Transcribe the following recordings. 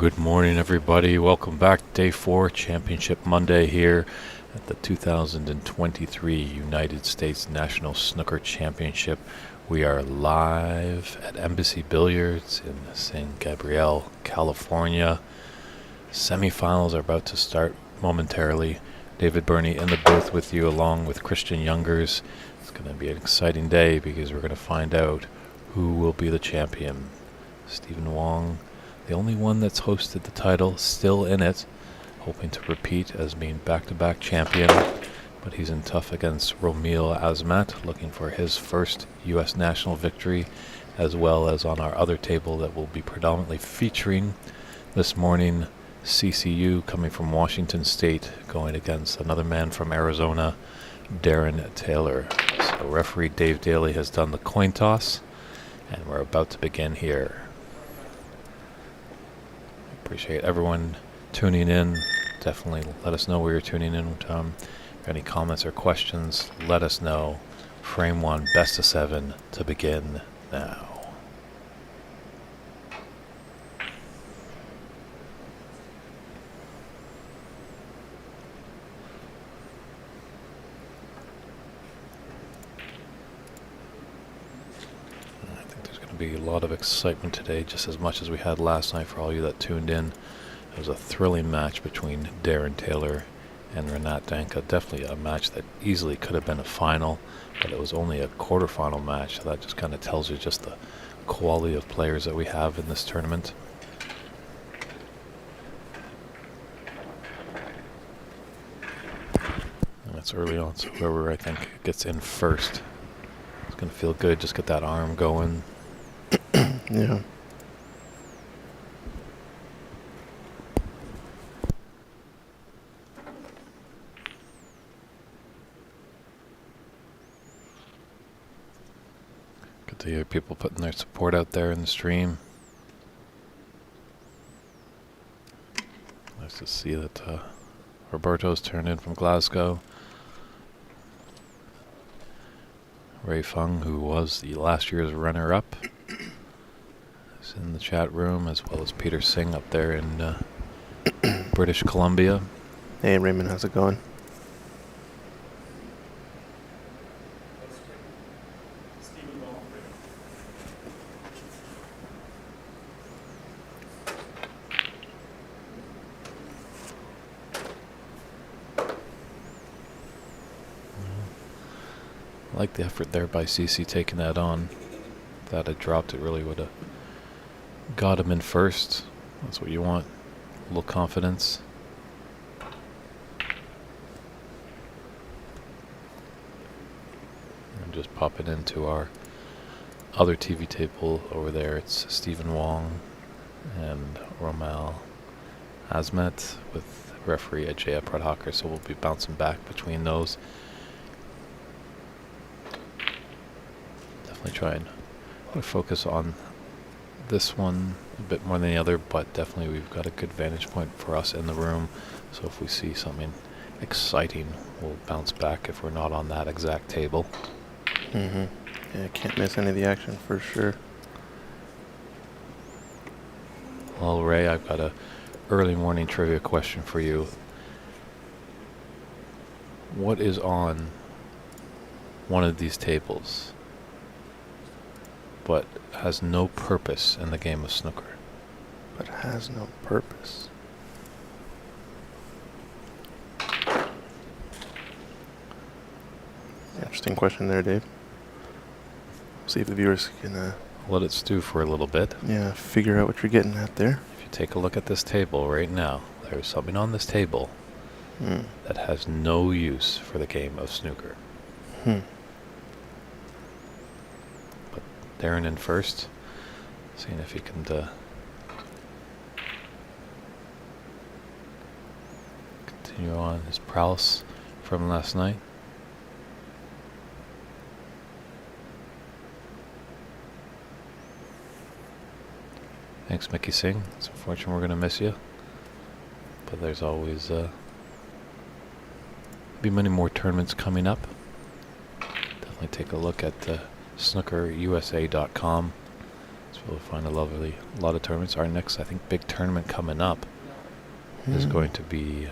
Good morning, everybody. Welcome back. Day 4, Championship Monday here at the 2023 United States National Snooker Championship. We are live at Embassy Billiards in San Gabriel, California. Semifinals are about to start momentarily. David Burney in the booth with you along with Christian Youngers. It's going to be an exciting day because we're going to find out who will be the champion. Stephen Wong, the only one that's hosted the title, still in it, hoping to repeat as being back-to-back champion, but he's in tough against Ramil Azmat, looking for his first U.S. national victory, as well as on our other table that will be predominantly featuring this morning, CCU coming from Washington State, going against another man from Arizona, Darren Taylor. So referee Dave Daly has done the coin toss, and we're about to begin here. Appreciate everyone tuning in. Definitely let us know where you're tuning in from. Any comments or questions, let us know. Frame 1, best of 7 to begin now. I think there's going to be a lot of excitement today, just as much as we had last night for all you that tuned in. It was a thrilling match between Darren Taylor and Renat Danka. Definitely a match that easily could have been a final, but it was only a quarterfinal match, so that just kind of tells you just the quality of players that we have in this tournament. And that's early on, so whoever I think gets in first, it's going to feel good. Just get that arm going. Yeah. Good to hear people putting their support out there in the stream. Nice to see that Roberto's turned in from Glasgow. Ray Fung, who was the last year's runner-up, is in the chat room, as well as Peter Singh up there in British Columbia. Hey Raymond, how's it going? I like the effort there by CC taking that on. If that had dropped, it really would have got him in first. That's what you want. A little confidence. And just pop it into our other TV table over there. It's Stephen Wong and Ramil Azmat with referee Ajay Pradhakar, so we'll be bouncing back between those. Try and focus on this one a bit more than the other, but definitely we've got a good vantage point for us in the room, so if we see something exciting, we'll bounce back if we're not on that exact table. Yeah, can't miss any of the action for sure. Well, Ray, I've got a early morning trivia question for you. What is on one of these tables but has no purpose in the game of snooker? But has no purpose. Interesting question there, Dave. See if the viewers can let it stew for a little bit. Yeah, figure out what you're getting at there. If you take a look at this table right now, there's something on this table that has no use for the game of snooker. Darren in first, seeing if he can continue on his prowess from last night. Thanks, Mickey Singh. It's unfortunate we're going to miss you, but there's always be many more tournaments coming up. Definitely take a look at snookerusa.com So we'll find a lot of tournaments. Our next, I think, big tournament coming up is going to be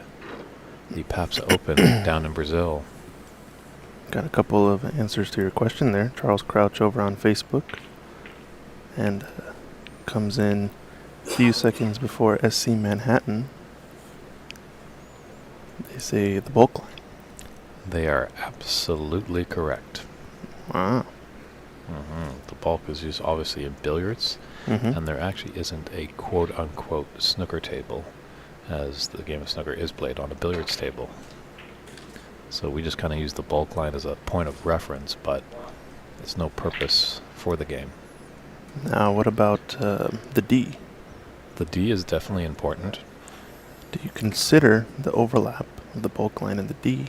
the Paps Open down in Brazil. Got a couple of answers to your question there. Charles Crouch over on Facebook. And comes in a few seconds before SC Manhattan. They say the bulk line. They are absolutely correct. Wow. The bulk is used obviously in billiards, and there actually isn't a quote-unquote snooker table, as the game of snooker is played on a billiards table. So we just kind of use the bulk line as a point of reference, but it's no purpose for the game. Now, what about the D? The D is definitely important. Do you consider the overlap of the bulk line and the D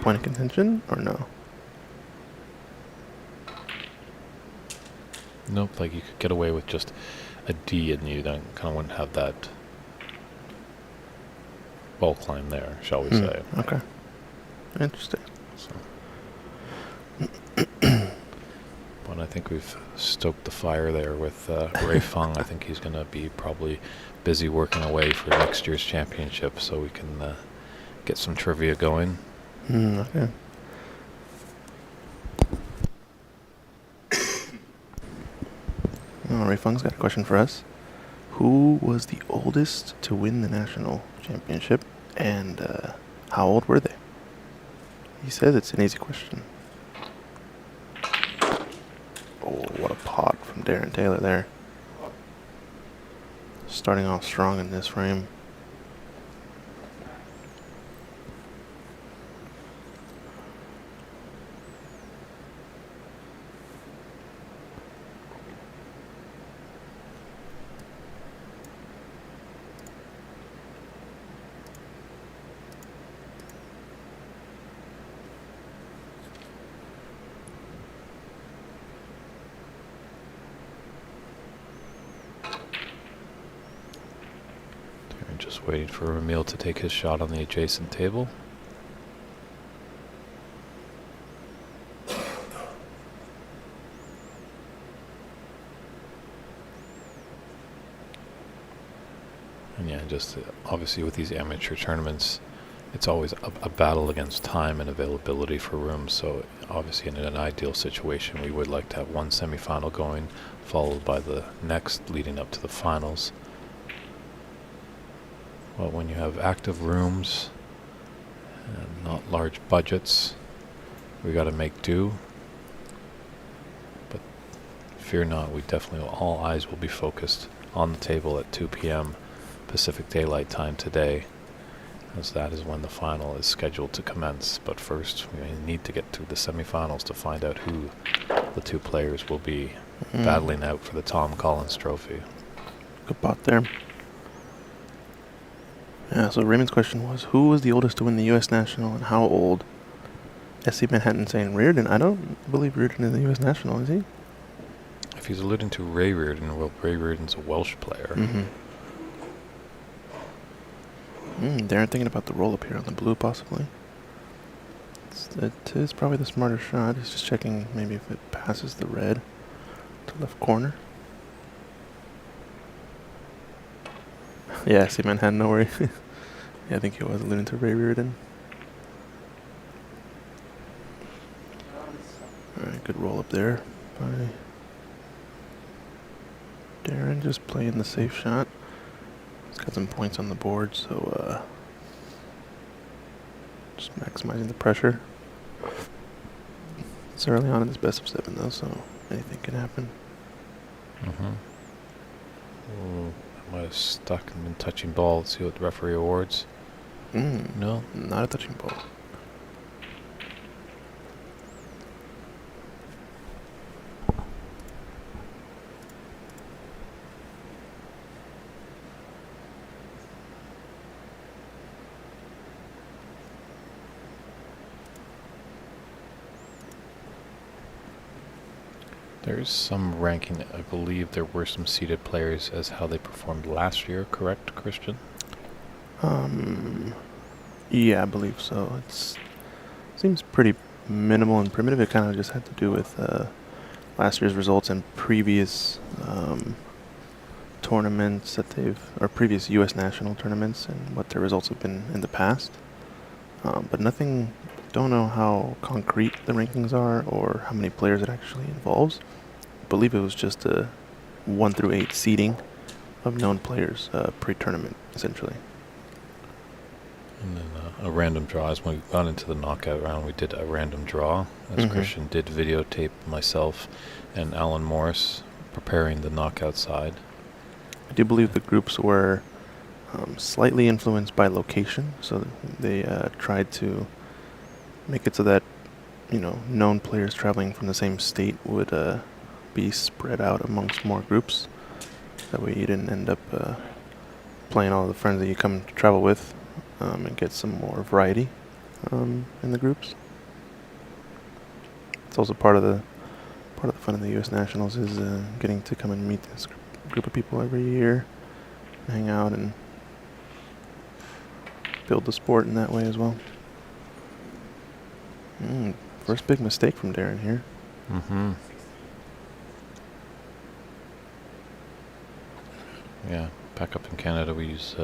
point of contention, or no? Nope, like you could get away with just a D and you then kind of wouldn't have that bulk line there, shall we say. Okay. Interesting. So. But I think we've stoked the fire there with Ray Feng. I think he's going to be probably busy working away for next year's championship, so we can get some trivia going. Okay. Ray Feng's got a question for us. Who was the oldest to win the national championship, and how old were they? He says it's an easy question. Oh, what a pot from Darren Taylor there. Starting off strong in this frame. Just waiting for Ramil to take his shot on the adjacent table. And yeah, just obviously with these amateur tournaments, it's always a battle against time and availability for rooms. So obviously in an ideal situation, we would like to have one semifinal going, followed by the next leading up to the finals. Well, when you have active rooms and not large budgets, we got to make do. But fear not, we definitely, all eyes will be focused on the table at 2 p.m. Pacific Daylight Time today, as that is when the final is scheduled to commence. But first, we need to get to the semifinals to find out who the two players will be battling out for the Tom Collins Trophy. Good pot there. Yeah, so Raymond's question was, who was the oldest to win the U.S. National and how old? SC Manhattan saying Reardon. I don't believe Reardon is the U.S. National, is he? If he's alluding to Ray Reardon, well, Ray Reardon's a Welsh player. Darren thinking about the roll-up here on the blue, possibly. It is probably the smarter shot. He's just checking maybe if it passes the red to left corner. Yeah, SC Manhattan, no worry. Yeah, I think he was alluding to Ray Reardon. Alright, good roll up there by Darren, just playing the safe shot. He's got some points on the board, so just maximizing the pressure. It's early on in this best of 7 though, so anything can happen. Ooh, I might have stuck and been touching ball. Let's see what the referee awards. No? Not a touching ball. There's some ranking. I believe there were some seeded players as how they performed last year, correct, Christian? Yeah, I believe so. It seems pretty minimal and primitive. It kind of just had to do with last year's results and previous tournaments that or previous U.S. national tournaments and what their results have been in the past. But nothing, don't know how concrete the rankings are or how many players it actually involves. I believe it was just a 1 through 8 seeding of known players pre-tournament, essentially. And then a random draw. As when we got into the knockout round, we did a random draw. As Christian did videotape myself and Alan Morris preparing the knockout side. I do believe the groups were slightly influenced by location, so they tried to make it so that, known players traveling from the same state would be spread out amongst more groups. That way you didn't end up playing all the friends that you come to travel with, and get some more variety in the groups. It's also part of the fun of the U.S. Nationals is getting to come and meet this group of people every year, hang out and build the sport in that way as well. First big mistake from Darren here. Yeah, back up in Canada we use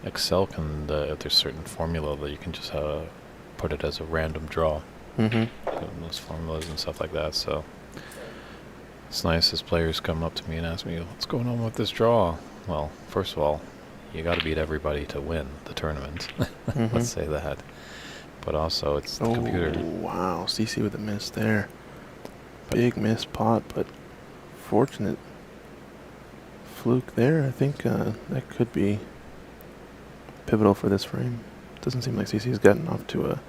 Excel, and there's certain formula that you can just put it as a random draw. Those formulas and stuff like that, so it's nice as players come up to me and ask me, what's going on with this draw? Well, first of all, you got to beat everybody to win the tournament. Let's say that. But also, it's the computer. Wow, CC with a miss there. Big miss pot, but fortunate fluke there. I think that could be pivotal for this frame. Doesn't seem like CC's gotten off to a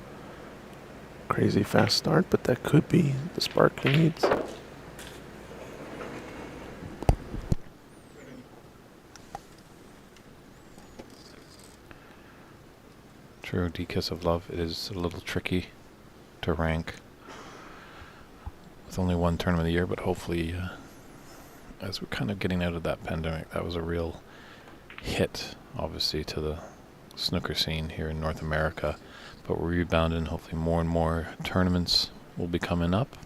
crazy fast start, but that could be the spark he needs. True, Decisive Love. It is a little tricky to rank with only one tournament a year, but hopefully, as we're kind of getting out of that pandemic, that was a real hit, obviously, to the snooker scene here in North America. But we're rebounding. Hopefully more and more tournaments will be coming up.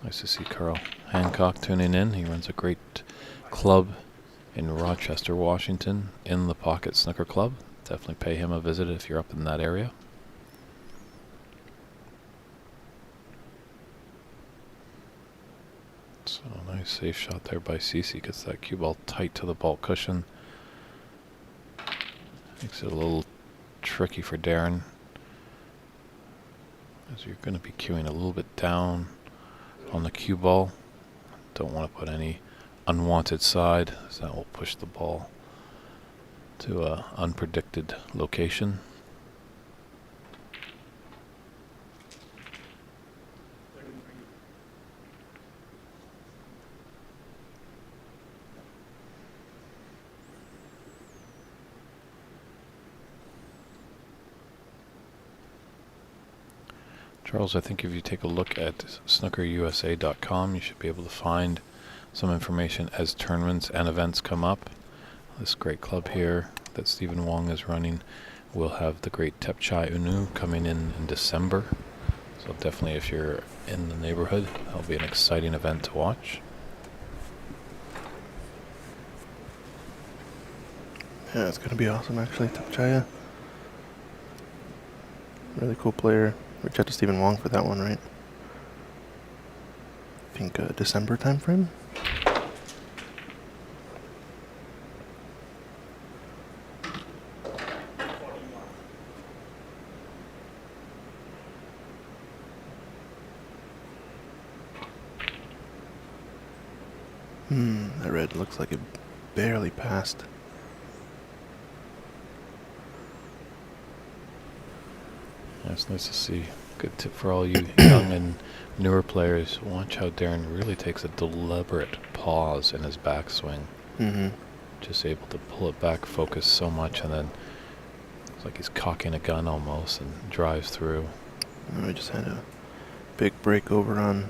Nice to see Carl Hancock tuning in. He runs a great club in Rochester, Washington, In the Pocket Snooker Club. Definitely pay him a visit if you're up in that area. So nice safe shot there by CC. Gets that cue ball tight to the ball cushion. Makes it a little tricky for Darren, as you're going to be cueing a little bit down on the cue ball. Don't want to put any unwanted side, as that will push the ball to a unpredicted location. Charles, I think if you take a look at snookerusa.com, you should be able to find some information as tournaments and events come up. This great club here that Stephen Wong is running will have the great Tepchai Unu coming in December. So definitely if you're in the neighborhood, that'll be an exciting event to watch. Yeah, it's going to be awesome, actually. Tepchai, really cool player. Reach out to Stephen Wong for that one, right? I think December time frame. That red looks like it barely passed. Yeah, it's nice to see. Good tip for all you young and newer players. Watch how Darren really takes a deliberate pause in his backswing. Just able to pull it back, focus so much, and then it's like he's cocking a gun almost and drives through. We just had a big break over on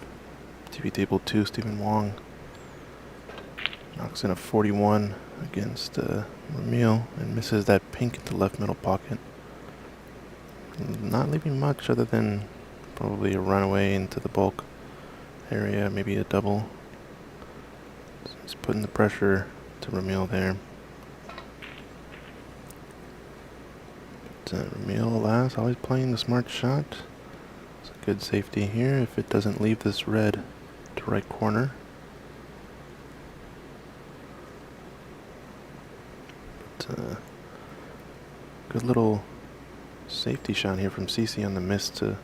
TV table 2. Stephen Wong knocks in a 41 against Ramil and misses that pink into left middle pocket. Not leaving much other than probably a runaway into the bulk area, maybe a double. So he's putting the pressure to Ramil there. But Ramil, alas, always playing the smart shot. It's a good safety here if it doesn't leave this red to right corner. But good little safety shot here from CC on the miss to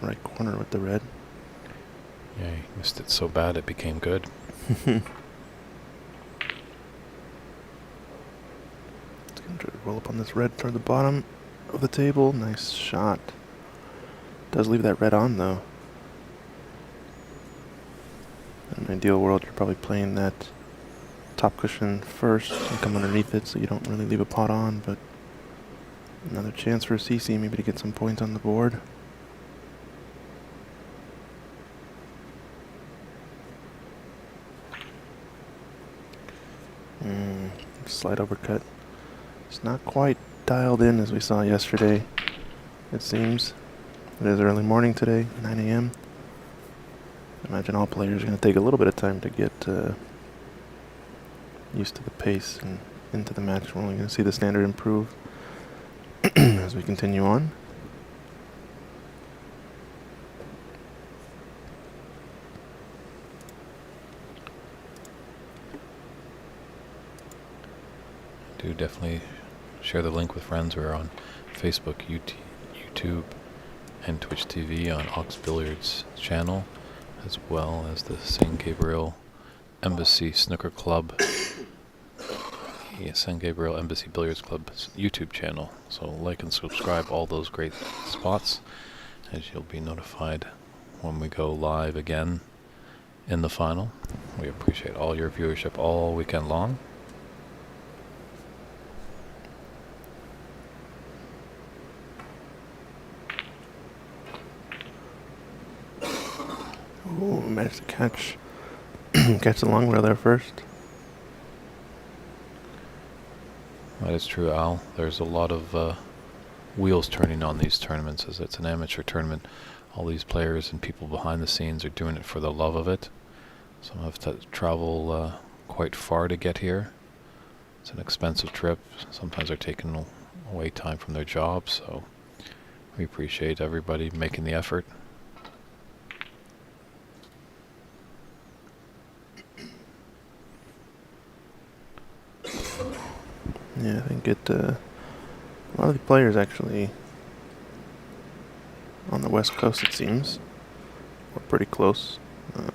right corner with the red. Yeah, he missed it so bad it became good. It's going to roll up on this red toward the bottom of the table. Nice shot. Does leave that red on though. In an ideal world, you're probably playing that top cushion first and come underneath it so you don't really leave a pot on, but another chance for CC maybe to get some points on the board. Slight overcut. It's not quite dialed in as we saw yesterday, it seems. It is early morning today, 9 a.m. I imagine all players are going to take a little bit of time to get used to the pace and into the match. We're only going to see the standard improve as we continue on. Do definitely share the link with friends. We're on Facebook, YouTube, and Twitch TV on Ox Billiards channel, as well as the San Gabriel Embassy Snooker Club, San Gabriel Embassy Billiards Club's YouTube channel. So like and subscribe all those great spots, as you'll be notified when we go live again in the final. We appreciate all your viewership all weekend long. Ooh, managed to catch the long rail there first. That is true, Al. There's a lot of wheels turning on these tournaments, as it's an amateur tournament. All these players and people behind the scenes are doing it for the love of it. Some have to travel quite far to get here. It's an expensive trip. Sometimes they're taking away time from their jobs, so we appreciate everybody making the effort. Yeah, I think a lot of the players actually on the West Coast, it seems, we're pretty close.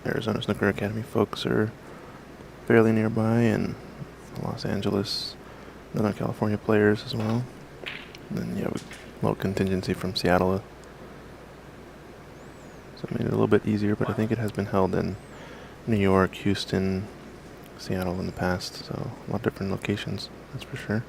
Arizona Snooker Academy folks are fairly nearby, and Los Angeles, Northern California players as well. And then you have a little contingency from Seattle. So it made it a little bit easier, but I think it has been held in New York, Houston, Seattle in the past, so a lot of different locations, that's for sure.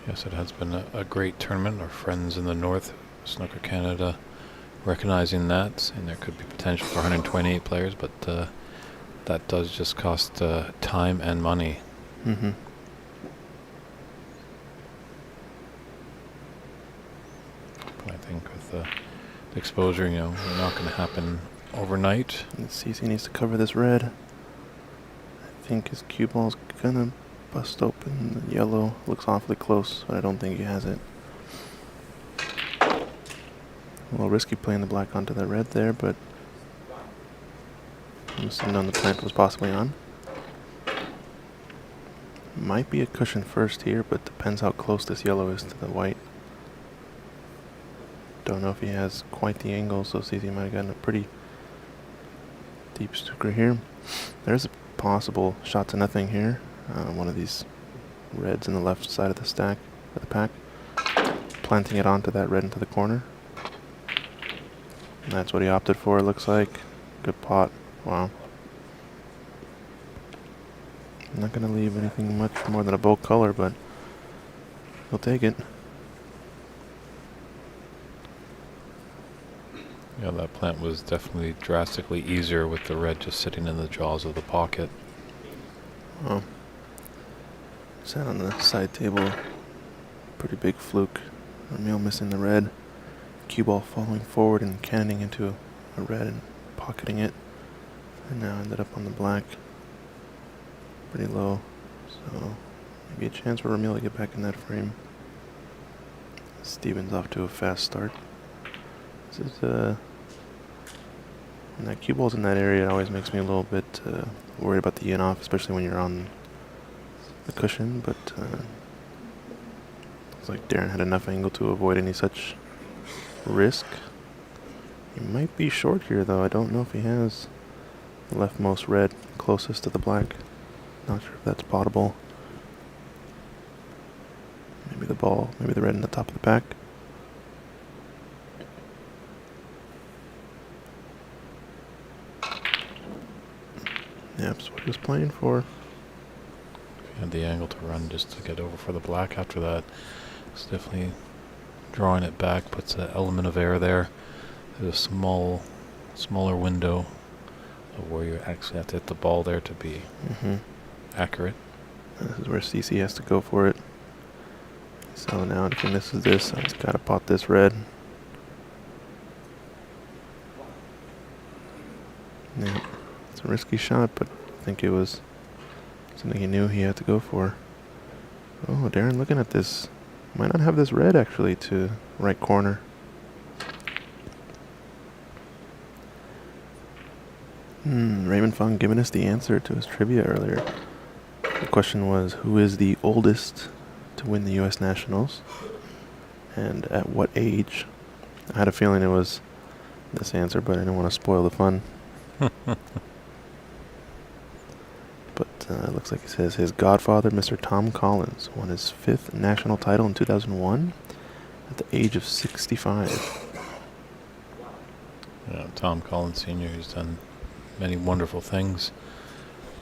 Yes, it has been a great tournament. Our friends in the North, Snooker Canada, recognizing that, and there could be potential for 128 players, but that does just cost time and money. Mm-hmm. But I think with the exposure, we're not going to happen overnight. And CC needs to cover this red. I think his cue ball's gonna bust open. The yellow looks awfully close, but I don't think he has it. A little risky playing the black onto the red there, but I must have known the plant was possibly on. Might be a cushion first here, but depends how close this yellow is to the white. Don't know if he has quite the angle, so CC might have gotten a pretty deep snooker here. There's a possible shot to nothing here. One of these reds in the left side of the stack, of the pack, planting it onto that red into the corner. And that's what he opted for, it looks like. Good pot. Wow. I'm not going to leave anything much more than a bold color, but he'll take it. Yeah, that plant was definitely drastically easier with the red just sitting in the jaws of the pocket. Oh. Sat on the side table. Pretty big fluke. Ramil missing the red. cue ball falling forward and cannoning into a red and pocketing it. And now ended up on the black. Pretty low. So maybe a chance for Ramil to get back in that frame. Steven's off to a fast start. This is when that cue ball's in that area, it always makes me a little bit worried about the in-off, especially when you're on the cushion, but looks like Darren had enough angle to avoid any such risk. He might be short here, though. I don't know if he has the leftmost red closest to the black. Not sure if that's potable. Maybe the ball, maybe the red in the top of the pack. Yep, that's what he was playing for. He had the angle to run just to get over for the black after that. It's definitely drawing it back, puts an element of air there. There's a smaller window of where you actually have to hit the ball there to be accurate. This is where CC has to go for it. So now if he misses this, he's got to pot this red. Yeah, it's a risky shot, but I think it was something he knew he had to go for. Oh, Darren looking at this. Might not have this red actually to right corner. Raymond Fong giving us the answer to his trivia earlier. The question was, who is the oldest to win the U.S. Nationals? And at what age? I had a feeling it was this answer, but I didn't want to spoil the fun. But it looks like he says his godfather, Mr. Tom Collins, won his 5th national title in 2001 at the age of 65. Yeah, Tom Collins Sr., who's done many wonderful things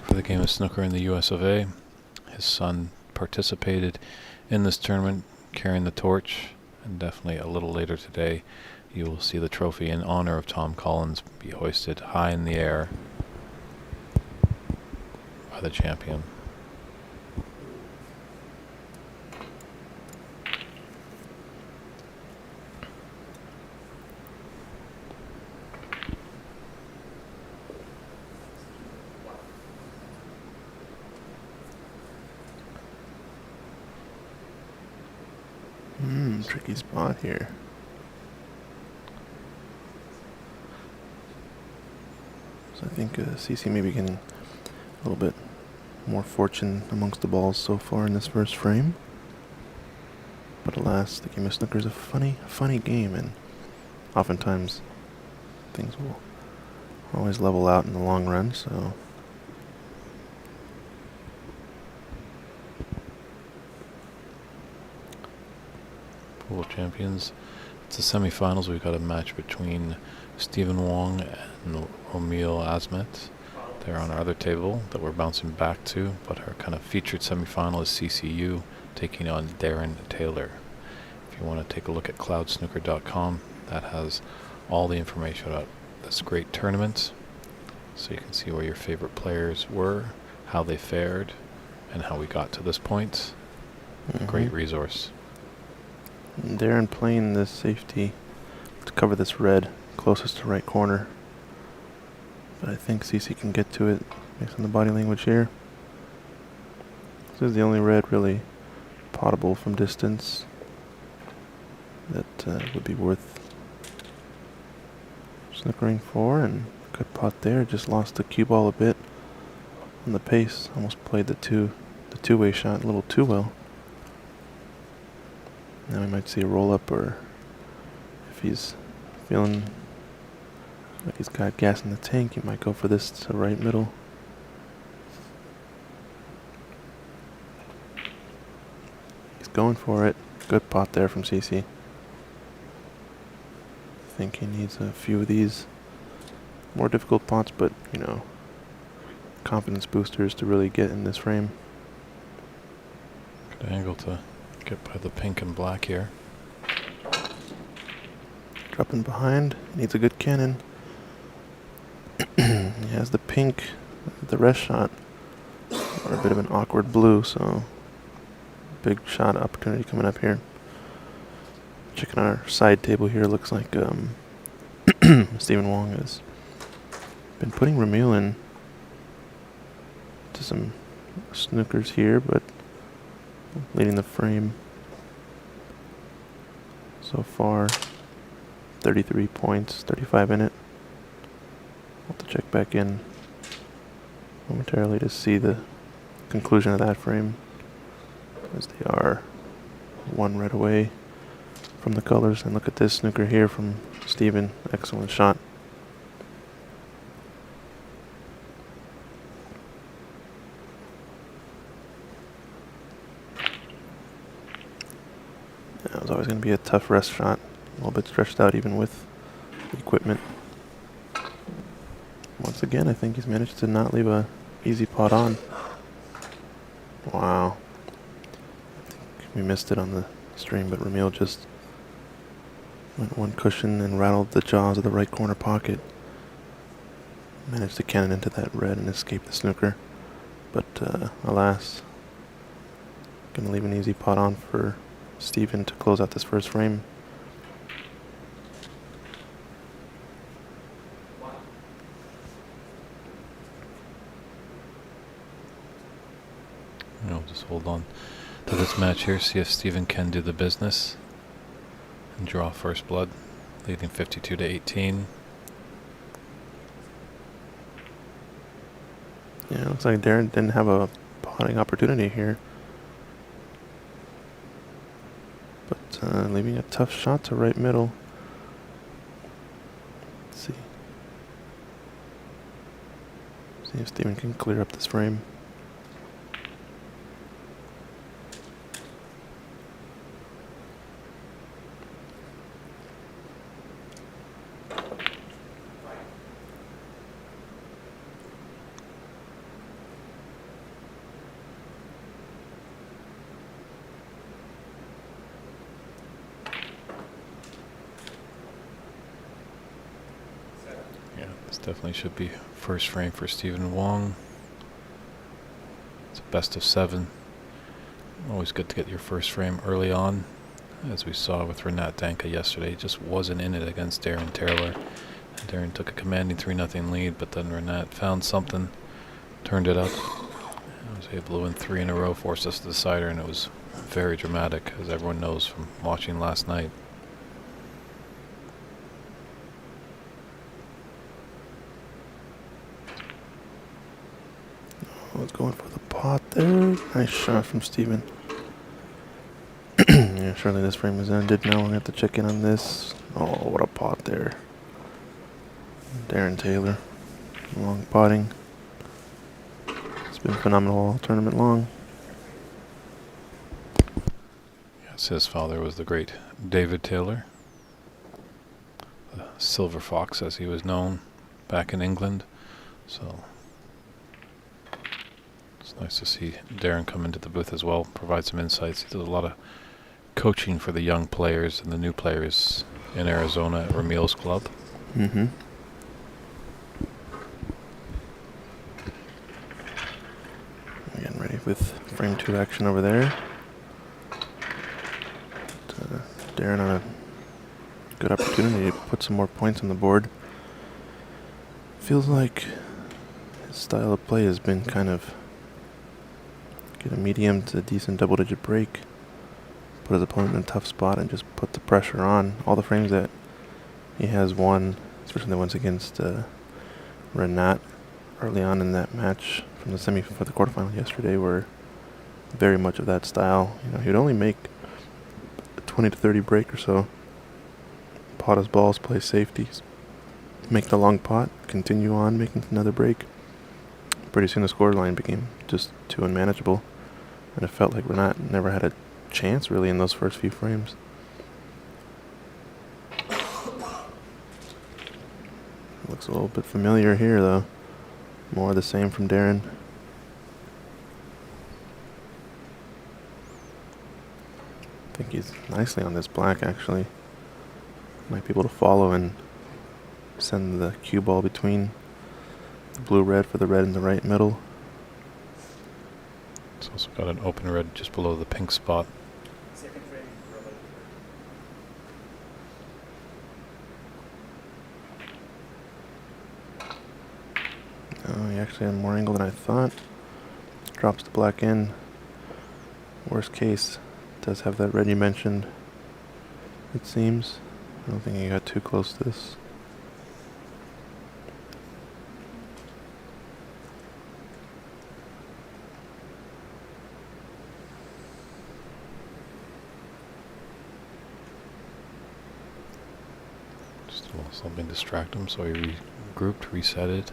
for the game of snooker in the US of A. His son participated in this tournament, carrying the torch, and definitely a little later today you will see the trophy in honor of Tom Collins be hoisted high in the air by the champion. Tricky spot here. So I think CC maybe getting a little bit more fortune amongst the balls so far in this first frame. But alas, the game of snooker is a funny game, and oftentimes things will always level out in the long run, so... Pool of Champions. It's the semifinals. We've got a match between Stephen Wong and Ramil Azmet. They're on our other table that we're bouncing back to, but our kind of featured semifinal is CCU taking on Darren Taylor. If you want to take a look at cloudsnooker.com, that has all the information about this great tournament, so you can see where your favorite players were, how they fared, and how we got to this point. Great resource. Darren playing this safety to cover this red closest to right corner. But I think CC can get to it based on the body language here. This is the only red really potable from distance that would be worth snookering for, and good pot there. Just lost the cue ball a bit on the pace. Almost played the two-way shot a little too well. Now we might see a roll-up, or if he's feeling like he's got gas in the tank, he might go for this to right middle. He's going for it. Good pot there from CC. I think he needs a few of these more difficult pots, but, you know, confidence boosters to really get in this frame. Good angle to get by the pink and black here. Dropping behind, needs a good cannon. He has the pink, the rest shot, or a bit of an awkward blue, so big shot opportunity coming up here. Checking our side table here, looks like Stephen Wong has been putting Ramil in to some snookers here, but leading the frame so far. 33 points, 35 in it. I'll have to check back in momentarily to see the conclusion of that frame, as they are one red away from the colors. And look at this snooker here from Steven. Excellent shot. That was always going to be a tough rest shot. A little bit stretched out even with the equipment. Once again, I think he's managed to not leave a easy pot on. Wow. I think we missed it on the stream, but Ramil just went one cushion and rattled the jaws of the right corner pocket. Managed to cannon into that red and escape the snooker. But alas, gonna leave an easy pot on for Steven to close out this first frame. Just hold on to this match here, see if Steven can do the business and draw first blood, leading 52-18. Yeah, looks like Darren didn't have a potting opportunity here. But leaving a tough shot to right middle. Let's see. See if Steven can clear up this frame. Definitely should be first frame for Stephen Wong. It's a best of 7. Always good to get your first frame early on. As we saw with Renat Danka yesterday, just wasn't in it against Darren Taylor. And Darren took a commanding 3-0 lead, but then Renat found something, turned it up. I was able to win 3 in a row, forced us to the decider, and it was very dramatic, as everyone knows from watching last night. Was going for the pot there. Nice shot from Steven. Yeah, surely this frame is ended now. We'll have to check in on this. Oh, what a pot there. Darren Taylor. Long potting. It's been phenomenal all tournament long. Yes, his father was the great David Taylor, the Silver Fox as he was known back in England. So it's nice to see Darren come into the booth as well, provide some insights. He does a lot of coaching for the young players and the new players in Arizona at Ramil's club. Mm-hmm. Again, ready with frame 2 action over there. But, Darren on a good opportunity to put some more points on the board. Feels like his style of play has been kind of get a medium to decent double-digit break, put his opponent in a tough spot, and just put the pressure on. All the frames that he has won, especially the ones against Renat early on in that match from the semi for the quarterfinal yesterday, were very much of that style. You know, he would only make a 20 to 30 break or so, pot his balls, play safeties, make the long pot, continue on making another break. Pretty soon the scoreline became just too unmanageable, and it felt like Renat never had a chance really in those first few frames. Looks a little bit familiar here though. More of the same from Darren. I think he's nicely on this black actually. Might be able to follow and send the cue ball between the blue-red for the red in the right middle. It's also got an open red just below the pink spot. actually on more angle than I thought. Drops the black in. Worst case, does have that red you mentioned, it seems. I don't think he got too close to this. Just a little something distract him, so he regrouped, reset it.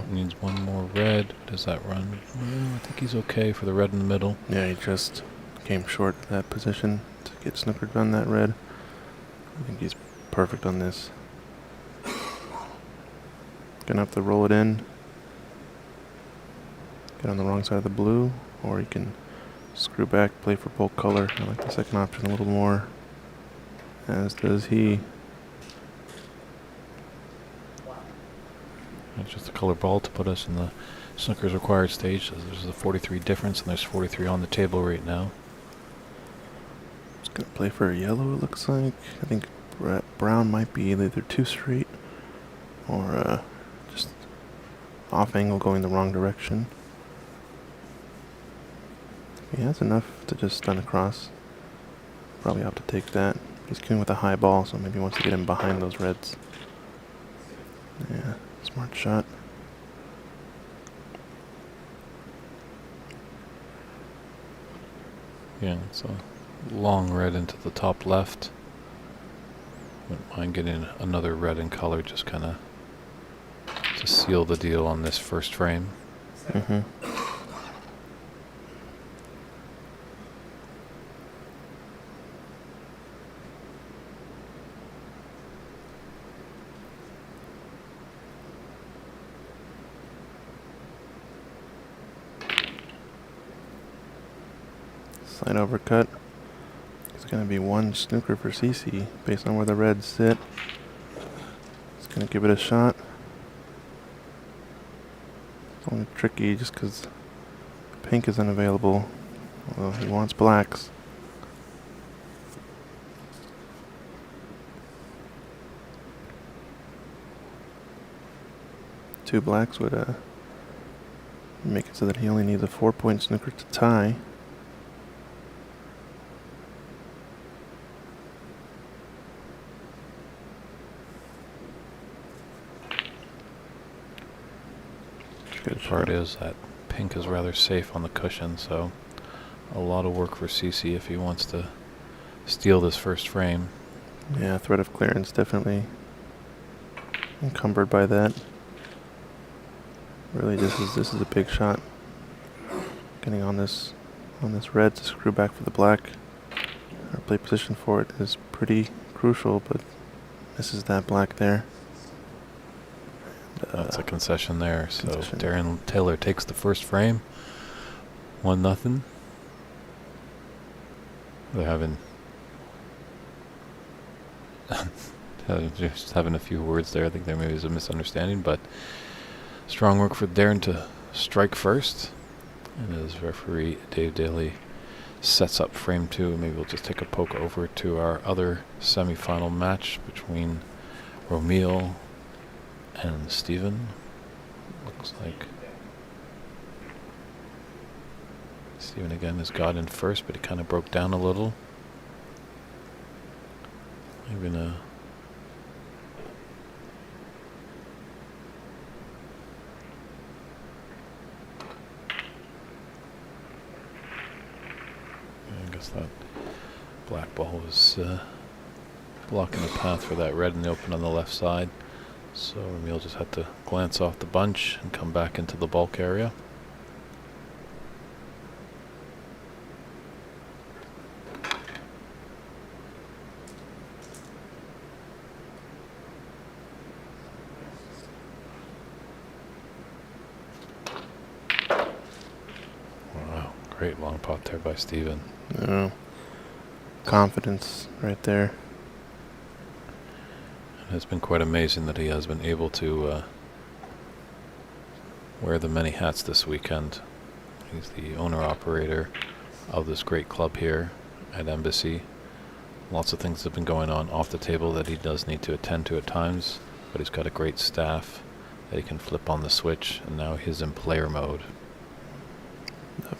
Needs one more red. Does that run? Well, I think he's okay for the red in the middle. Yeah, he just came short of that position to get snookered on that red. I think he's perfect on this. Gonna have to roll it in. Get on the wrong side of the blue, or you can screw back, play for bulk color. I like the second option a little more, as does he. It's just a color ball to put us in the snooker's required stage. So there's a 43 difference, and there's 43 on the table right now. Just gonna play for a yellow, it looks like. I think brown might be either too straight or just off angle going the wrong direction. He has enough to just stun across. Probably have to take that. He's queuing with a high ball, so maybe he wants to get him behind those reds. Yeah, smart shot. Yeah, it's a long red into the top left. Wouldn't mind getting another red in color, just kind of to seal the deal on this first frame. Mm-hmm. Slight overcut. It's going to be one snooker for CC based on where the reds sit. It's going to give it a shot. It's only tricky just because pink is unavailable. Although he wants blacks. Two blacks would make it so that he only needs a 4-point snooker to tie. Good part is that pink is rather safe on the cushion, so a lot of work for CC if he wants to steal this first frame. Yeah, threat of clearance definitely encumbered by that. Really, this is a big shot. Getting on this red to screw back for the black. Our play position for it is pretty crucial, but misses that black there. That's a concession there. So concession. Darren Taylor takes the first frame. 1-0. They're just having a few words there. I think there maybe is a misunderstanding, but strong work for Darren to strike first. And as referee Dave Daly sets up frame 2, maybe we'll just take a poke over to our other semi-final match between Ramil and Steven. Looks like Steven again has got in first, but he kind of broke down a little. I'm gonna I guess that black ball was blocking the path for that red in the open on the left side. So Ramil just had to glance off the bunch and come back into the bulk area. Great long pot there by Steven. Confidence right there. It's been quite amazing that he has been able to wear the many hats this weekend. He's the owner-operator of this great club here at Embassy. Lots of things have been going on off the table that he does need to attend to at times, but he's got a great staff that he can flip on the switch, and now he's in player mode.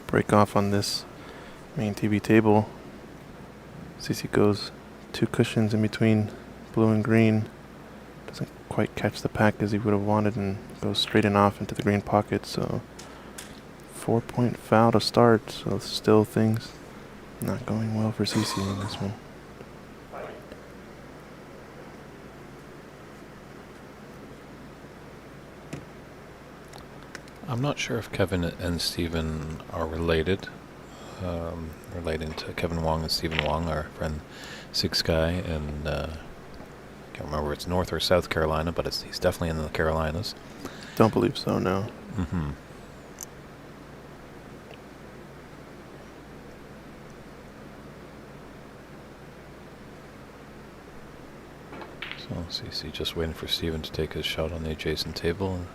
Break off on this main TV table. CC goes 2 cushions in between blue and green. Doesn't quite catch the pack as he would have wanted and goes straight and off into the green pocket. So 4-point foul to start. So still things not going well for CC in this one. I'm not sure if Kevin and Stephen are related. Relating to Kevin Wong and Stephen Wong, our friend Six Guy, and I can't remember if it's North or South Carolina, but he's definitely in the Carolinas. Don't believe so, no. Mm-hmm. So CC just waiting for Stephen to take his shot on the adjacent table, and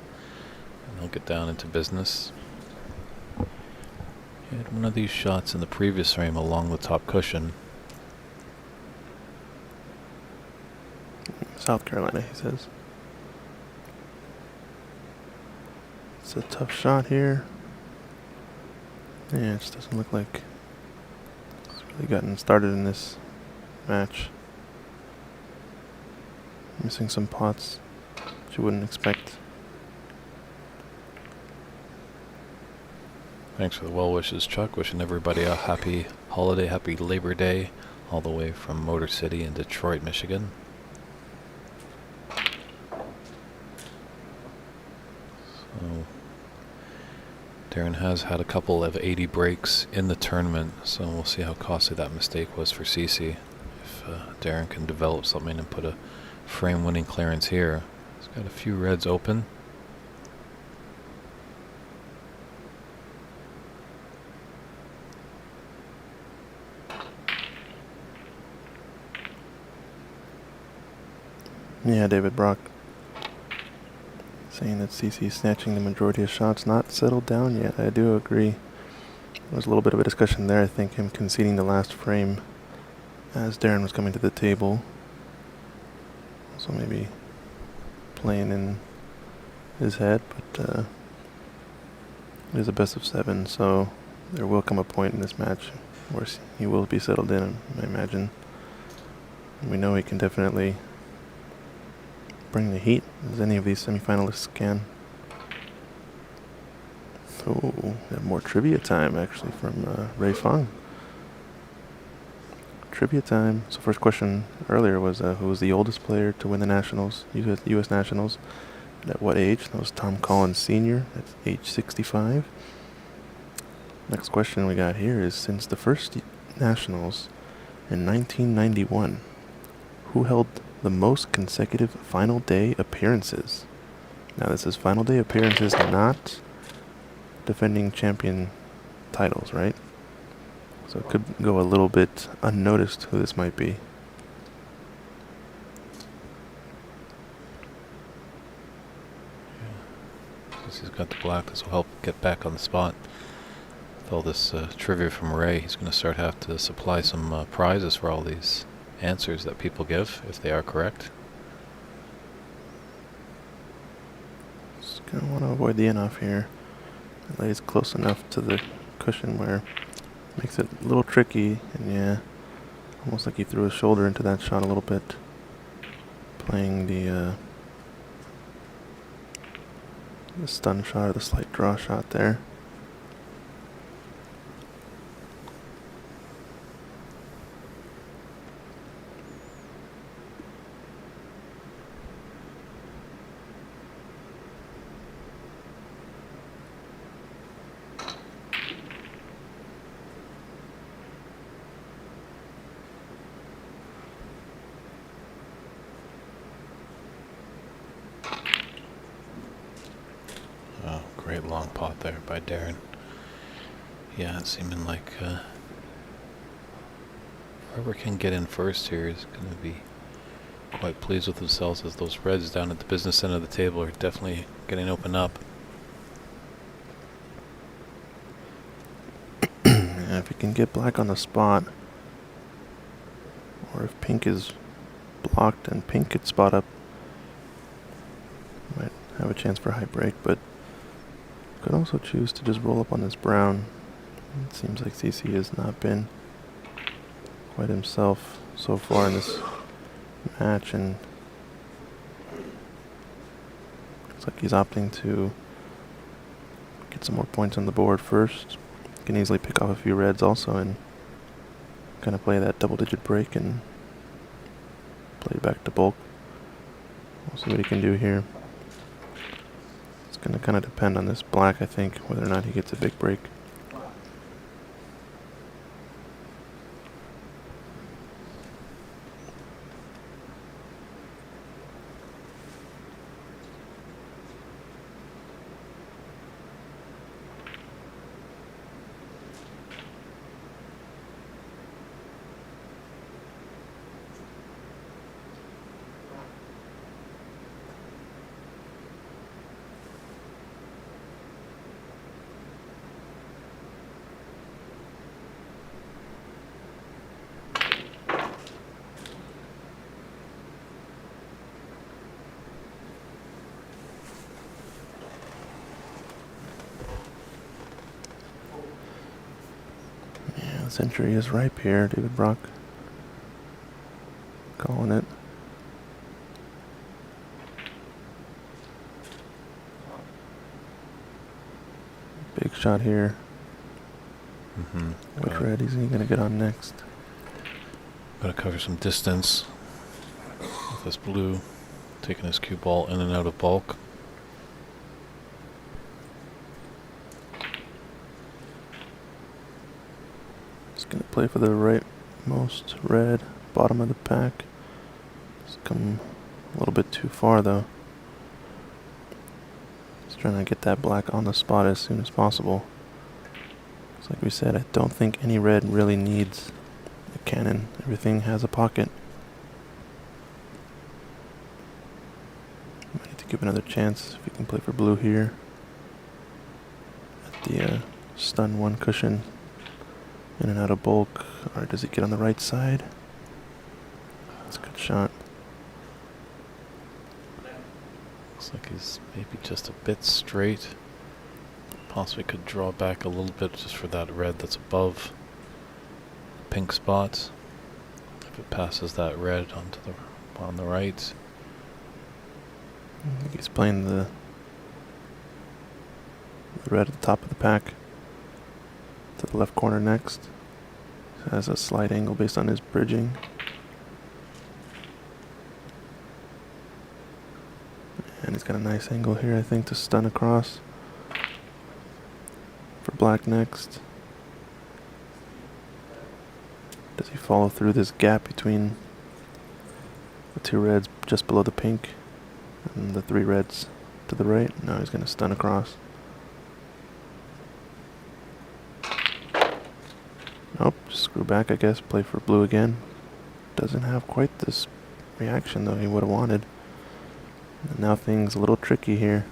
he'll get down into business. He had one of these shots in the previous frame along the top cushion. South Carolina, he says. It's a tough shot here. Yeah, it just doesn't look like it's really gotten started in this match. Missing some pots, which you wouldn't expect. Thanks for the well wishes, Chuck. Wishing everybody a happy holiday, happy Labor Day, all the way from Motor City in Detroit, Michigan. So, Darren has had a couple of 80 breaks in the tournament, so we'll see how costly that mistake was for CC. If Darren can develop something and put a frame-winning clearance here. He's got a few reds open. Yeah, David Brock saying that CC snatching the majority of shots, not settled down yet. I do agree. There was a little bit of a discussion there. I think him conceding the last frame as Darren was coming to the table. So maybe playing in his head, but it is a best of 7, so there will come a point in this match where he will be settled in, I imagine. And we know he can definitely bring the heat, as any of these semifinalists can. Oh, we have more trivia time, actually, from Ray Fong. Trivia time. So first question earlier was who was the oldest player to win the Nationals, U.S. Nationals, and at what age? That was Tom Collins Sr. at age 65. Next question we got here is, since the first Nationals in 1991, who held the most consecutive final day appearances? Now this is final day appearances, not defending champion titles, right? So it could go a little bit unnoticed who this might be. He's got the black. This will help get back on the spot. With all this trivia from Ray, he's going to start have to supply some prizes for all these answers that people give, if they are correct. Just going to want to avoid the in-off here. It lays close enough to the cushion where it makes it a little tricky, and yeah, almost like he threw his shoulder into that shot a little bit. Playing the stun shot or the slight draw shot there. Oh, great long pot there by Darren. Yeah, it's seeming like whoever can get in first here is going to be quite pleased with themselves, as those reds down at the business end of the table are definitely getting opened up. Yeah, if you can get black on the spot, or if pink is blocked and pink could spot up, might have a chance for a high break, but could also choose to just roll up on this brown. It seems like CC has not been quite himself so far in this match, and looks like he's opting to get some more points on the board first. Can easily pick off a few reds also and kind of play that double-digit break and play back to bulk. We'll see what he can do here. It's going to kind of depend on this black, I think, whether or not he gets a big break. Century is ripe here, David Brock calling it. Big shot here. Which red is he going to get on next? Going to cover some distance with this blue, taking his cue ball in and out of bulk. Going to play for the rightmost red, bottom of the pack. It's come a little bit too far though. Just trying to get that black on the spot as soon as possible. It's like we said, I don't think any red really needs a cannon. Everything has a pocket. Might need to give another chance if you can play for blue here. At the stun one cushion. In and out of bulk, or does he get on the right side? That's a good shot. Looks like he's maybe just a bit straight. Possibly could draw back a little bit just for that red that's above the pink spot. If it passes that red on the right. I think he's playing the red at the top of the pack. To the left corner next. Has a slight angle based on his bridging. And he's got a nice angle here, I think, to stun across. For black next. Does he follow through this gap between the two reds just below the pink and the three reds to the right? No, he's going to stun across. Nope, just screw back, I guess. Play for blue again. Doesn't have quite this reaction, though, he would have wanted. And now things a little tricky here.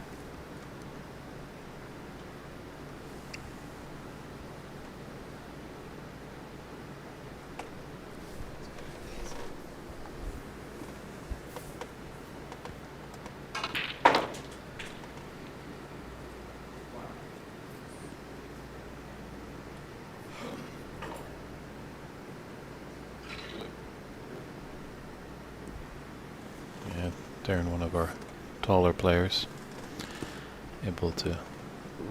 Darren, one of our taller players, able to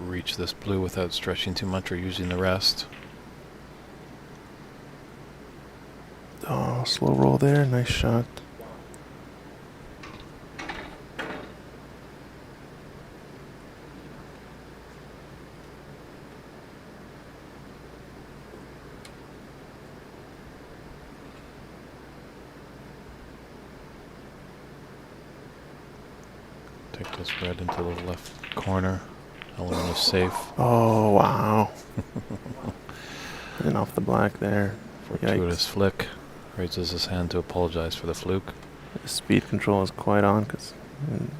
reach this blue without stretching too much or using the rest. Oh, slow roll there, nice shot. Take this red into the left corner. Element of safe. Oh, wow. And off the black there. Fortuitous Yikes. flick. Raises his hand to apologize for the fluke. The speed control is quite on because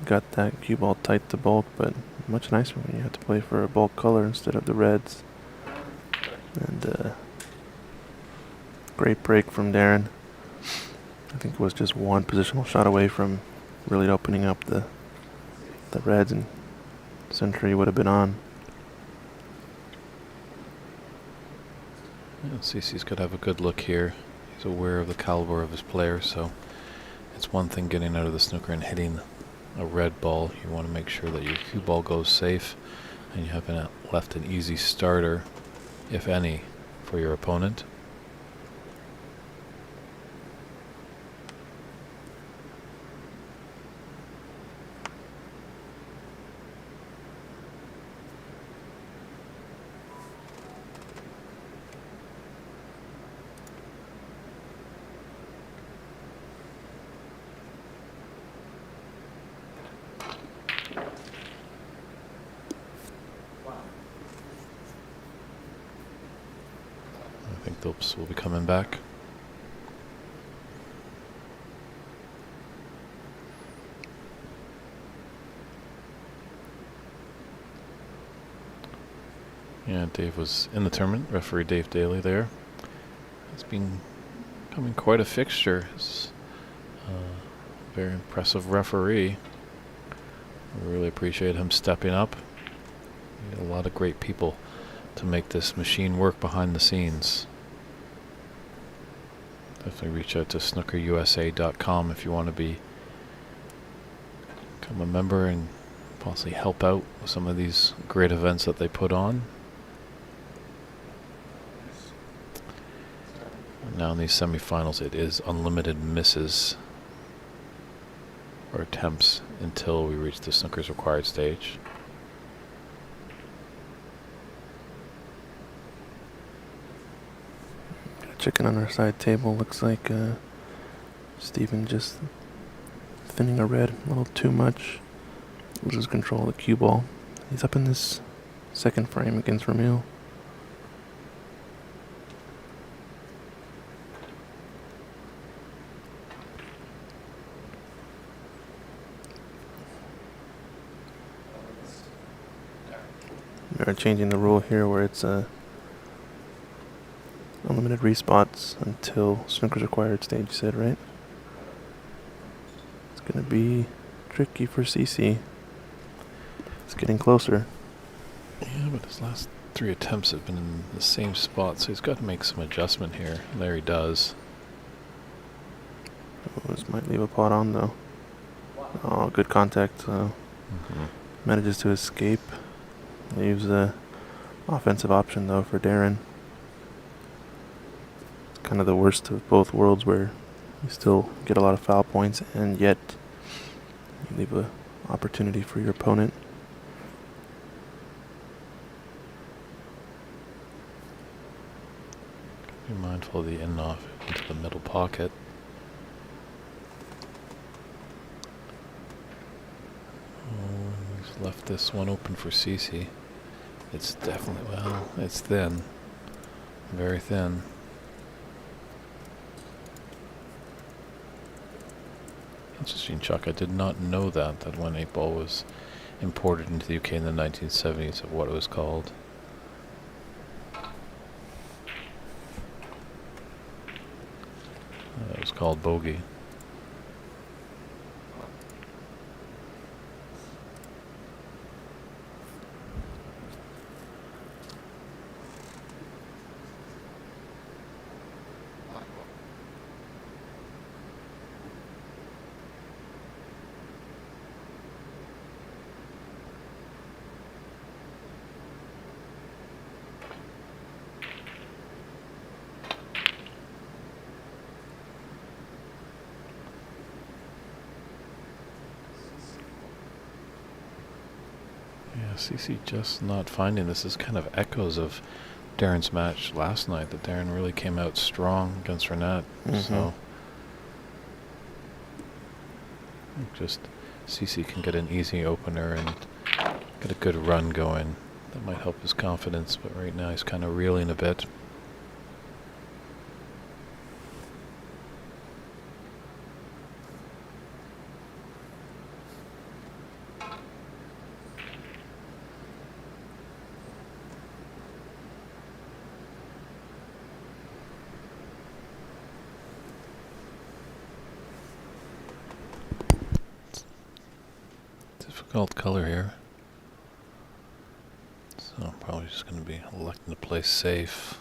got that cue ball tight to bulk, but much nicer when you have to play for a bulk color instead of the reds. And great break from Darren. I think it was just one positional shot away from really opening up the reds, and century would have been on. Yeah, CC's got to have a good look here. He's aware of the caliber of his player, so it's one thing getting out of the snooker and hitting a red ball. You want to make sure that your cue ball goes safe and you haven't left an easy starter, if any, for your opponent. I think those will be coming back. Yeah, Dave was in the tournament. Referee Dave Daly there. It's been becoming quite a fixture. He's a very impressive referee. We really appreciate him stepping up. We had a lot of great people to make this machine work behind the scenes. Definitely reach out to snookerusa.com if you want to become a member and possibly help out with some of these great events that they put on. And now in these semifinals, it is unlimited misses or attempts until we reach the snooker's required stage. Chicken on our side table. Looks like Steven just thinning a red a little too much. Loses control of the cue ball. He's up in this second frame against Ramil. They're changing the rule here where it's unlimited respots until snooker's required stage, you said, right? It's going to be tricky for CC. It's getting closer. Yeah, but his last 3 attempts have been in the same spot, so he's got to make some adjustment here. And there he does. Oh, this might leave a pot on, though. Oh, good contact. Manages to escape. Leaves the offensive option, though, for Darren. Kind of the worst of both worlds, where you still get a lot of foul points and yet you leave an opportunity for your opponent. Be mindful of the in and off into the middle pocket. Oh, he's left this one open for CC. It's definitely, well, it's thin. Very thin. Interesting, Chuck. I did not know that when 8-ball was imported into the UK in the 1970s, of what it was called. It was called bogey. Yeah, CC just not finding this. Is kind of echoes of Darren's match last night, that Darren really came out strong against Renat. So just CC can get an easy opener and Got a good run going. That might help his confidence, but right now he's kind of reeling a bit. Difficult color here. So I'm probably just going to be electing to play safe.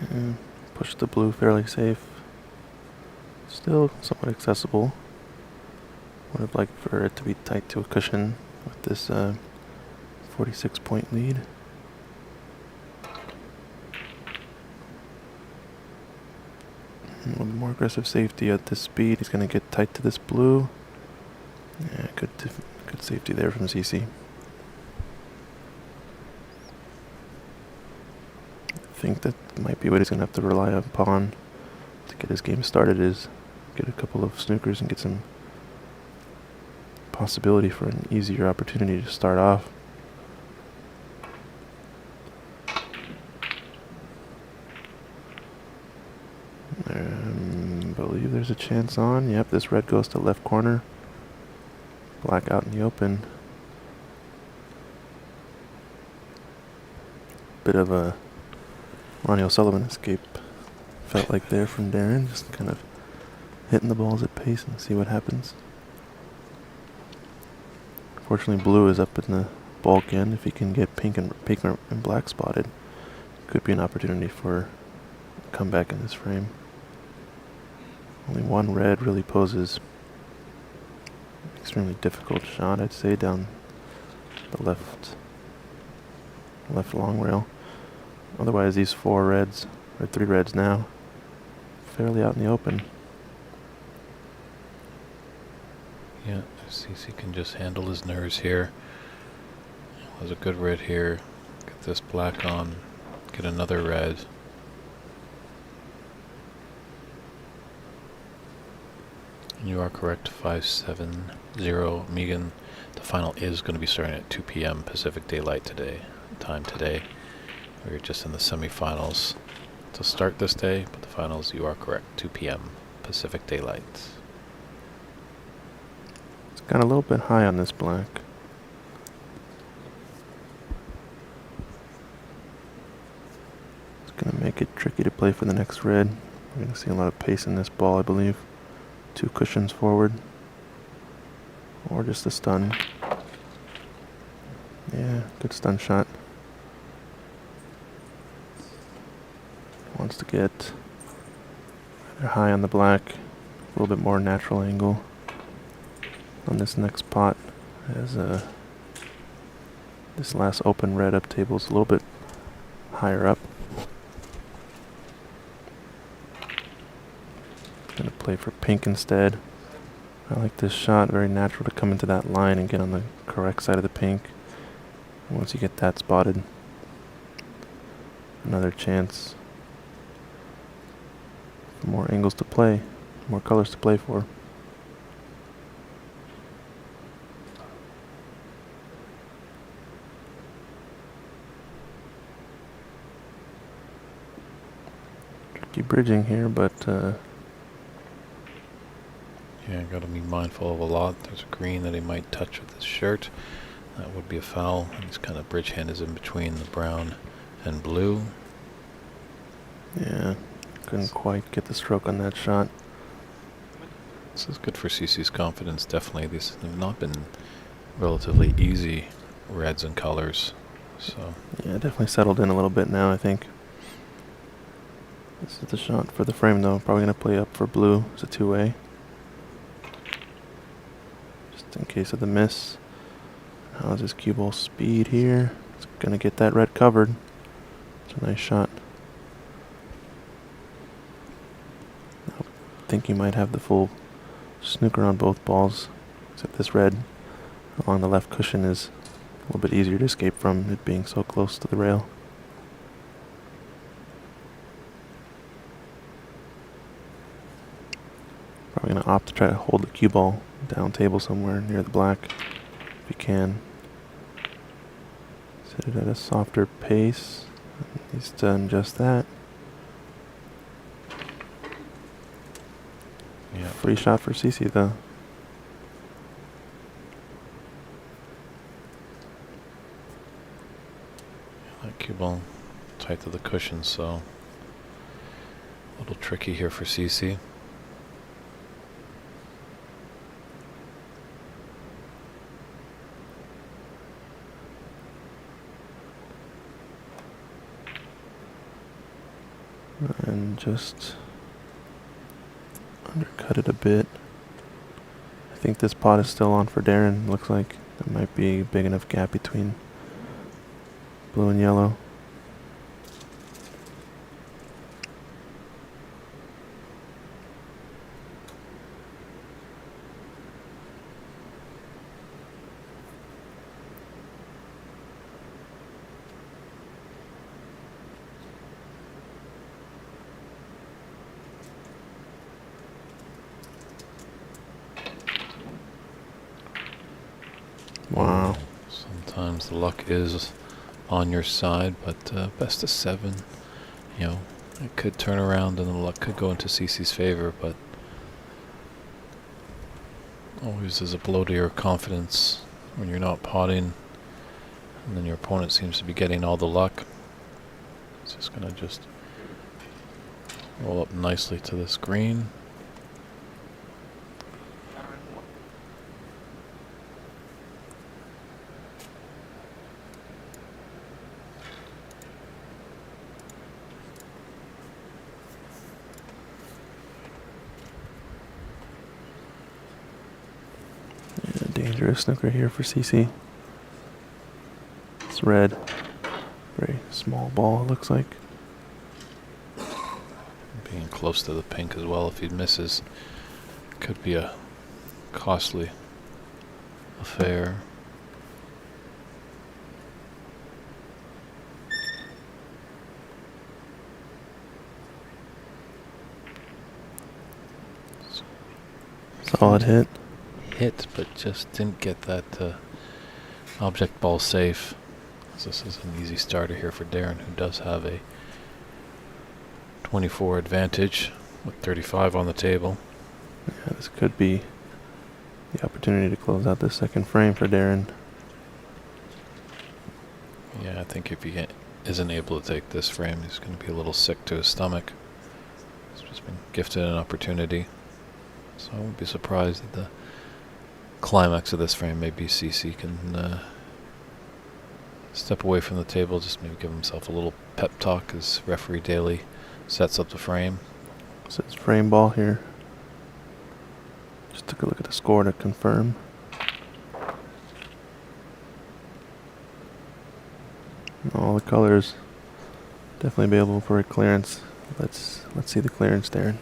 And push the blue fairly safe. Still somewhat accessible. Would have liked for it to be tight to a cushion with this 46-point lead. A little more aggressive safety at this speed. He's going to get tight to this blue. Yeah, good safety there from CC. I think that might be what he's going to have to rely upon to get his game started, is get a couple of snookers and get some possibility for an easier opportunity to start off. Believe there's a chance on. Yep, this red goes to left corner. Black out in the open. Bit of a Ronnie O'Sullivan escape felt like there from Darren, just kind of hitting the balls at pace and see what happens. Fortunately, blue is up in the bulk end. If he can get pink and black spotted, could be an opportunity for a comeback in this frame. Only one red really poses extremely difficult shot, I'd say, down the left long rail. Otherwise, these four reds, or three reds now, fairly out in the open. Yeah, CC can just handle his nerves here. There's a good red here. Get this black on. Get another red. And you are correct, 570 Megan. The final is going to be starting at 2 p.m. Pacific Daylight time today. We're just in the semifinals to start this day, but the finals, you are correct, 2 p.m. Pacific Daylight. It's got a little bit high on this black. It's going to make it tricky to play for the next red. We're going to see a lot of pace in this ball, I believe. 2 cushions forward. Or just a stun. Yeah, good stun shot. Wants to get either high on the black, a little bit more natural angle on this next pot, as this last open red up table is a little bit higher up. Gonna play for pink instead. I like this shot, very natural to come into that line and get on the correct side of the pink. And once you get that spotted, another chance. More angles to play, more colors to play for. Tricky bridging here, but Yeah, gotta be mindful of a lot. There's a green that he might touch with his shirt. That would be a foul. And his kind of bridge hand is in between the brown and blue. yeah, couldn't quite get the stroke on that shot. This is good for CC's confidence, definitely. These have not been relatively easy reds and colors. So Yeah, definitely settled in a little bit now, I think. This is the shot for the frame, though. Probably going to play up for blue as a two-way. Just in case of the miss. How's his cue ball speed here? It's going to get that red covered. It's a nice shot. I think he might have the full snooker on both balls, except this red along the left cushion is a little bit easier to escape from, it being so close to the rail. Probably going to opt to try to hold the cue ball down table somewhere near the black if you can. Set it at a softer pace. He's done just that. Yeah. Free shot for CC though. That cue ball tight to the cushion, so a little tricky here for CC. And just undercut it a bit. I think this pot is still on for Darren. Looks like there might be a big enough gap between blue and yellow. Wow. Sometimes the luck is on your side, but best of 7, you know, it could turn around and the luck could go into CC's favor, but always there's a blow to your confidence when you're not potting and then your opponent seems to be getting all the luck. It's just gonna just roll up nicely to this green. Dangerous snooker here for CC. It's red. Very small ball, it looks like. Being close to the pink as well, if he misses, could be a costly affair. Solid hit. Hit, but just didn't get that object ball safe. So this is an easy starter here for Darren, who does have a 24 advantage with 35 on the table. Yeah, this could be the opportunity to close out this second frame for Darren. Yeah, I think if he isn't able to take this frame, he's going to be a little sick to his stomach. He's just been gifted an opportunity. So I won't be surprised that the climax of this frame, maybe CC can step away from the table, just maybe give himself a little pep talk as referee Daly sets up the frame. So it's frame ball here. Just took a look at the score to confirm. All the colors definitely be able for a clearance. Let's see the clearance, Darren.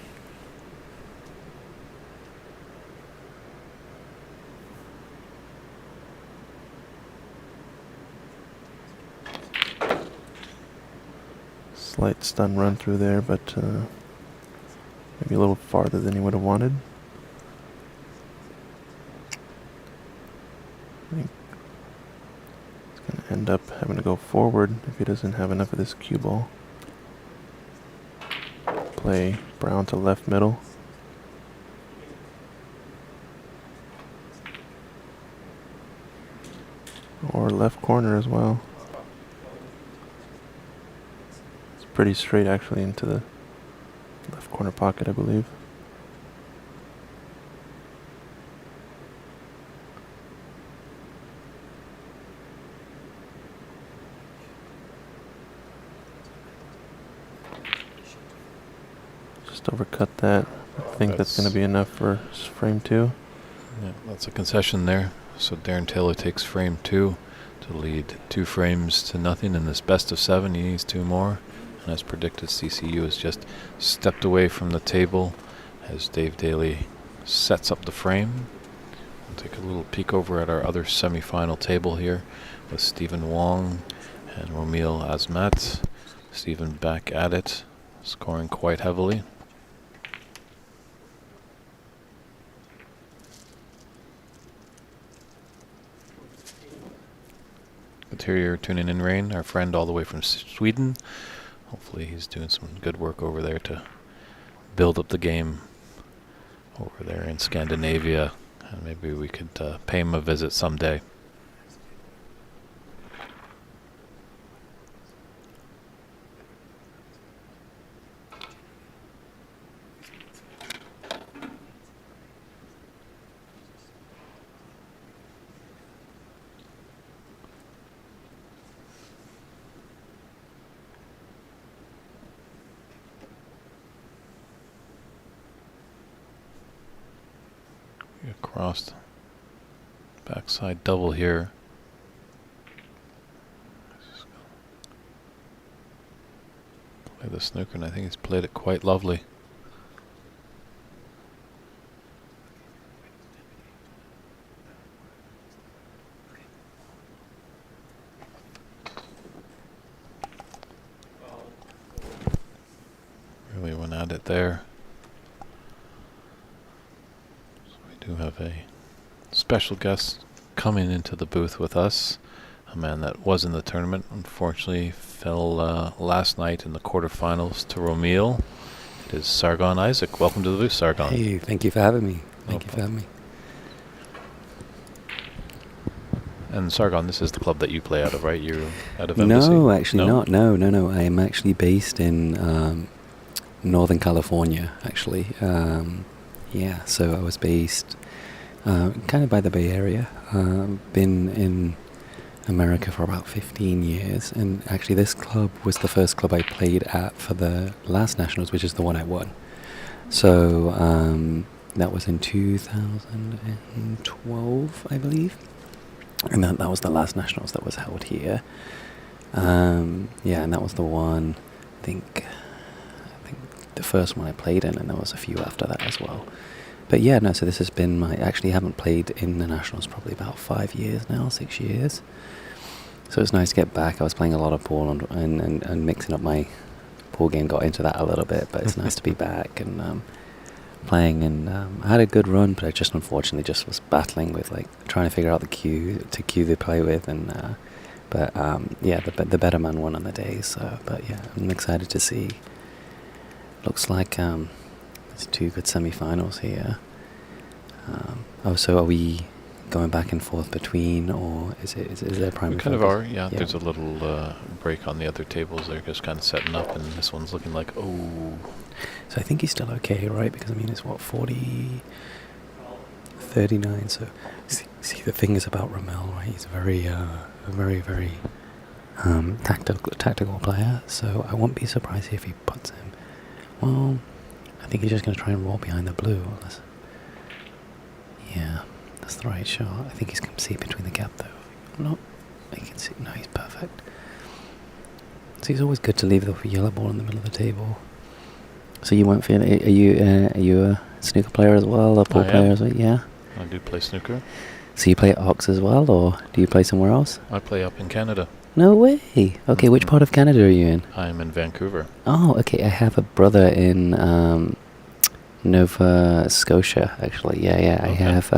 Slight stun run through there, but maybe a little farther than he would have wanted. I think he's going to end up having to go forward if he doesn't have enough of this cue ball. Play brown to left middle. Or left corner as well. Pretty straight actually into the left corner pocket, I believe. Just overcut that. I think that's going to be enough for frame 2. Yeah, that's a concession there. So Darren Taylor takes frame 2 to lead 2 frames to nothing in this best of 7. He needs 2 more. And as predicted, CCU has just stepped away from the table as Dave Daly sets up the frame. We'll take a little peek over at our other semi-final table here with Stephen Wong and Ramil Azmat. Stephen back at it, scoring quite heavily. Good to hear you're tuning in, Rain, our friend all the way from Sweden. Hopefully he's doing some good work over there to build up the game over there in Scandinavia. And maybe we could pay him a visit someday. Across backside double here. Play the snooker, and I think he's played it quite lovely. Really went at it there. Do have a special guest coming into the booth with us, a man that was in the tournament, unfortunately fell last night in the quarterfinals to Ramil. It is Sargon Isaac. Welcome to the booth, Sargon. Hey, thank you for having me. Thank you for having me. And Sargon, this is the club that you play out of, right? You're out of Embassy? No, actually not. No. I am actually based in Northern California, actually. Yeah, so I was based kind of by the Bay Area. Been in America for about 15 years, and actually this club was the first club I played at for the last Nationals, which is the one I won. So that was in 2012, I believe, and that was the last Nationals that was held here. Yeah, and that was the one, I think the first one I played in, and there was a few after that as well. But yeah, no, so this has been I actually haven't played in the Nationals probably about 5 years now, 6 years. So it's nice to get back. I was playing a lot of pool and mixing up my pool game, got into that a little bit, but it's nice to be back and playing. And I had a good run, but I just unfortunately just was battling with like trying to figure out the cue to play with. And yeah, the better man won on the day. So, but yeah, I'm excited to see. Looks like there's two good semi-finals here. So are we going back and forth between, or is there a primary? We kind of focus? are, yeah. There's a little break on the other tables. They're just kind of setting up, and this one's looking like, oh. So I think he's still okay, right? Because I mean, it's what, 39. So see, the thing is about Ramil, right? He's a very tactical player. So I won't be surprised if he puts him. Well, I think he's just going to try and roll behind the blue. Yeah, that's the right shot. I think he's going to see between the gap, though. No, he can see. No, he's perfect. So it's always good to leave the yellow ball in the middle of the table. So you won't feel. Are you a snooker player as well, a pool player as well? Yeah. I do play snooker. So you play at Ox as well, or do you play somewhere else? I play up in Canada. No way. Okay, which part of Canada are you in? I'm in Vancouver. Oh, okay. I have a brother in Nova Scotia, actually. Yeah, okay. I have.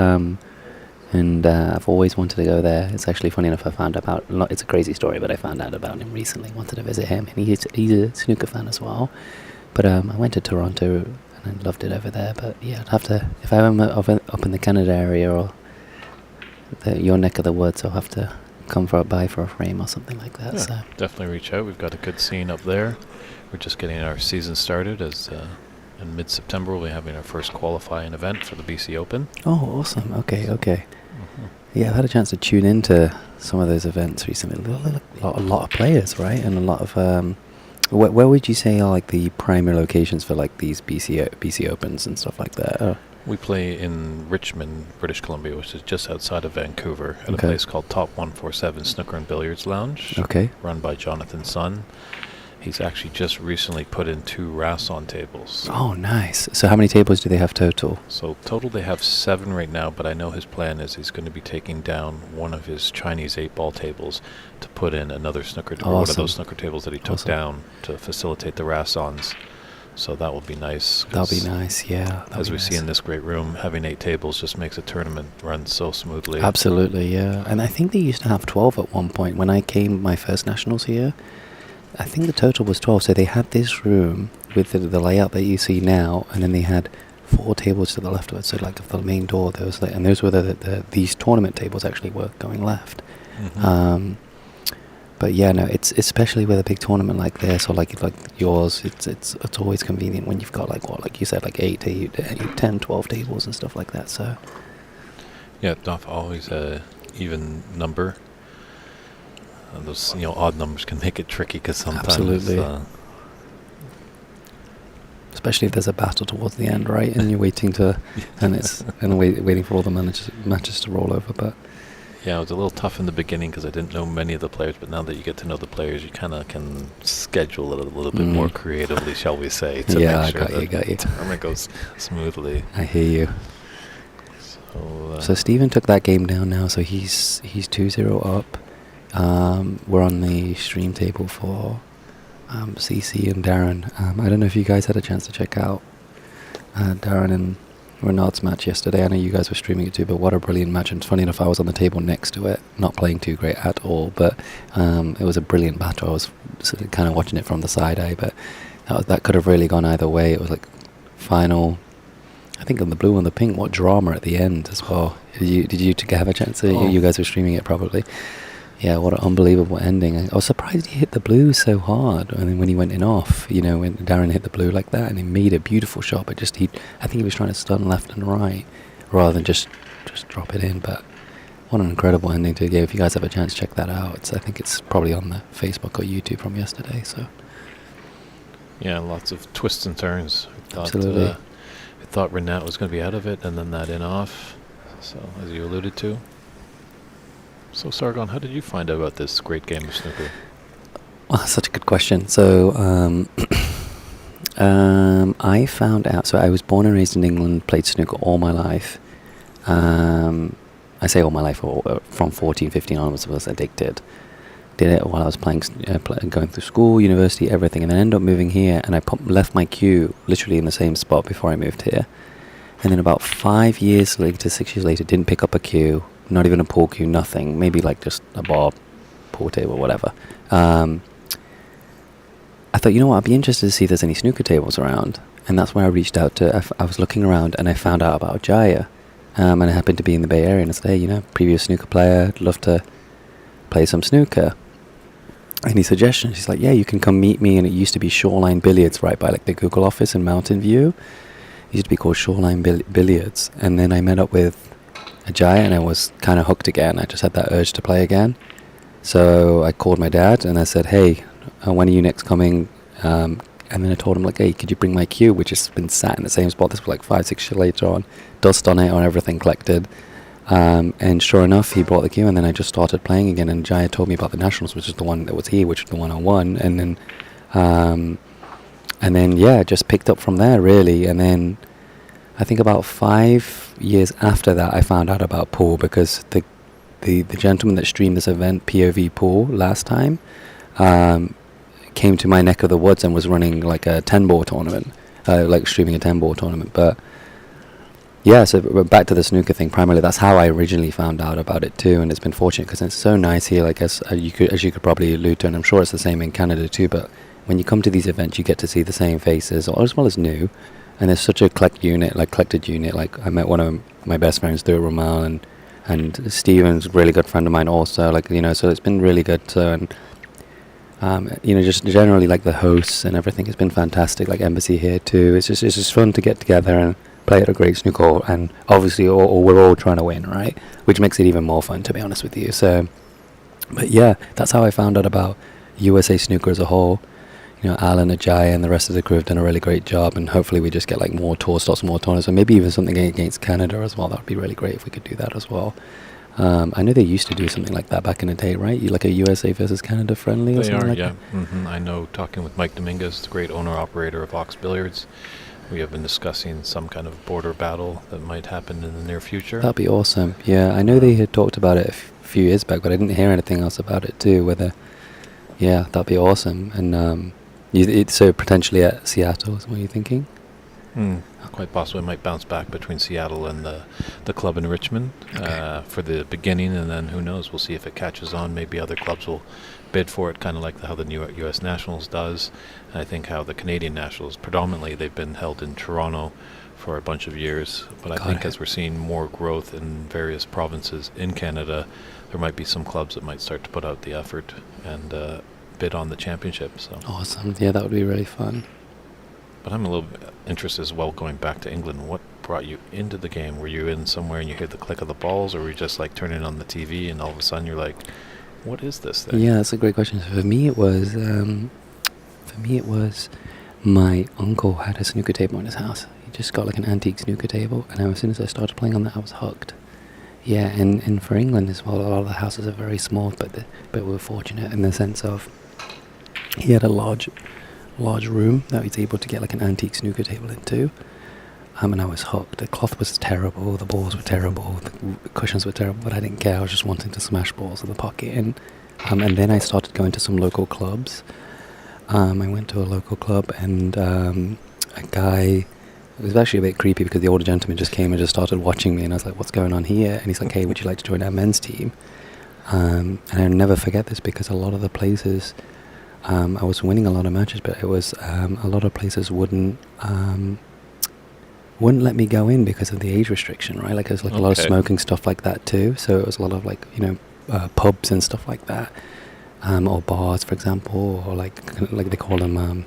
And I've always wanted to go there. It's actually funny enough, I found about, it's a crazy story, but I found out about him recently. Wanted to visit him, and he's a snooker fan as well. But I went to Toronto, and I loved it over there. But yeah, I'd have to, if I'm up in the Canada area or your neck of the woods, I'll have to come by for a frame or something like that. Yeah, so definitely reach out. We've got a good scene up there. We're just getting our season started as in mid-September we'll be having our first qualifying event for the BC Open. Oh, awesome. Okay. Mm-hmm. Yeah, I've had a chance to tune into some of those events recently. A lot of players, right? And a lot of where would you say are like the primary locations for like these BC Opens and stuff like that? Oh. We play in Richmond, British Columbia, which is just outside of Vancouver, at a place called Top 147 Snooker and Billiards Lounge. Okay. Run by Jonathan Sun. He's actually just recently put in 2 Rasson tables. Oh, nice. So how many tables do they have total? So total they have 7 right now, but I know his plan is he's going to be taking down one of his Chinese 8-ball tables to put in another snooker or one of those snooker tables that he took down to facilitate the Rassons. So that will be nice. That'll be nice, yeah. As we see in this great room, having 8 tables just makes a tournament run so smoothly. Absolutely, yeah. And I think they used to have 12 at one point. When I came my first nationals here, I think the total was 12. So they had this room with the layout that you see now, and then they had 4 tables to the left of it. So like the main door, there was and those were these tournament tables actually were going left. Mm-hmm. But yeah, no, it's especially with a big tournament like this or like yours. It's always convenient when you've got like you said, like 8 to 10, 12 tables and stuff like that. So yeah, not always a even number. Those odd numbers can make it tricky because sometimes. Absolutely. Especially if there's a battle towards the end, right? And you're waiting to, waiting for all the matches to roll over. But yeah, it was a little tough in the beginning because I didn't know many of the players. But now that you get to know the players, you kind of can schedule it a little bit more creatively, shall we say? To make sure I got you. The tournament goes smoothly. I hear you. So Stephen took that game down now. So he's 2-0 up. We're on the stream table for CC and Darren. I don't know if you guys had a chance to check out Darren and Renard's match yesterday. I know you guys were streaming it too, but what a brilliant match. And funny enough, I was on the table next to it, not playing too great at all, but it was a brilliant battle. I was sort of kind of watching it from the side eye, but that could have really gone either way. It was like final, I think on the blue and the pink, what drama at the end as well. Did you have a chance to, you guys were streaming it probably. Yeah, what an unbelievable ending. I was surprised he hit the blue so hard. And then when he went in off, when Darren hit the blue like that and he made a beautiful shot, but I think he was trying to stun left and right rather than just drop it in. But what an incredible ending to give. If you guys have a chance, check that out. I think it's probably on the Facebook or YouTube from yesterday. So yeah, lots of twists and turns. Absolutely. I thought Renat was going to be out of it, and then that in off. So as you alluded to. So Sargon, how did you find out about this great game of snooker? Well, such a good question. So I found out, so I was born and raised in England, played snooker all my life. I say all my life, from 14, 15 onwards I was addicted. Did it while I was playing, going through school, university, everything, and then ended up moving here, and I left my cue literally in the same spot before I moved here. And then about 6 years later, didn't pick up a cue. Not even a pool cue, nothing. Maybe like just a bar, pool table, whatever. I thought, I'd be interested to see if there's any snooker tables around. And that's where I reached out to. I was looking around and I found out about Jaya. And I happened to be in the Bay Area and I said, hey, previous snooker player, I'd love to play some snooker. Any suggestions? She's like, yeah, you can come meet me. And it used to be Shoreline Billiards right by like the Google office in Mountain View. It used to be called Shoreline Billiards. And then I met up with Ajay and I was kind of hooked again. I just had that urge to play again. So I called my dad and I said, hey, when are you next coming? And then I told him, like, hey, could you bring my cue, which has been sat in the same spot. This was like 5, 6 years later on. Dust on it, on everything collected. And sure enough, he brought the cue and then I just started playing again. And Jaya told me about the Nationals, which is the one that was here, which was the one I won. And then, yeah, just picked up from there, really. And then I think about 5 years after that, I found out about pool because the gentleman that streamed this event, POV Pool, last time, came to my neck of the woods and was running like a 10-ball tournament, like streaming a 10-ball tournament. But yeah, so back to the snooker thing. Primarily, that's how I originally found out about it too, and it's been fortunate because it's so nice here. Like as you could probably allude to, and I'm sure it's the same in Canada too. But when you come to these events, you get to see the same faces, or as well as new. And there's such a collected unit. Like I met one of my best friends through Ramil, and Steven's a really good friend of mine also. So it's been really good. Just generally like the hosts and everything has been fantastic. Like Embassy here too. It's just fun to get together and play at a great snooker hall. And obviously, we're all trying to win, right? Which makes it even more fun, to be honest with you. So, but yeah, that's how I found out about USA snooker as a whole. Alan, Ajay, and the rest of the crew have done a really great job, and hopefully we just get like more tour stops, more tournaments, and maybe even something against Canada as well. That would be really great if we could do that as well. I know they used to do something like that back in the day, right? Like a USA versus Canada friendly or They something are, like yeah. that? I know, talking with Mike Dominguez, the great owner-operator of Ox Billiards, we have been discussing some kind of border battle that might happen in the near future. That'd be awesome. Yeah, I know they had talked about it a few years back, but I didn't hear anything else about it too. Yeah, that'd be awesome. And so potentially at Seattle is what you're thinking? Quite possibly might bounce back between Seattle and the club in Richmond for the beginning, and then who knows, we'll see if it catches on. Maybe other clubs will bid for it, kind of like how the new U.S. Nationals does. And I think how the Canadian Nationals, predominantly they've been held in Toronto for a bunch of years, but I think as we're seeing more growth in various provinces in Canada, there might be some clubs that might start to put out the effort and bid on the championship. So Awesome. Yeah, that would be really fun. But I'm a little bit interested as well, going back to England. What brought you into the game? Were you in somewhere and you hear the click of the balls, or were you just like turning on the TV and all of a sudden you're like, what is this thing? Yeah, that's a great question. So for me, it was my uncle had a snooker table in his house. He just got like an antique snooker table, and as soon as I started playing on that, I was hooked. Yeah, and for England as well, a lot of the houses are very small, but we're fortunate in the sense of he had a large room that he's able to get like an antique snooker table into. And I was hooked. The cloth was terrible, the balls were terrible, the cushions were terrible, but I didn't care. I was just wanting to smash balls in the pocket. And then I started going to some local clubs. I went to a local club, and a guy, it was actually a bit creepy because the older gentleman just came and just started watching me, and I was like, what's going on here? And he's like, hey, would you like to join our men's team? And I'll never forget this because a lot of the places, I was winning a lot of matches, but it was a lot of places wouldn't let me go in because of the age restriction, right? Like there's like a lot of smoking stuff like that too. So it was a lot of like, pubs and stuff like that, or bars, for example, or like they call them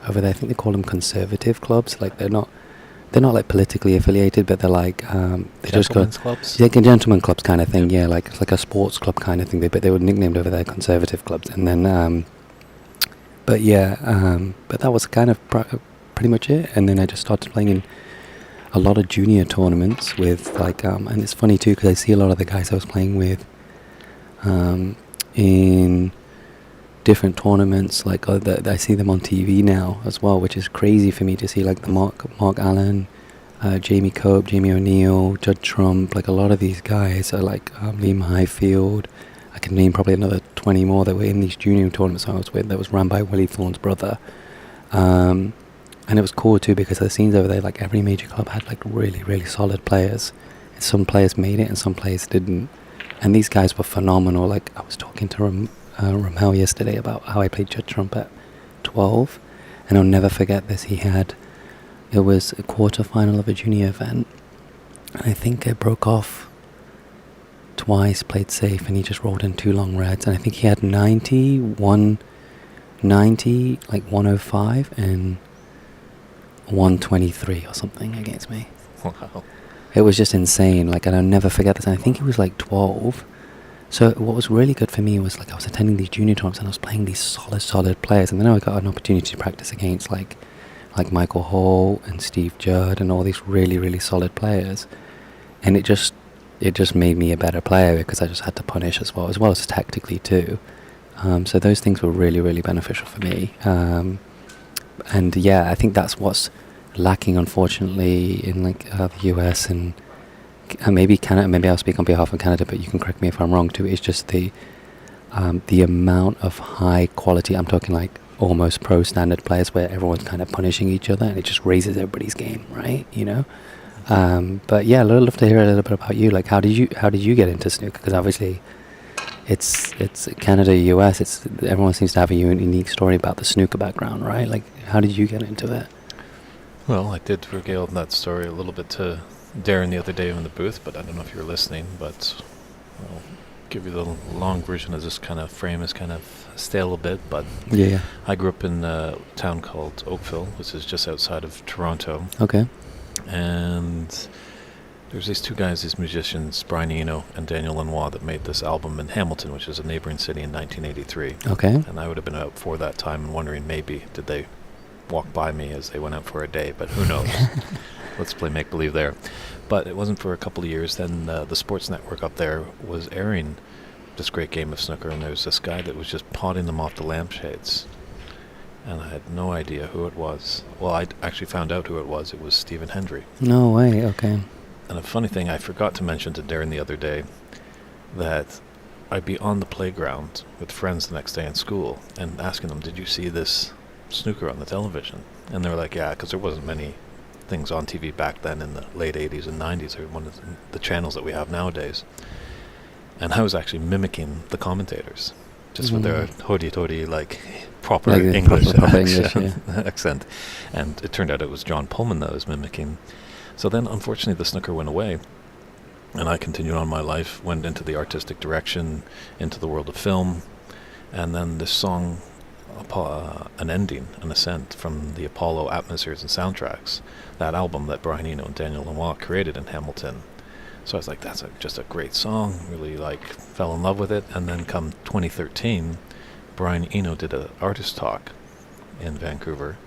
over there. I think they call them conservative clubs. Like they're not like politically affiliated, but they're like they just got clubs. Yeah, gentleman clubs kind of thing. Yeah, like it's like a sports club kind of thing. But they were nicknamed over there conservative clubs, and then. But that was kind of pretty much it. And then I just started playing in a lot of junior tournaments with like, and it's funny too because I see a lot of the guys I was playing with in different tournaments. Like I see them on TV now as well, which is crazy for me to see like the Mark Allen, Jamie Cope, Jamie O'Neill, Judd Trump. Like a lot of these guys are like Liam Highfield. I can name probably another 20 more that were in these junior tournaments I was with that was run by Willie Thorne's brother. And it was cool too because the scenes over there, like every major club had like really, really solid players. And some players made it and some players didn't. And these guys were phenomenal. Like I was talking to Ramil yesterday about how I played Judd Trump at 12. And I'll never forget this. It was a quarterfinal of a junior event. And I think I broke off twice, played safe, and he just rolled in 2 long reds, and I think he had 90, 190, like 105 and 123 or something against me. Wow. It was just insane, like, and I'll never forget this. And I think he was like 12. So what was really good for me was like I was attending these junior tournaments and I was playing these solid players, and then I got an opportunity to practice against like Michael Hall and Steve Judd and all these really, really solid players, and it just made me a better player because I just had to punish as well as tactically too. So those things were really, really beneficial for me. And yeah, I think that's what's lacking, unfortunately, in like the US and maybe Canada. Maybe I'll speak on behalf of Canada, but you can correct me if I'm wrong too. It's just the amount of high quality. I'm talking like almost pro standard players where everyone's kind of punishing each other, and it just raises everybody's game, right? But yeah, I'd love to hear a little bit about you. Like, how did you get into snooker? Because obviously, it's Canada, US. Everyone seems to have a unique story about the snooker background, right? Like, how did you get into it? Well, I did regale that story a little bit to Darren the other day in the booth, but I don't know if you were listening. But I'll give you the long version, as this kind of frame is kind of stale a bit. But Yeah. I grew up in a town called Oakville, which is just outside of Toronto. Okay. And there's these 2 guys, these musicians, Brian Eno and Daniel Lanois, that made this album in Hamilton, which is a neighboring city, in 1983. Okay. And I would have been out for that time and wondering maybe did they walk by me as they went out for a day, but who knows. let's play make-believe there. But it wasn't for a couple of years. Then the sports network up there was airing this great game of snooker, and there was this guy that was just potting them off the lampshades. And I had no idea who it was. Well, I actually found out who it was. It was Stephen Hendry. No way, okay. And a funny thing, I forgot to mention to Darren the other day that I'd be on the playground with friends the next day in school and asking them, did you see this snooker on the television? And they were like, yeah, because there wasn't many things on TV back then in the late 80s and 90s, or one of the channels that we have nowadays. And I was actually mimicking the commentators, just with their hoity-toity, like, proper Like English, proper accent, English, accent. And it turned out it was John Pullman that I was mimicking. So then, unfortunately, the snooker went away. And I continued on my life, went into the artistic direction, into the world of film. And then this song, an ending, an ascent from the Apollo atmospheres and soundtracks, that album that Brian Eno and Daniel Lanois created in Hamilton. So I was like, that's just a great song, really fell in love with it. And then come 2013, Brian Eno did an artist talk in Vancouver.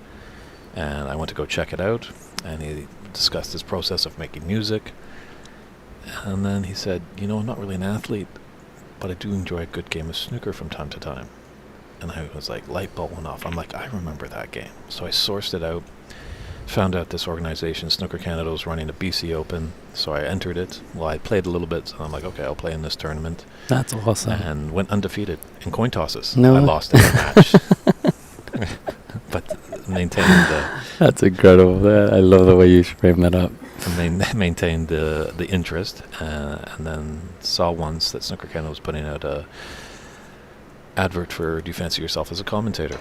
And I went to go check it out, and he discussed his process of making music. And then he said, I'm not really an athlete, but I do enjoy a good game of snooker from time to time. And I was like, light bulb went off. I'm like, I remember that game. So I sourced it out, found out this organization, Snooker Canada, was running a BC Open. So I entered it. Well, I played a little bit, so I'm like, okay, I'll play in this tournament. That's awesome. And went undefeated in coin tosses. No. I lost in a match. But maintained That's incredible. I love the way you frame that up. maintained the interest, and then saw once that Snooker Canada was putting out a advert for Do You Fancy Yourself as a Commentator.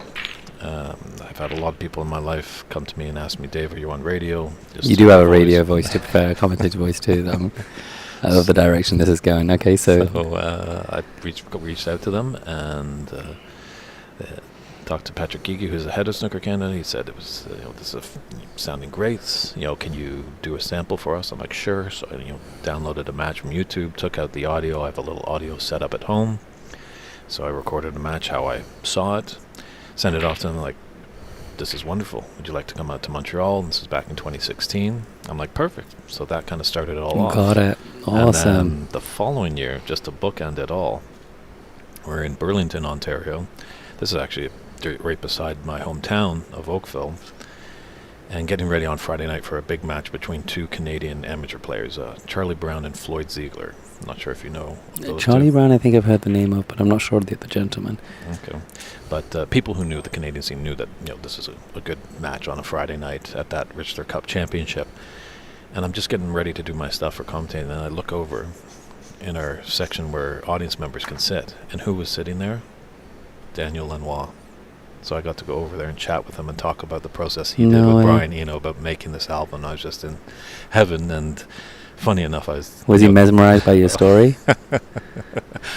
I've had a lot of people in my life come to me and ask me, Dave, are you on radio? You do have a radio voice, to be fair, a commentator voice too. I love the direction this is going. Okay, so I reached out to them and talked to Patrick Geegy, who's the head of Snooker Canada. He said it was, this is sounding great. Can you do a sample for us? I'm like, sure. So I, downloaded a match from YouTube, took out the audio. I have a little audio set up at home. So I recorded a match how I saw it, sent it off to them like, this is wonderful. Would you like to come out to Montreal? And this is back in 2016. I'm like, perfect. So that kind of started it all off. Got it. Awesome. And then the following year, just to bookend it all, we're in Burlington, Ontario. This is actually right beside my hometown of Oakville, and getting ready on Friday night for a big match between two Canadian amateur players, Charlie Brown and Floyd Ziegler. I'm not sure if you know those Charlie two. Brown, I think I've heard the name of, but I'm not sure the other gentleman. Okay. But people who knew the Canadian scene knew that this is a good match on a Friday night at that Richter Cup Championship. And I'm just getting ready to do my stuff for commentating, and I look over in our section where audience members can sit, and who was sitting there? Daniel Lanois. So I got to go over there and chat with him and talk about the process he did with Brian Eno about making this album. I was just in heaven, and funny enough, I was... Was he mesmerized by your story?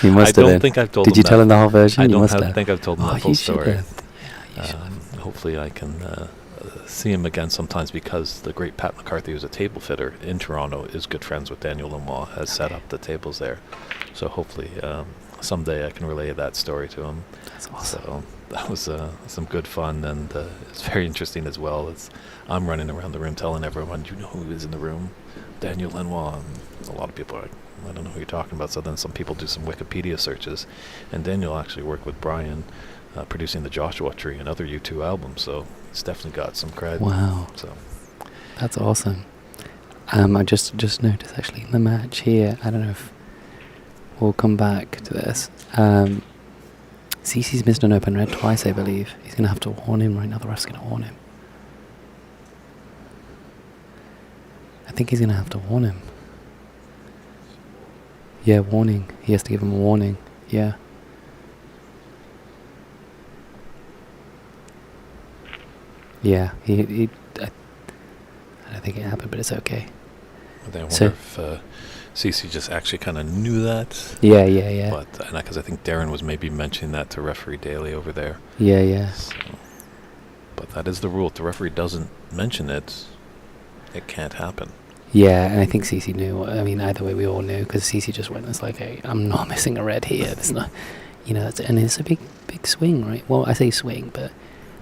He must have been. I don't think I've told him Did you tell him the whole version? I don't think I've told him the full story. Yeah, you should have. Hopefully I can see him again sometimes, because the great Pat McCarthy, who's a table fitter in Toronto, is good friends with Daniel Lanois, has set up the tables there. So hopefully someday I can relay that story to him. That's awesome. So that was some good fun, and it's very interesting as well. I'm running around the room telling everyone, do you know who is in the room? Daniel Lanois. And a lot of people are like, I don't know who you're talking about. So then some people do some Wikipedia searches, and Daniel actually worked with Brian producing the Joshua Tree and other U2 albums, so it's definitely got some cred. Wow. So That's awesome. I just noticed actually in the match here, I don't know if we'll come back to this. CC's missed an open red twice, I believe. He's going to have to warn him right now. The ref's going to warn him. I think he's going to have to warn him. Yeah, warning. He has to give him a warning. Yeah. Yeah, I don't think it happened, but it's okay. I wonder if CC just actually kind of knew that. Yeah. But because I think Darren was maybe mentioning that to referee Daly over there. Yeah. So, but that is the rule. If the referee doesn't mention it, it can't happen. Yeah, and I think CC knew. I mean, either way, we all knew, because CC just went, it's like, hey, I'm not missing a red here. It's not, and it's a big swing, right? Well, I say swing, but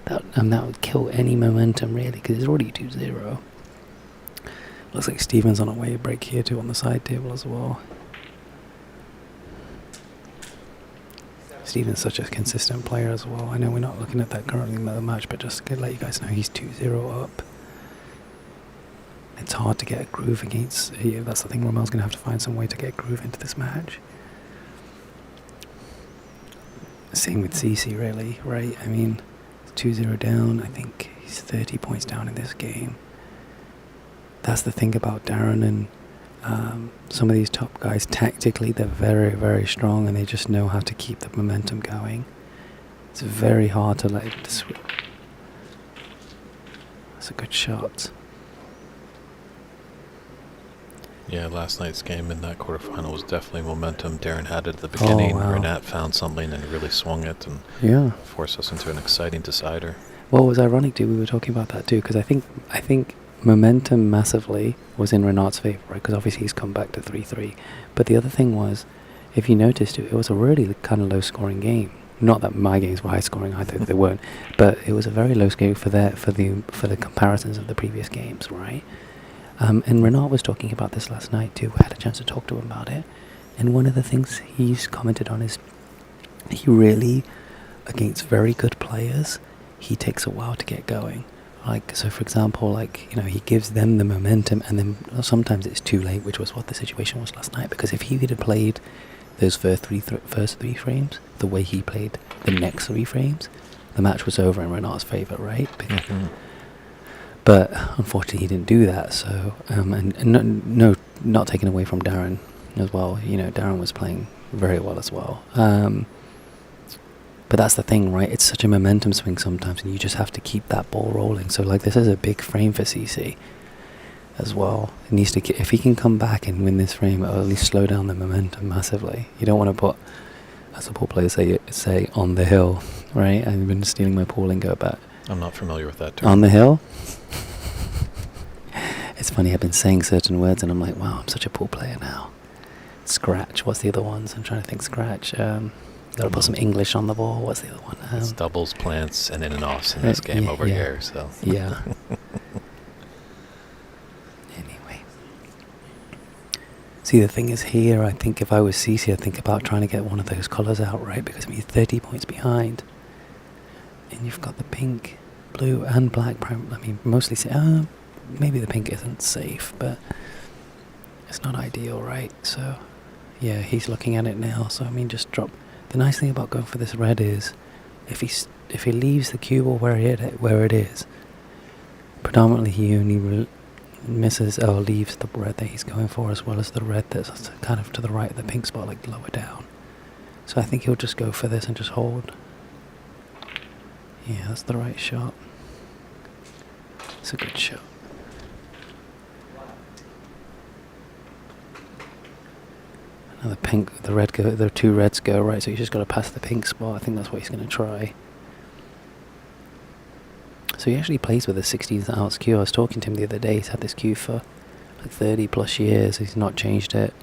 that would kill any momentum, really, because it's already 2-0. Looks like Steven's on a way break here too on the side table as well. Steven's such a consistent player as well. I know we're not looking at that currently in the match, but just to let you guys know, he's 2-0 up. It's hard to get a groove against here. That's the thing. Ramil's going to have to find some way to get a groove into this match. Same with CC, really, right? I mean, 2-0 down. I think he's 30 points down in this game. That's the thing about Darren and some of these top guys. Tactically, they're very, very strong, and they just know how to keep the momentum going. It's very hard to let it switch. That's a good shot. Yeah, last night's game in that quarterfinal was definitely momentum. Darren had it at the beginning. Oh, wow. Renat found something and really swung it and forced us into an exciting decider. Well, it was ironic too. We were talking about that too, because I think momentum massively was in Renat's favour, right? Because obviously he's come back to 3-3. But the other thing was, if you noticed, it was a really kind of low-scoring game. Not that my games were high-scoring either; they weren't. But it was a very low scoring for the comparisons of the previous games, right? And Renat was talking about this last night too. I had a chance to talk to him about it. And one of the things he's commented on is he really, against very good players, he takes a while to get going. Like, so for example, like, you know, he gives them the momentum, and then sometimes it's too late, which was what the situation was last night. Because if he had played those first three frames the way he played the next 3 frames, the match was over in Renat's favour, right? Mm-hmm. But unfortunately, he didn't do that. So, and not taken away from Darren as well. You know, Darren was playing very well as well. But that's the thing, right? It's such a momentum swing sometimes, and you just have to keep that ball rolling. So, like, this is a big frame for CC as well. It needs to, if he can come back and win this frame, it'll at least slow down the momentum massively. You don't want to put, as the pool players say on the hill, right? I've been stealing my pool lingo, but I'm not familiar with that term. on the hill. It's funny, I've been saying certain words and I'm like, wow, I'm such a pool player now. Scratch, what's the other ones? I'm trying to think. Scratch. Gotta put some English on the ball. What's the other one? It's doubles, plants, and in and offs in this game over here. So yeah. Anyway. See, the thing is here, I think if I was CC, I'd think about trying to get one of those colours out, right? Because I mean, 30 points behind. And you've got the pink, blue, and black. I mean, mostly maybe the pink isn't safe, but it's not ideal, right? So, yeah, he's looking at it now. So, I mean, just drop. The nice thing about going for this red is, if he leaves the cue ball where it is, predominantly he only misses or leaves the red that he's going for, as well as the red that's kind of to the right of the pink spot, like lower down. So I think he'll just go for this and just hold. Yeah, that's the right shot. It's a good shot. Now the 2 reds go right, so he's just got to pass the pink spot. I think that's what he's going to try. So he actually plays with a 16th ounce cue. I was talking to him the other day. He's had this cue for like 30 plus years. He's not changed it.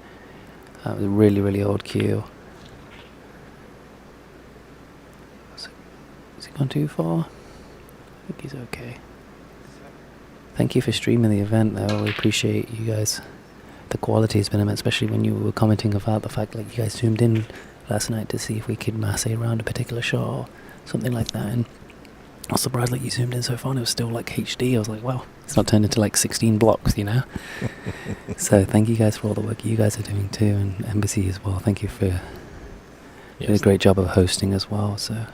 It was a really, really old cue. Has he gone too far? I think he's okay. Thank you for streaming the event, though. We appreciate you guys. The quality has been immense, especially when you were commenting about the fact like you guys zoomed in last night to see if we could masse around a particular shot or something like that. And I was surprised like you zoomed in so far and it was still like HD. I was like, wow, it's not turned into like 16 blocks, you know? So thank you guys for all the work you guys are doing too, and Embassy as well. Thank you for doing a great job of hosting as well. So.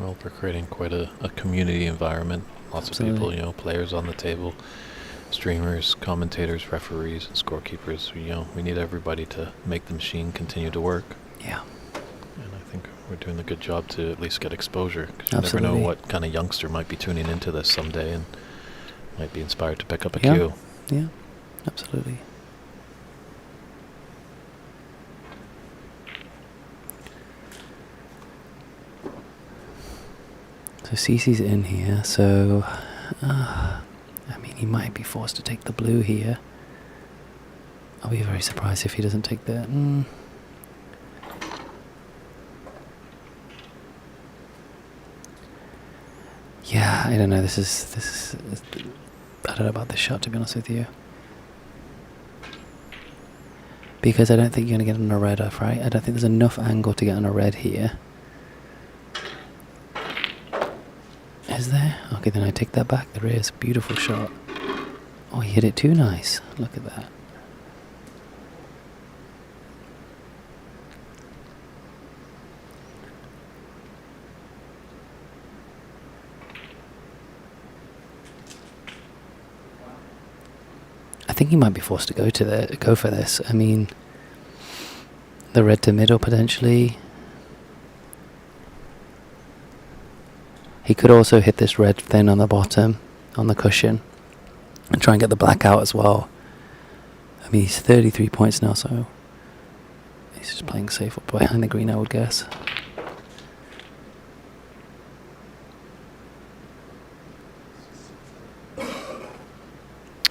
Well, we're creating quite a community environment. Lots of people, you know, players on the table, streamers, commentators, referees, and scorekeepers. You know, we need everybody to make the machine continue to work. Yeah. And I think we're doing a good job to at least get exposure. Because you never know what kind of youngster might be tuning into this someday and might be inspired to pick up a cue. Yeah, absolutely. So CC's in here, so I mean, he might be forced to take the blue here. I'll be very surprised if he doesn't take that. Yeah, I don't know. This is. I don't know about this shot, to be honest with you. Because I don't think you're going to get on a red off, right? I don't think there's enough angle to get on a red here. Is there? Okay, then I take that back. There is. Beautiful shot. Oh, he hit it too nice. Look at that. I think he might be forced to go for this. I mean, the red to middle potentially. He could also hit this red thin on the bottom, on the cushion, and try and get the black out as well. I mean, he's 33 points now, so he's just playing safe up behind the green, I would guess.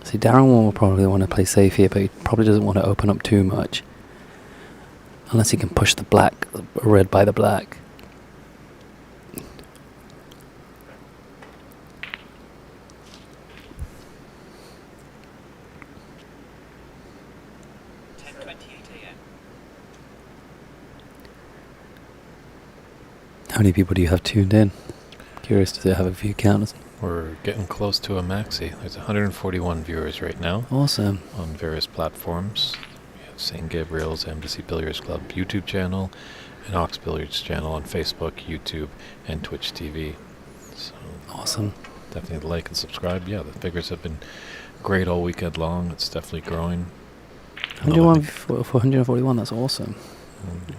See, Darren will probably want to play safe here, but he probably doesn't want to open up too much. Unless he can push the red by the black. How many people do you have tuned in? Curious to have a view count. We're getting close to a maxi. There's 141 viewers right now. Awesome. On various platforms. We have St. Gabriel's Embassy Billiards Club YouTube channel and Ox Billiards channel on Facebook, YouTube, and Twitch TV. So awesome. Definitely like and subscribe. Yeah, the figures have been great all weekend long. It's definitely growing. 101 for 141, that's awesome.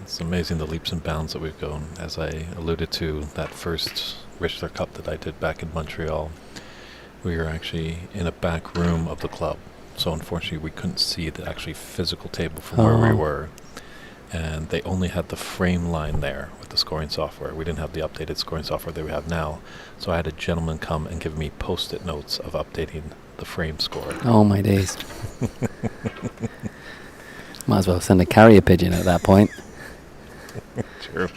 It's amazing the leaps and bounds that we've gone. As I alluded to, that first Richter Cup that I did back in Montreal, we were actually in a back room of the club. So unfortunately we couldn't see the actually physical table from where we were. And they only had the frame line there with the scoring software. We didn't have the updated scoring software that we have now. So I had a gentleman come and give me post-it notes of updating the frame score. Oh my days. Might as well send a carrier pigeon at that point. True.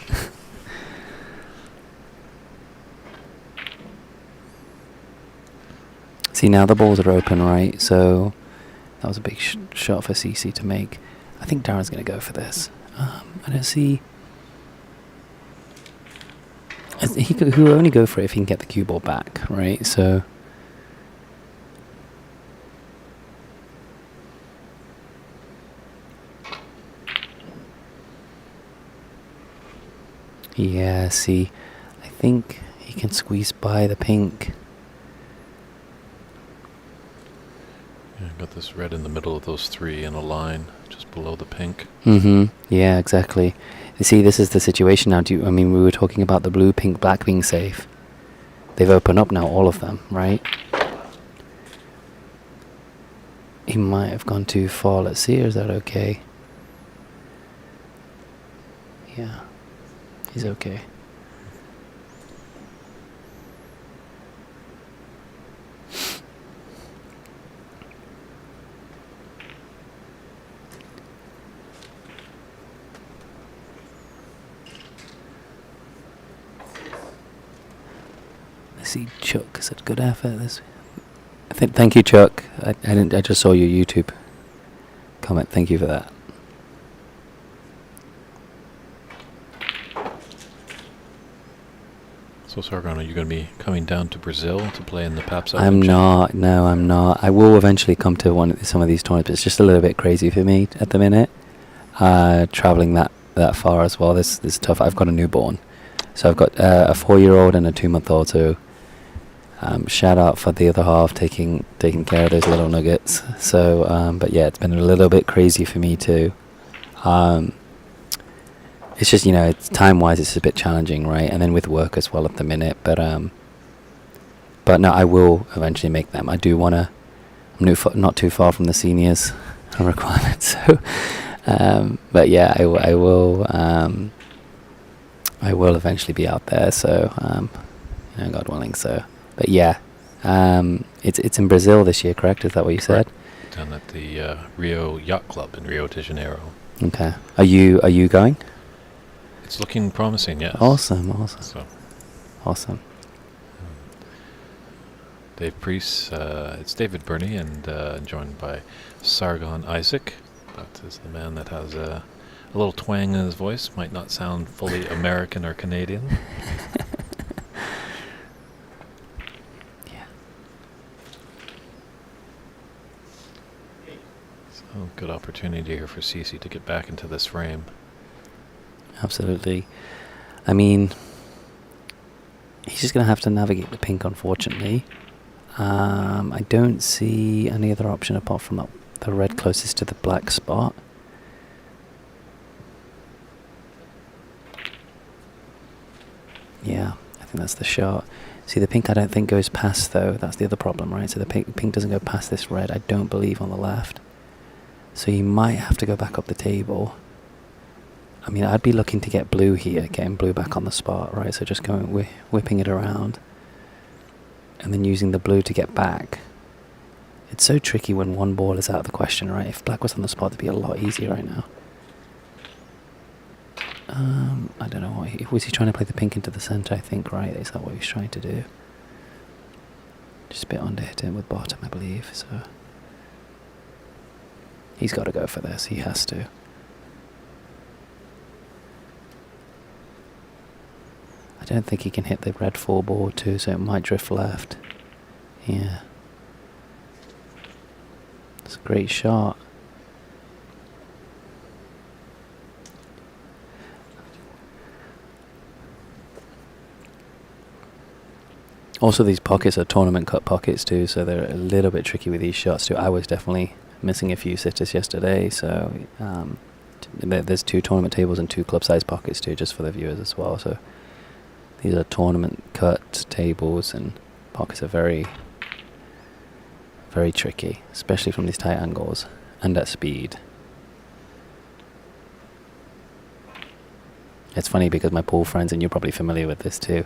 See, now the balls are open, right? So that was a big shot for CC to make. I think Darren's going to go for this. I don't see... He will only go for it if he can get the cue ball back, right? So... Yeah, see, I think he can squeeze by the pink. Yeah, got this red in the middle of those three in a line, just below the pink. Mm-hmm. Yeah, exactly. You see, this is the situation now. I mean, we were talking about the blue, pink, black being safe. They've opened up now, all of them, right? He might have gone too far. Let's see, or is that okay? Yeah. He's okay. I see Chuck said good effort. Thank you, Chuck. I just saw your YouTube comment. Thank you for that. So, Sargon, are you going to be coming down to Brazil to play in the PAPS? I'm not. No, I'm not. I will eventually come to some of these tournaments. It's just a little bit crazy for me at the minute. Traveling that far as well. This is tough. I've got a newborn, so I've got a 4-year-old and a 2-month-old. So, shout out for the other half taking care of those little nuggets. So, but yeah, it's been a little bit crazy for me too. It's just, it's time-wise, it's a bit challenging, right? And then with work as well at the minute. But no, I will eventually make them. I do want to. I'm not too far from the seniors requirements. So, but yeah, I will. I will eventually be out there. So, God willing. So, but yeah, it's in Brazil this year, correct? Is that what you said? Down at the Rio Yacht Club in Rio de Janeiro. Okay. Are you going? It's looking promising, yes. Awesome. So. Awesome. Dave Priest. It's David Burney, and joined by Sargon Isaac. That is the man that has a little twang in his voice. Might not sound fully American or Canadian. Yeah. So good opportunity here for Cece to get back into this frame. Absolutely. I mean, he's just going to have to navigate the pink, unfortunately. I don't see any other option apart from the red closest to the black spot. Yeah, I think that's the shot. See, the pink I don't think goes past, though. That's the other problem, right? So the pink doesn't go past this red, I don't believe, on the left. So you might have to go back up the table. I mean, I'd be looking to get blue here, getting blue back on the spot, right? So just going whipping it around. And then using the blue to get back. It's so tricky when one ball is out of the question, right? If black was on the spot, it'd be a lot easier right now. I don't know, was he trying to play the pink into the centre, I think, right? Is that what he's trying to do? Just a bit under hit him with bottom, I believe, so... He's got to go for this, he has to. I don't think he can hit the red 4 ball too, so it might drift left. Yeah. It's a great shot. Also, these pockets are tournament cut pockets too, so they're a little bit tricky with these shots too. I was definitely missing a few sitters yesterday, so there's 2 tournament tables and 2 club size pockets too, just for the viewers as well. So these are tournament cut tables, and pockets are very, very tricky, especially from these tight angles and at speed. It's funny because my pool friends, and you're probably familiar with this too,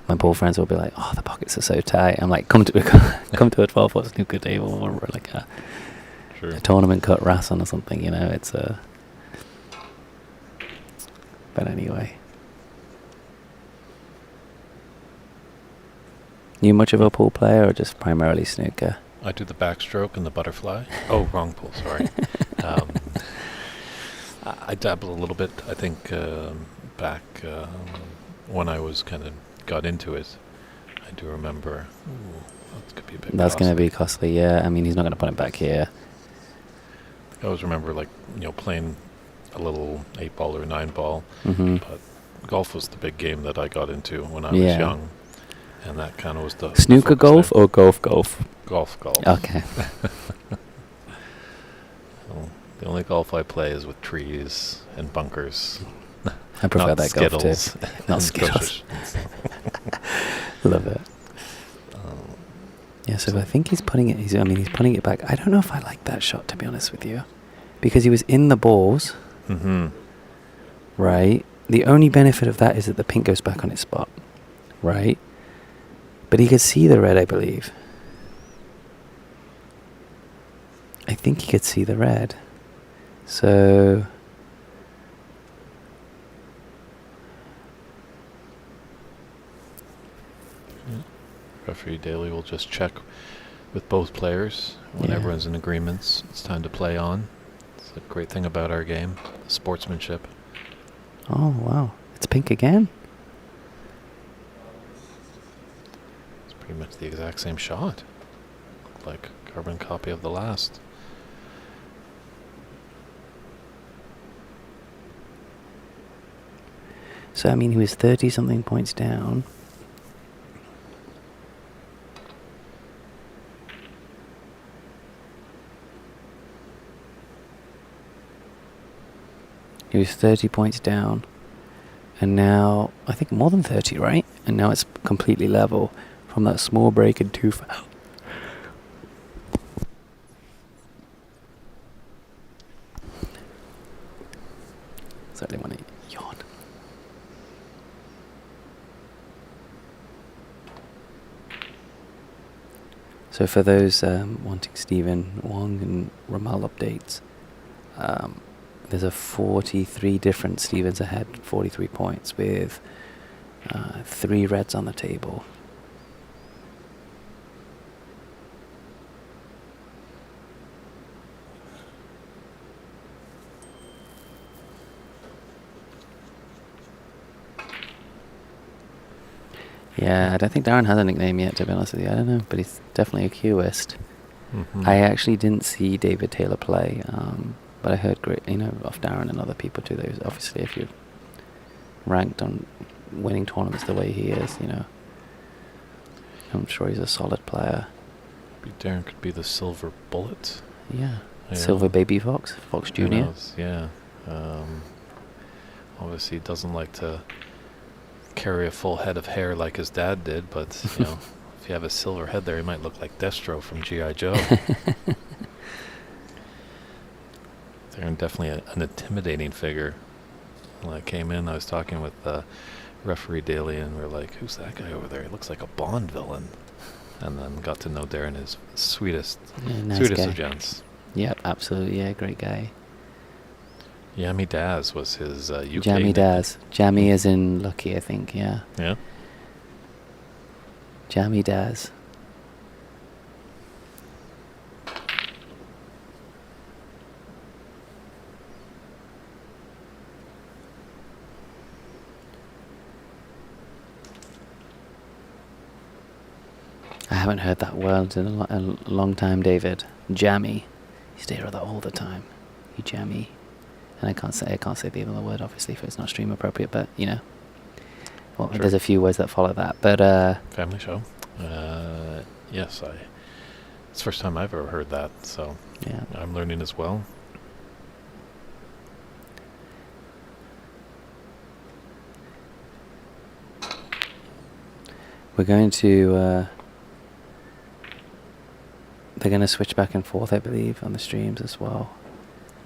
my pool friends will be like, "Oh, the pockets are so tight." I'm like, "Come to a 12-foot snooker table or like a tournament cut Rasson or something." You know, it's a. But anyway, you much of a pool player or just primarily snooker? I do the backstroke and the butterfly. Oh, wrong pool. Sorry. I dabble a little bit. I think back when I was kind of got into it, I do remember. Ooh, that could be a bit. That's going to be costly. Yeah, I mean, he's not going to put it back here. I always remember, like, playing a little 8-ball or 9-ball. Mm-hmm. But golf was the big game that I got into when I was young, and that kind of was the snooker golf or golf. Golf. Okay. Well, the only golf I play is with trees and bunkers. I prefer Not that Skittles golf too. Not Skittles. Love it. Yeah, so I think he's putting it. He's putting it back. I don't know if I like that shot, to be honest with you, because he was in the balls. Mm-hmm. Right. The only benefit of that is that the pink goes back on its spot. Right. But he could see the red, I believe. I think he could see the red. So. Referee Daly will just check with both players when everyone's in agreements. It's time to play on. It's a great thing about our game, sportsmanship. Oh, wow. It's pink again? It's pretty much the exact same shot. Looked like a carbon copy of the last. So, I mean, he was 30-something points down. He was 30 points down, and now, I think more than 30, right? And now it's completely level from that small break in 2 foul. Certainly want to yawn. So for those wanting Stephen, Wong and Ramil updates, there's a 43 different Stevens ahead, 43 points with 3 reds on the table. Yeah, I don't think Darren has a nickname yet, to be honest with you. I don't know, but he's definitely a cueist. Mhm. I actually didn't see David Taylor play, but I heard great, of Darren and other people too. There's obviously, if you're ranked on winning tournaments the way he is, I'm sure he's a solid player. Darren could be the silver bullet. Yeah. Yeah. Silver baby Fox Who Jr. knows? Yeah. Obviously, he doesn't like to carry a full head of hair like his dad did, but if you have a silver head there, he might look like Destro from G.I. Joe. Darren definitely an intimidating figure. When I came in, I was talking with referee Daly, and we are like, "Who's that guy over there? He looks like a Bond villain." And then got to know Darren as sweetest Nice guy. of gents. Yep, absolutely. Yeah, great guy. Yami Daz was his UK Jammy nickname. Daz. Jammy as in lucky, I think. Yeah. Yeah. Jammy Daz. I haven't heard that word in a long time, David. Jammy. You used to hear that all the time. You jammy. And I can't say the other word, obviously, if it's not stream appropriate, but, Well, Sure. There's a few words that follow that, but, Family show. Yes, it's the first time I've ever heard that, so yeah. I'm learning as well. We're going to, they're going to switch back and forth, I believe, on the streams as well.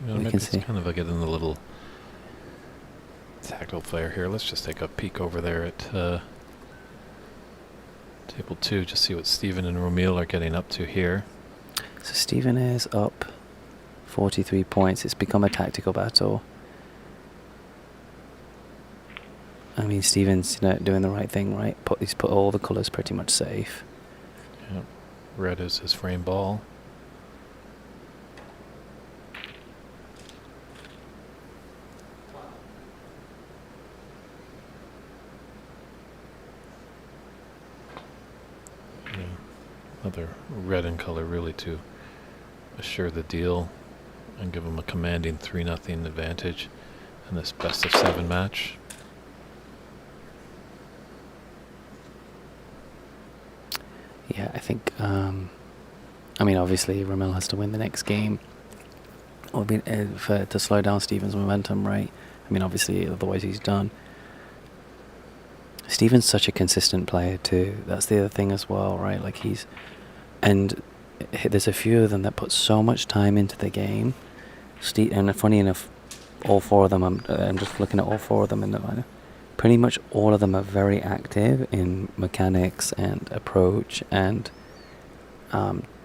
We Maybe can it's see. kind of getting a little tactile flair here. Let's just take a peek over there at table 2, just see what Stephen and Ramil are getting up to here. So Stephen is up 43 points. It's become a tactical battle. I mean, Stephen's doing the right thing, right? He's put all the colours pretty much safe. Yep. Red is his frame ball. Yeah. Another red in color really to assure the deal and give him a commanding 3-0 advantage in this best of 7 match. Yeah, I think, obviously Ramil has to win the next game to slow down Stephen's momentum, right? Obviously, otherwise he's done. Stephen's such a consistent player too. That's the other thing as well, right? Like and there's a few of them that put so much time into the game. And funny enough, all 4 of them, I'm just looking at all 4 of them in the lineup. Pretty much all of them are very active in mechanics and approach and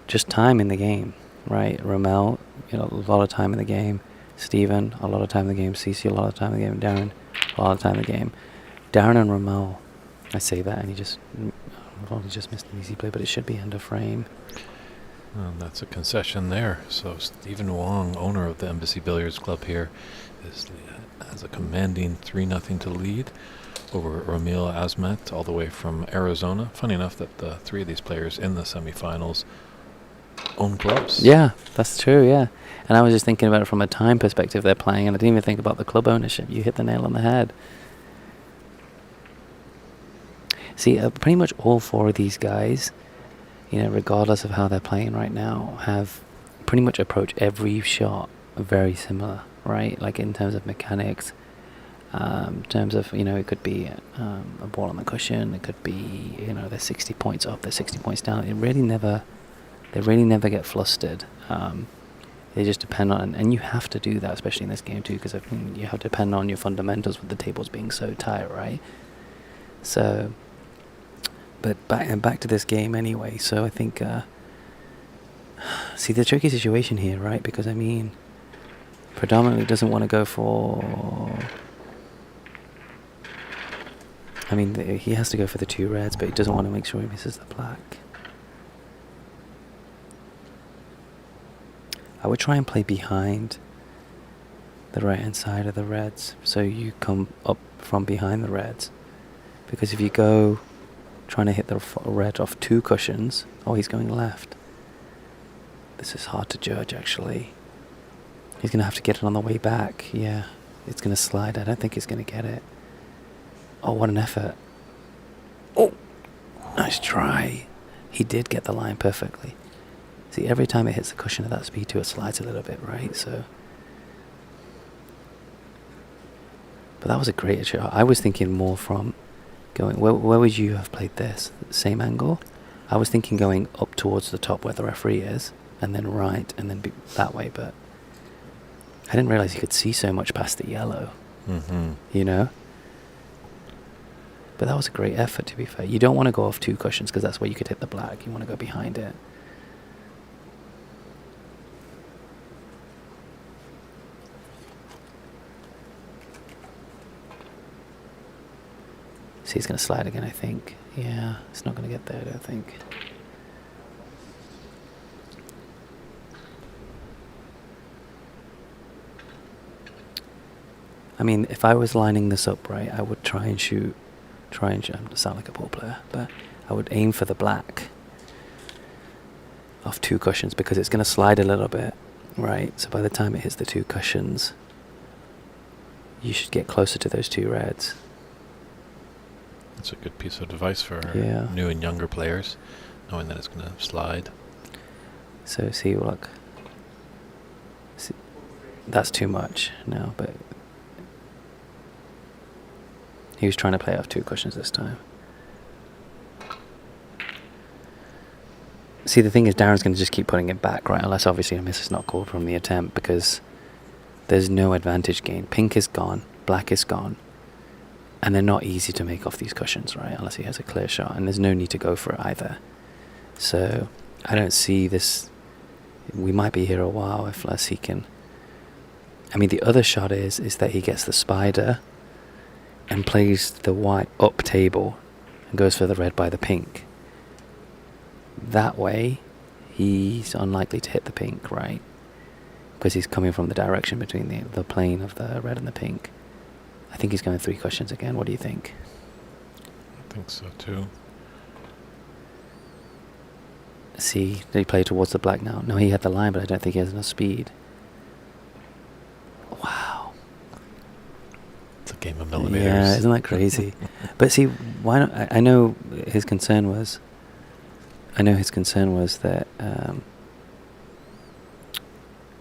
just time in the game, right? Ramil, a lot of time in the game. Stephen, a lot of time in the game. CC, a lot of time in the game. Darren, a lot of time in the game. Darren and Ramil, I say that and he just missed an easy play, but it should be end of frame. And that's a concession there. So Stephen Wong, owner of the Embassy Billiards Club here, has a commanding 3-0 to lead over Ramil Azmat, all the way from Arizona. Funny enough that the 3 of these players in the semifinals own clubs. Yeah, that's true, yeah. And I was just thinking about it from a time perspective they're playing, and I didn't even think about the club ownership. You hit the nail on the head. See, pretty much all 4 of these guys, regardless of how they're playing right now, have pretty much approached every shot very similar, right? Like in terms of mechanics, in terms of, it could be a ball on the cushion, it could be, they're 60 points up, they're 60 points down. They really never get flustered. They just depend on, and you have to do that, especially in this game too, because you have to depend on your fundamentals with the tables being so tight, right? So, but back to this game anyway. So I think, see the tricky situation here, right? Because predominantly doesn't want to go for. He has to go for the 2 reds, but he doesn't want to make sure he misses the black. I would try and play behind the right-hand side of the reds, so you come up from behind the reds. Because if you go trying to hit the red off 2 cushions. Oh, he's going left. This is hard to judge, actually. He's going to have to get it on the way back. Yeah, it's going to slide. I don't think he's going to get it. Oh, what an effort. Oh, nice try. He did get the line perfectly. See, every time it hits the cushion at that speed too, it slides a little bit, right? So, but that was a great shot. I was thinking more from going, where would you have played this? Same angle? I was thinking going up towards the top where the referee is, and then right, and then that way, but I didn't realize you could see so much past the yellow. Mm-hmm. You know? But that was a great effort, to be fair. You don't want to go off 2 cushions because that's where you could hit the black. You want to go behind it. See, he's going to slide again, I think. Yeah, it's not going to get there, I don't think. I mean, if I was lining this up right, I would try and shoot. I'm going to sound like a poor player, but I would aim for the black off 2 cushions because it's going to slide a little bit, right? So by the time it hits the 2 cushions, you should get closer to those 2 reds. That's a good piece of advice for Yeah. new and younger players, knowing that it's going to slide. So see, look. See, that's too much now, but he was trying to play off 2 cushions this time. See, the thing is, Darren's going to just keep putting it back, right? Unless obviously a miss is not called from the attempt, because there's no advantage gain. Pink is gone, black is gone, and they're not easy to make off these cushions, right? Unless he has a clear shot, and there's no need to go for it either. So I don't see this. We might be here a while unless he can. I mean, the other shot is that he gets the spider and plays the white up table and goes for the red by the pink. That way, he's unlikely to hit the pink, right? Because he's coming from the direction between the plane of the red and the pink. I think he's going 3 cushions again. What do you think? I think so too. See, did he play towards the black now? No, he had the line, but I don't think he has enough speed. Wow. It's a game of millimeters. Yeah, isn't that crazy? But see, why not? I know his concern was that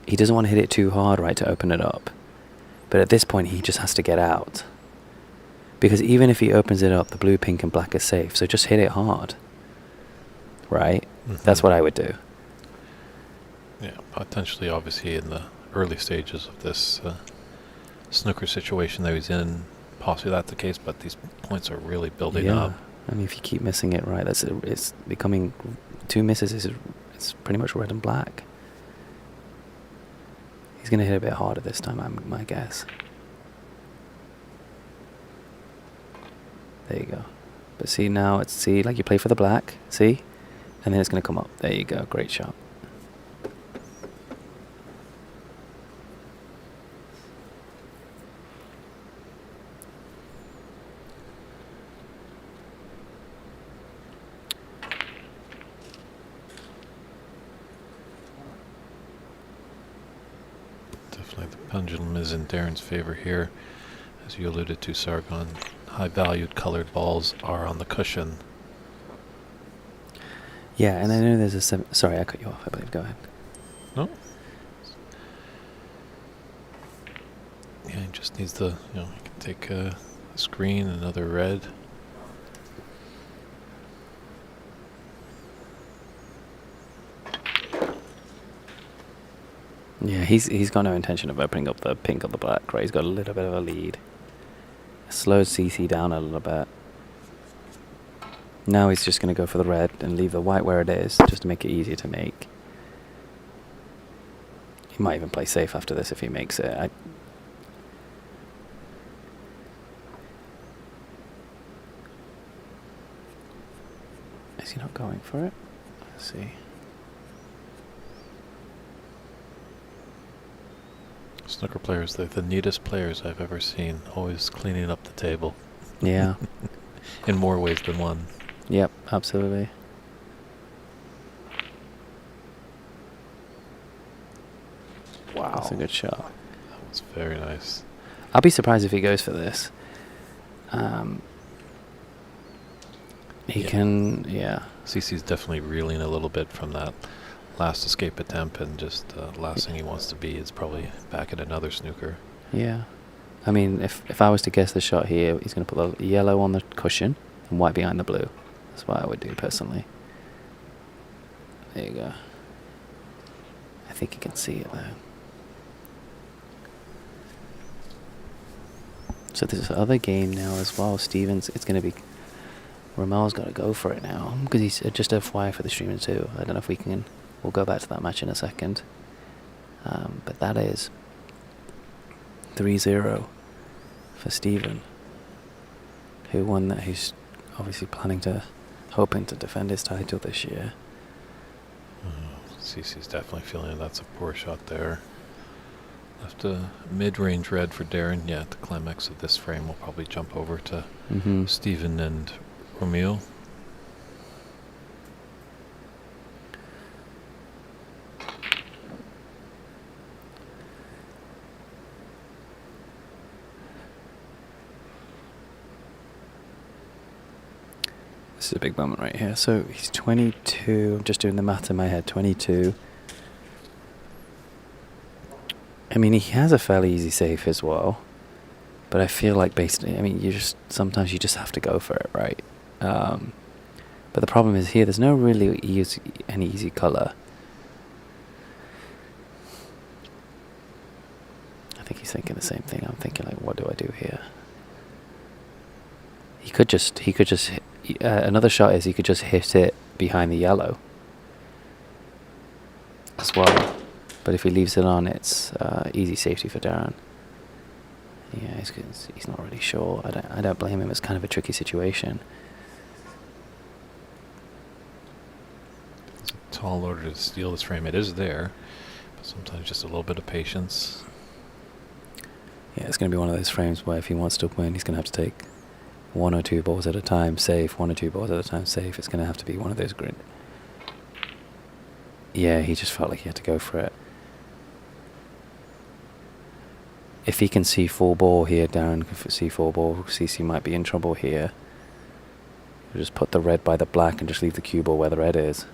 he doesn't want to hit it too hard, right, to open it up. But at this point, he just has to get out. Because even if he opens it up, the blue, pink, and black is safe. So just hit it hard. Right? Mm-hmm. That's what I would do. Yeah, potentially, obviously, in the early stages of this snooker situation that he's in, possibly that's the case, but these points are really building up. I mean, if you keep missing it, right, it's becoming 2 misses. It's pretty much red and black. He's going to hit a bit harder this time, my guess. There you go. But see, now it's, like you play for the black, see? And then it's going to come up. There you go. Great shot. Definitely the pendulum is in Darren's favor here. As you alluded to, Sargon, high-valued colored balls are on the cushion. Yeah, and I know there's a sorry, I cut you off, I believe. Go ahead. No? Yeah, he just needs the, you can take a screen, another red. Yeah, he's got no intention of opening up the pink or the black, right? He's got a little bit of a lead. Slows CC down a little bit. Now he's just going to go for the red and leave the white where it is, just to make it easier to make. He might even play safe after this if he makes it. Is he not going for it? Let's see. Snooker players, they're the neatest players I've ever seen, always cleaning up the table. Yeah. In more ways than one. Yep, absolutely. Wow. That's a good shot. That was very nice. I'll be surprised if he goes for this. He Yeah. can, yeah. CC's definitely reeling a little bit from that last escape attempt, and just last thing he wants to be is probably back at another snooker. Yeah. I mean, if I was to guess the shot here, he's going to put the yellow on the cushion and white behind the blue. That's what I would do personally. There you go. I think you can see it there. So there's the other game now as well. Stevens, it's going to be... Ramil's got to go for it now, because he's just FYI for the streamer too. I don't know if we can... We'll go back to that match in a second. But that is 3-0 for Steven, who won that. He's obviously hoping to defend his title this year. CC's definitely feeling that's a poor shot there. Left a mid-range red for Darren. Yeah, at the climax of this frame, we'll probably jump over to Steven and Ramil. This is a big moment right here. So he's 22. I'm just doing the math in my head. 22. I mean, he has a fairly easy save as well. But I feel like basically, I mean, sometimes you just have to go for it, right? But the problem is here, there's no really any easy color. I think he's thinking the same thing. I'm thinking, like, what do I do here? He could just hit, another shot is he could just hit it behind the yellow as well. But if he leaves it on, it's easy safety for Darren. Yeah, he's not really sure. I don't blame him. It's kind of a tricky situation. It's a tall order to steal this frame. It is there, but sometimes just a little bit of patience. Yeah, it's going to be one of those frames where if he wants to win, he's going to have to take 1 or 2 balls at a time, safe. 1 or 2 balls at a time, safe. It's going to have to be one of those grid. Yeah, he just felt like he had to go for it. If he can see 4 ball here, Darren can see 4 ball. CC might be in trouble here. We'll just put the red by the black and just leave the cue ball where the red is.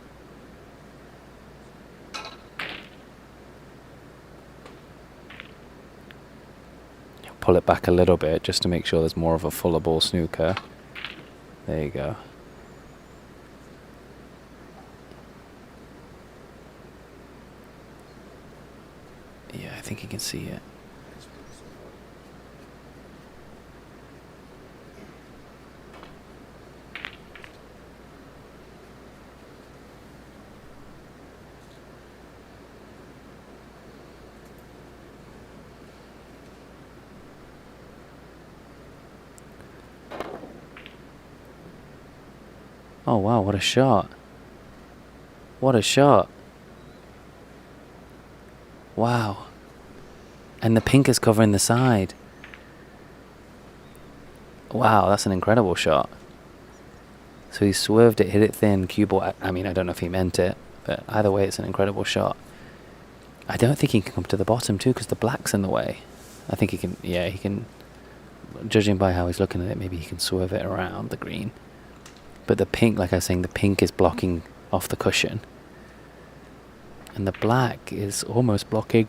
Pull it back a little bit just to make sure there's more of a fuller ball snooker. There you go. Yeah, I think you can see it. Oh wow, what a shot. What a shot. Wow. And the pink is covering the side. Wow, that's an incredible shot. So he swerved it, hit it thin, cue ball. I mean, I don't know if he meant it, but either way, it's an incredible shot. I don't think he can come to the bottom too, because the black's in the way. I think he can, yeah, he can, judging by how he's looking at it, maybe he can swerve it around the green. But the pink, like I was saying, the pink is blocking off the cushion. And the black is almost blocking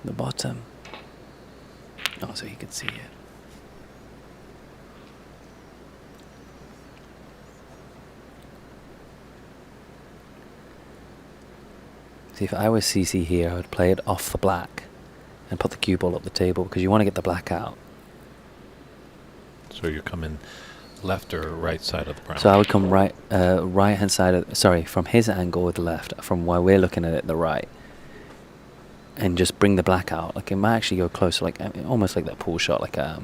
the bottom. Oh, so you can see it. See, if I was CC here, I would play it off the black and put the cue ball up the table, because you want to get the black out. So you're coming left or right side of the brown? So I would come right hand side of, sorry, from his angle with the left, from where we're looking at it, the right, and just bring the black out. Like, it might actually go closer, like almost like that pool shot, like what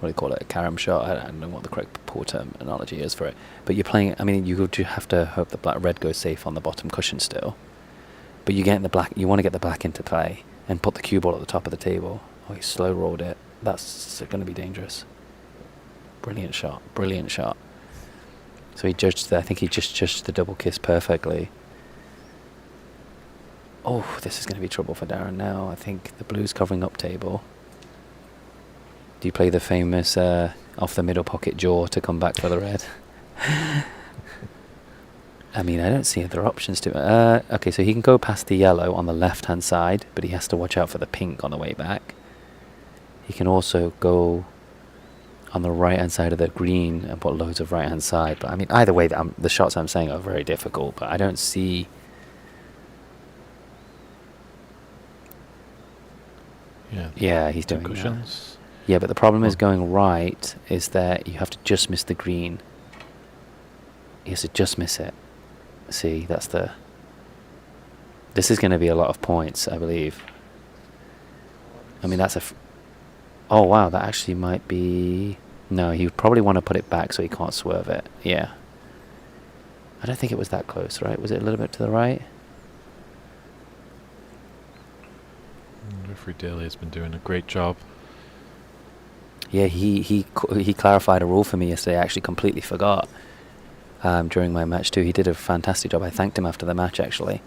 do you call it, a carom shot. I don't know what the correct pool terminology is for it, but you're playing, I mean, you have to hope the red goes safe on the bottom cushion still, but you want to get the black into play and put the cue ball at the top of the table. Oh, he slow rolled it. That's going to be dangerous. Brilliant shot. Brilliant shot. So he judged I think he just judged the double kiss perfectly. Oh, this is going to be trouble for Darren now. I think the blue's covering up table. Do you play the famous off the middle pocket jaw to come back for the red? I mean, I don't see other options to it. Okay, so he can go past the yellow on the left-hand side, but he has to watch out for the pink on the way back. He can also go on the right-hand side of the green and put loads of right-hand side. But I mean, either way, the shots I'm saying are very difficult, but I don't see... Yeah, he's doing cushions. that. Yeah, but the problem is going right is that you have to just miss the green. He has to just miss it. See, that's the... This is going to be a lot of points, I believe. I mean, that's a... Oh, wow, that actually might be... No, he would probably want to put it back so he can't swerve it. Yeah. I don't think it was that close, right? Was it a little bit to the right? Referee Daly has been doing a great job. Yeah, he clarified a rule for me yesterday. I actually completely forgot during my match too. He did a fantastic job. I thanked him after the match, actually.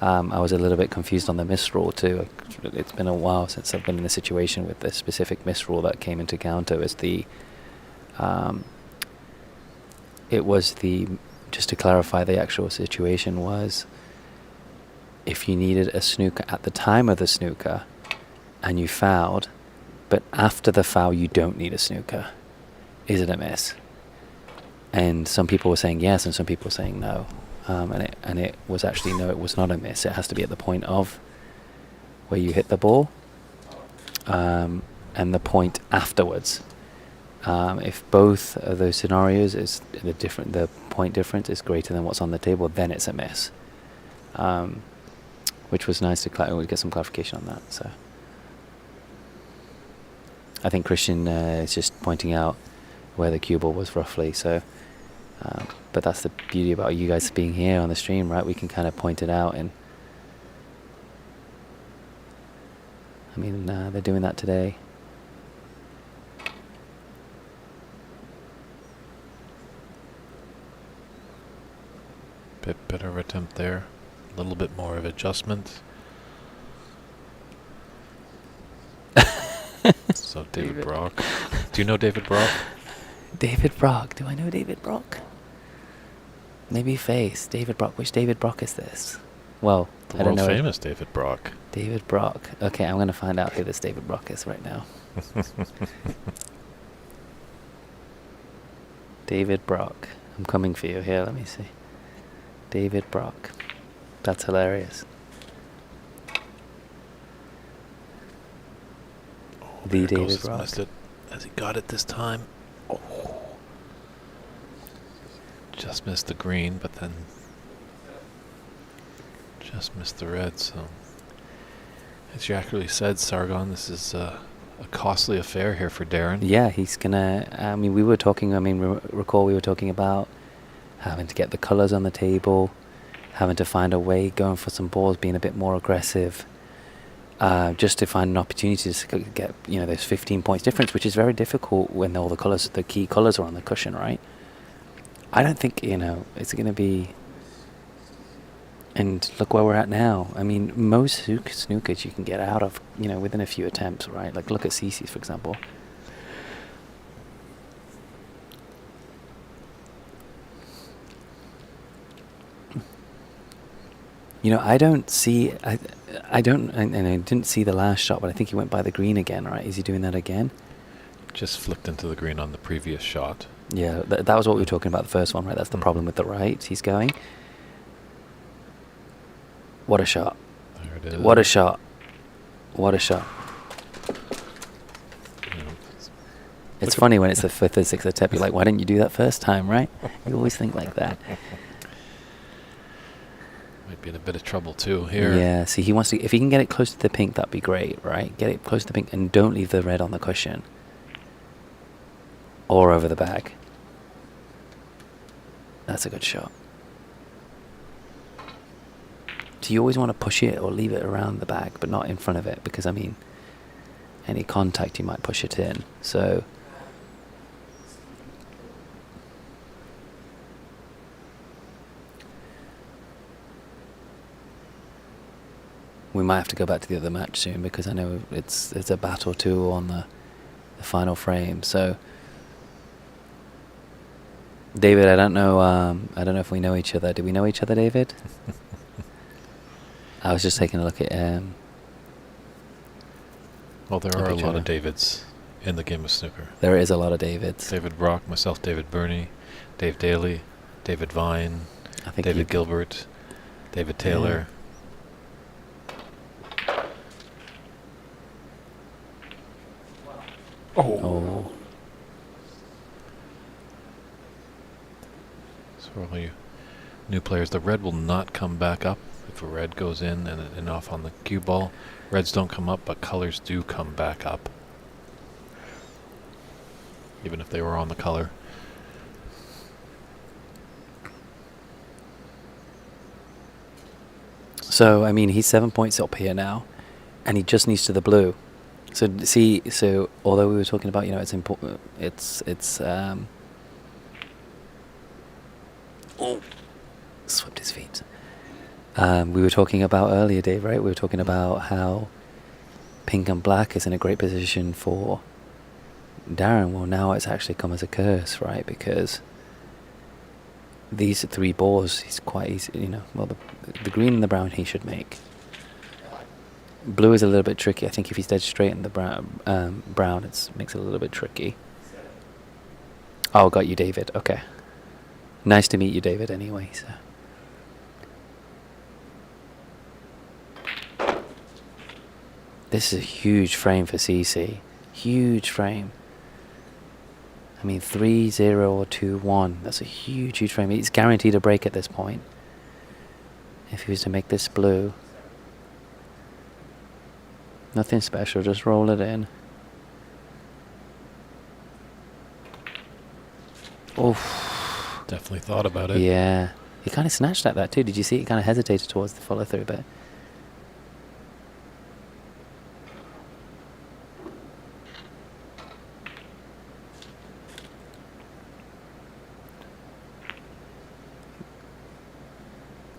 I was a little bit confused on the misrule too. It's been a while since I've been in a situation with this specific misrule that came into counter as the... it was the... Just to clarify, the actual situation was if you needed a snooker at the time of the snooker and you fouled, but after the foul you don't need a snooker, is it a miss? And some people were saying yes and some people were saying no. And it was actually no, it was not a miss. It has to be at the point of where you hit the ball and the point afterwards. If both of those scenarios is the point difference is greater than what's on the table, then it's a miss. Which was nice to get some clarification on that. So I think Christian is just pointing out where the cue ball was roughly. So, but that's the beauty about you guys being here on the stream, right? We can kind of point it out, and I mean they're doing that today. Bit better of attempt there. A little bit more of adjustment. So David Brock. Do you know David Brock? David Brock. Do I know David Brock? Maybe face. David Brock. Which David Brock is this? Well, The I don't know. world famous David Brock. David Brock. Okay, I'm going to find out who this David Brock is right now. David Brock. I'm coming for you here. Let me see. David Brock. That's hilarious. The David Brock. Missed it. Has he got it this time? Oh. Just missed the green, but then just missed the red. So, as you accurately said, Sargon, this is a costly affair here for Darren. Yeah, he's gonna. I mean, we were talking. I mean, recall we were talking about having to get the colours on the table, having to find a way, going for some balls, being a bit more aggressive, just to find an opportunity to get, you know, those 15 points difference, which is very difficult when all the colours, the key colours are on the cushion, right? I don't think, you know, it's going to be... And look where we're at now. I mean, most snookers you can get out of, you know, within a few attempts, right? Like, look at CC's, for example. You know, I don't see... I don't... And I didn't see the last shot, but I think he went by the green again, right? Is he doing that again? Just flicked into the green on the previous shot. Yeah, that was what we were talking about the first one, right? That's the problem with the right. He's going. What a shot. There it is. What a shot. What a shot. You know, It's funny when it's the fifth or sixth attempt. You're like, why didn't you do that first time, right? You always think like that. might be in a bit of trouble too here. Yeah, see, he wants to... If he can get it close to the pink, that'd be great, right? Get it close to the pink and don't leave the red on the cushion. Or over the bag. That's a good shot. So you always want to push it or leave it around the bag, but not in front of it, because, I mean, any contact, you might push it in. So we might have to go back to the other match soon, because I know it's a bat or two on the final frame. So David, I don't know if we know each other. Do we know each other, David? I was just taking a look at Well, there are a lot of Davids in the game of snooker. There is a lot of Davids. David Brock, myself, David Burney, Dave Daly, David Vine, I think David Gilbert, David Taylor. Oh. So for all you new players, the red will not come back up if a red goes in and off on the cue ball. Reds don't come up, but colors do come back up, even if they were on the color. So, I mean, he's 7 points up here now, and he just needs to the blue. So, see, so although we were talking about, it's important, oh, swept his feet. We were talking about earlier, Dave, right? We were talking about how pink and black is in a great position for Darren. Well, now it's actually come as a curse, right? Because these 3 balls, he's quite easy, well, the green and the brown he should make. Blue is a little bit tricky. I think if he's dead straight in the brown, it makes it a little bit tricky. Oh, got you, David. Okay. Nice to meet you, David, anyway. So. This is a huge frame for CC. Huge frame. I mean, 3-0 or 2-1. That's a huge, huge frame. He's guaranteed a break at this point. If he was to make this blue. Nothing special, just roll it in. Oof. Definitely thought about it. Yeah. He kind of snatched at that too. Did you see? He kind of hesitated towards the follow through bit.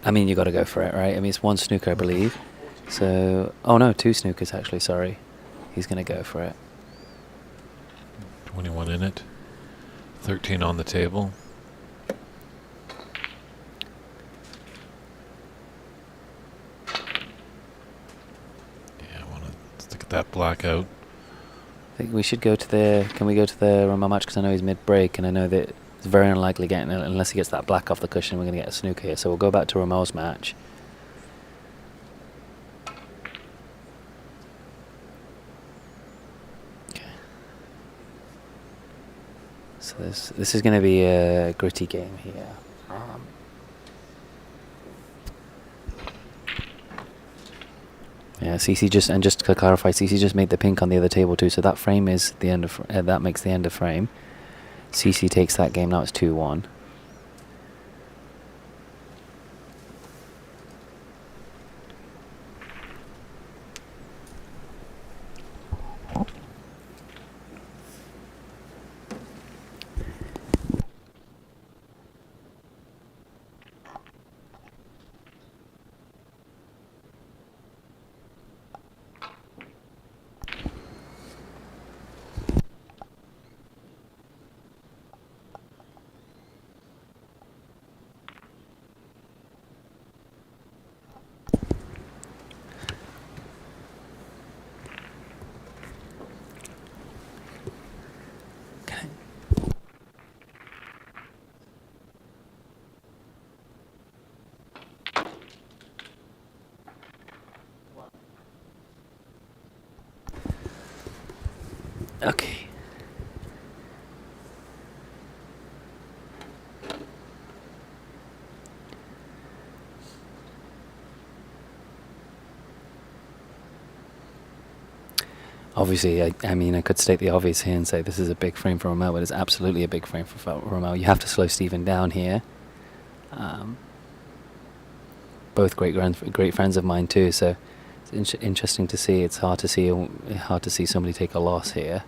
I mean, you got to go for it, right? I mean, it's 1 snooker, I believe. So, oh no, 2 snookers actually, sorry. He's going to go for it. 21 in it. 13 on the table. Yeah, I want to stick at that blackout. I think we should go to can we go to the Ramil match? Because I know he's mid-break, and I know that it's very unlikely getting, unless he gets that black off the cushion, we're going to get a snooker here. So we'll go back to Ramil's match. Okay. So this is going to be a gritty game here. Yeah, CC just to clarify, CC just made the pink on the other table too. So that frame is the end of that makes the end of frame. CC takes that game. Now it's 2-1. Okay. Obviously, I mean, I could state the obvious here and say this is a big frame for Ramil, but it's absolutely a big frame for Ramil. You have to slow Stephen down here. Both great friends of mine too, so It's interesting to see. It's hard to see somebody take a loss here.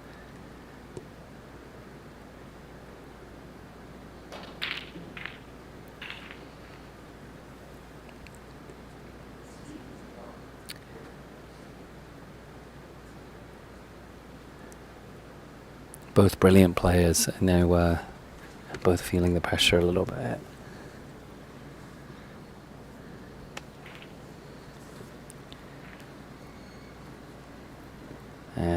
Both brilliant players, and now both feeling the pressure a little bit.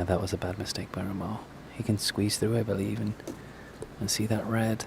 That was a bad mistake by Ramil. He can squeeze through, I believe, and see that red.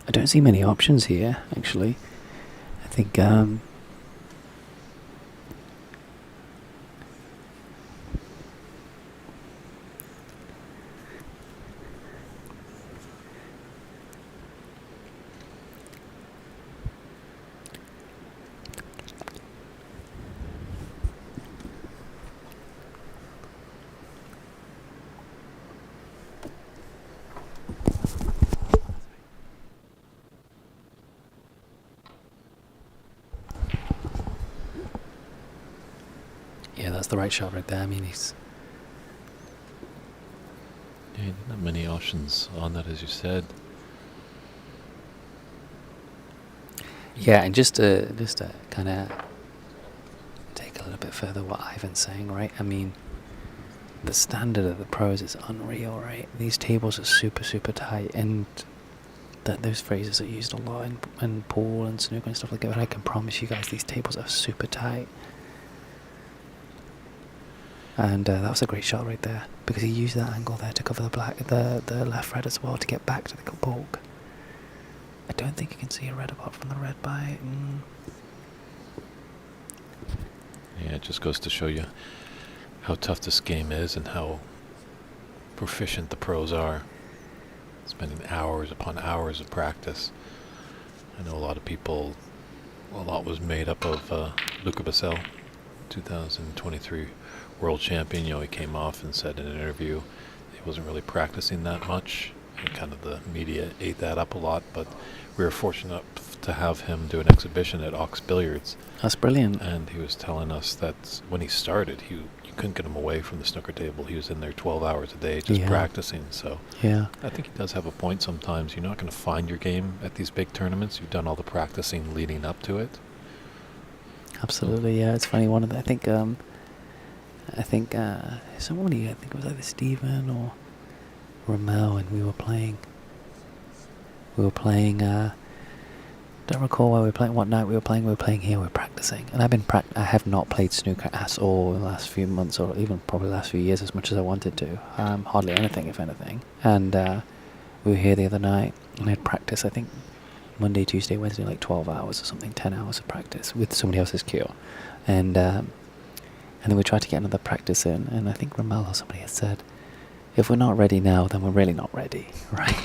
I don't see many options here, actually. I think yeah, that's the right shot right there. I mean, he's... Yeah, he didn't have many options on that, as you said. Yeah, and just to kind of take a little bit further what Ivan's saying, right? I mean, the standard of the pros is unreal, right? These tables are super, super tight, and those phrases are used a lot in pool and snooker and stuff like that, but I can promise you guys these tables are super tight. And that was a great shot right there, because he used that angle there to cover the left red as well to get back to the balk. I don't think you can see a red apart from the red by... Yeah, it just goes to show you how tough this game is and how proficient the pros are. Spending hours upon hours of practice. I know a lot of people, a lot was made up of Luca Bassel, 2023 world champion. You know, he came off and said in an interview he wasn't really practicing that much, and kind of the media ate that up a lot, but we were fortunate to have him do an exhibition at Ox Billiards. That's brilliant. And he was telling us that when he started, you couldn't get him away from the snooker table. He was in there 12 hours a day just practicing. So yeah, I think he does have a point sometimes. You're not going to find your game at these big tournaments. You've done all the practicing leading up to it. Absolutely, yeah. It's funny, one of the, I think somebody, I think it was either Steven or Ramil, and we were playing, don't recall where we were playing, what night we were playing here, we were practicing. And I have not played snooker at all in the last few months, or even probably the last few years, as much as I wanted to. Hardly anything, if anything. And we were here the other night, and I had practice, I think, Monday, Tuesday, Wednesday, like 12 hours or something, 10 hours of practice with somebody else's cue. And then we tried to get another practice in, and I think Ramil or somebody had said, if we're not ready now, then we're really not ready, right?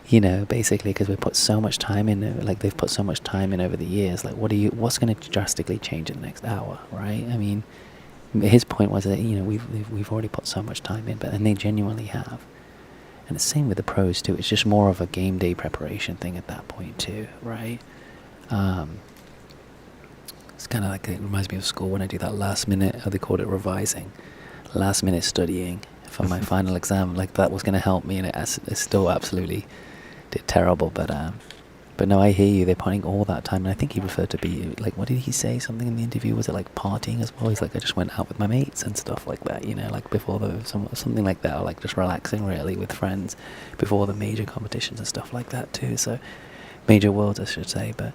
You know, basically, because we put so much time in, like they've put so much time in over the years, like what's going to drastically change in the next hour, right? I mean, his point was that, you know, we've already put so much time in, and they genuinely have. And the same with the pros too. It's just more of a game day preparation thing at that point too, right? It's kind of like, it reminds me of school when I do that last minute, how they called it revising, last minute studying for my final exam. Like that was going to help me, and it still absolutely did terrible. But no, I hear you. They're putting all that time, and I think he referred to be like, what did he say? Something in the interview, was it like partying as well? He's like, I just went out with my mates and stuff like that, you know, like before something like that, or like just relaxing really with friends before the major competitions and stuff like that too. So major worlds, I should say. But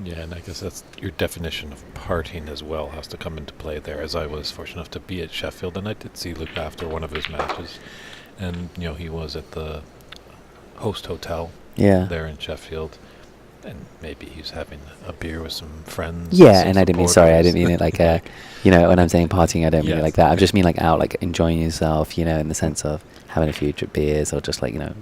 yeah, and I guess that's your definition of partying as well has to come into play there, as I was fortunate enough to be at Sheffield, and I did see Luke after one of his matches, and you know, he was at the host hotel there in Sheffield, And maybe he's having a beer with some friends. Yeah, some and I didn't mean, sorry, I supporters. didn't mean it like you know, when I'm saying partying, I don't mean it Yes. like that. I just mean like out, like enjoying yourself, you know, in the sense of having a few beers, or just like, you know,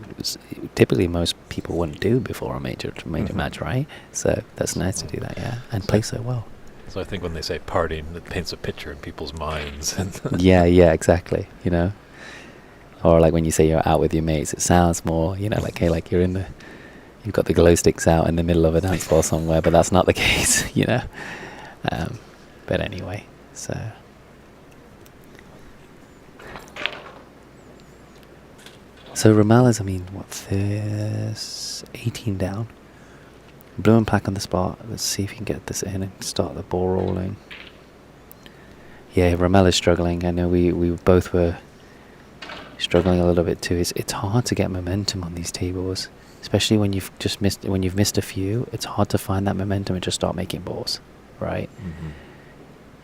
typically most people wouldn't do before a major Mhm. match, right? So that's nice to do that, yeah, and play so well. So I think when they say partying, it paints a picture in people's minds. Yeah, exactly, you know. Or like when you say you're out with your mates, it sounds more, you know, like, hey, like you've got the glow sticks out in the middle of a dance floor somewhere, but that's not the case, you know. But anyway, so. So Ramil is, I mean, what, this 18 down. Blue and black on the spot. Let's see if we can get this in and start the ball rolling. Yeah, Ramil is struggling. I know we both were struggling a little bit too. It's hard to get momentum on these tables, especially when you've missed a few. It's hard to find that momentum and just start making balls, right?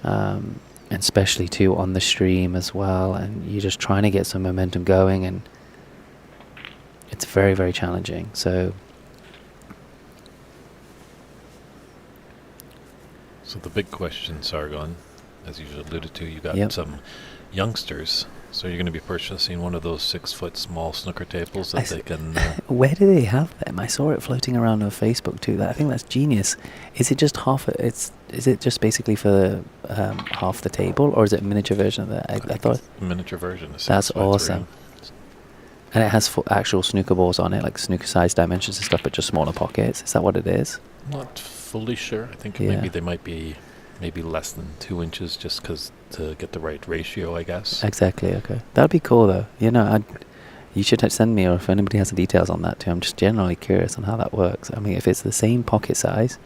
Mhm. And especially too on the stream as well, and you're just trying to get some momentum going, and it's very, very challenging. So The big question, Sargon, as you alluded to, you got Yep. some youngsters. So you're going to be purchasing one of those 6-foot small snooker tables that they can. where do they have them? I saw it floating around on Facebook too. I think that's genius. Is it just is it just basically for half the table, or is it a miniature version of that? I think thought it's a miniature version. that's 6 by 3. awesome. And it has actual snooker balls on it, like snooker size dimensions and stuff, but just smaller pockets. Is that what it is? Not fully sure. I think Yeah. maybe they might be maybe less than 2 inches, just because to get the right ratio, I guess. Exactly. Okay, that'd be cool though. You know, you should send me, or if anybody has the details on that too. I'm just generally curious on how that works. I mean, if it's the same pocket size,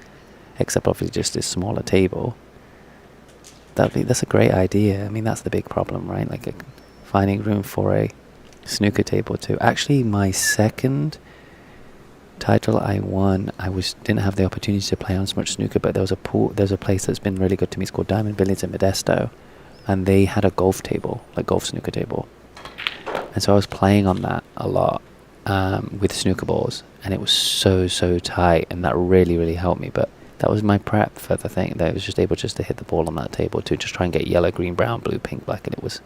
except obviously just this smaller table, that's a great idea. I mean, that's the big problem, right? Like finding room for a snooker table too. Actually, my second title I won, didn't have the opportunity to play on so much snooker, but there's a place that's been really good to me. It's called Diamond Billiards in Modesto, and they had a golf table, like golf snooker table, and so I was playing on that a lot with snooker balls, and it was so tight, and that really helped me. But that was my prep for the thing, that I was just able to hit the ball on that table to just try and get yellow, green, brown, blue, pink, black, and it was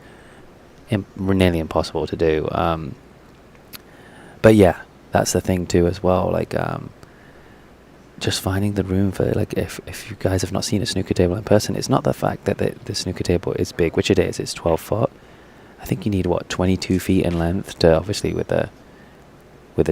nearly impossible to do. But yeah, that's the thing too as well, like just finding the room for, like, if you guys have not seen a snooker table in person, it's not the fact that the snooker table is big, which it is. It's 12 foot. I think you need 22 feet in length to, obviously with the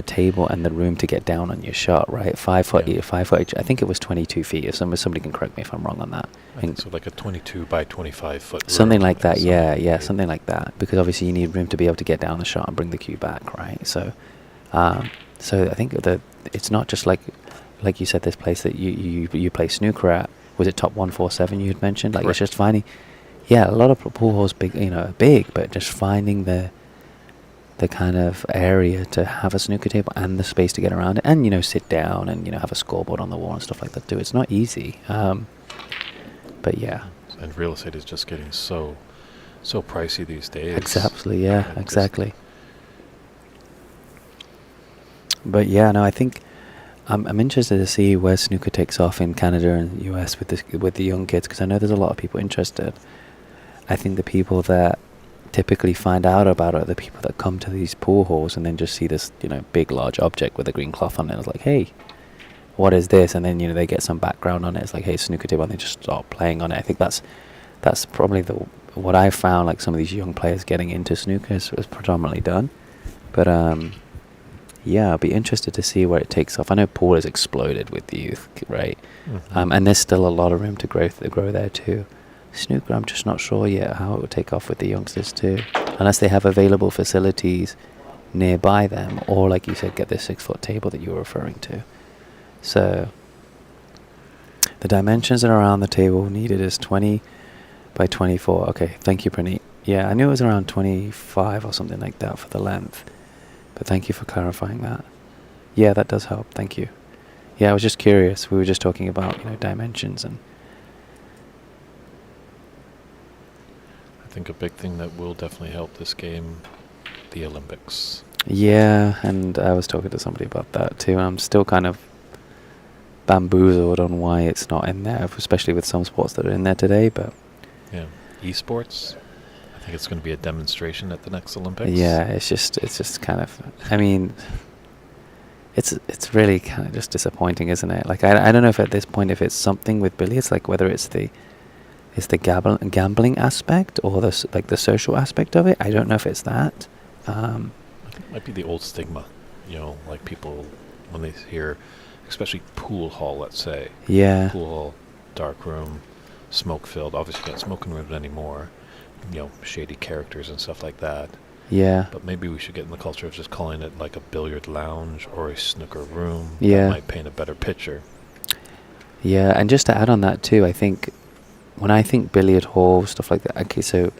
table and the room to get down on your shot, right? 5 foot, Yeah. 5 foot each. I think it was 22 feet. If somebody can correct me if I'm wrong on that. I think so, like a 22 by 25 foot. Something room like that, is yeah, big. something like that. Because obviously you need room to be able to get down the shot and bring the cue back, right? So I think it's not just like you said, this place that you play snooker at. Was it Top 147 you had mentioned? Like, Correct. it's just finding, yeah, a lot of pool halls big, but just finding the kind of area to have a snooker table and the space to get around it, and sit down and have a scoreboard on the wall and stuff like that too. It's not easy, but yeah. And real estate is just getting so pricey these days. Exactly, yeah, And exactly. But yeah, no, I think I'm interested to see where snooker takes off in Canada and the US with the young kids, because I know there's a lot of people interested. I think the people that typically find out about it are the people that come to these pool halls and then just see this big large object with a green cloth on it. It's like, hey, what is this? And then they get some background on it. It's like, hey, snooker table, and they just start playing on it. I think that's probably what I found, like some of these young players getting into snooker is predominantly done. But yeah, I'll be interested to see where it takes off. I know pool has exploded with the youth, right? Mhm. And there's still a lot of room to grow there too. Snooker, I'm just not sure yet how it will take off with the youngsters too, unless they have available facilities nearby them, or like you said, get this 6-foot table that you were referring to. So the dimensions that are around the table needed is 20 by 24. Okay, thank you, Praneet. Yeah, I knew it was around 25 or something like that for the length, but thank you for clarifying that. Yeah, that does help. Thank you. Yeah, I was just curious. We were just talking about dimensions, and I think a big thing that will definitely help this game, the Olympics. yeah, and I was talking to somebody about that too. I'm still kind of bamboozled on why it's not in there, especially with some sports that are in there today. But Yeah. Esports. I think it's going to be a demonstration at the next Olympics. yeah, it's just kind of. I mean, it's really kind of just disappointing, isn't it? Like I don't know if at this point if it's something with billiards, like whether it's the gambling aspect or the social aspect of it. I don't know if it's that. I think it might be the old stigma. Like people when they hear, especially pool hall, let's say. Yeah. Pool hall, dark room, smoke filled. Obviously, not smoking rooms anymore. Shady characters and stuff like that. Yeah. But maybe we should get in the culture of just calling it like a billiard lounge or a snooker room. Yeah. That might paint a better picture. Yeah, and just to add on that too, I think when I think billiard hall, stuff like that, okay, so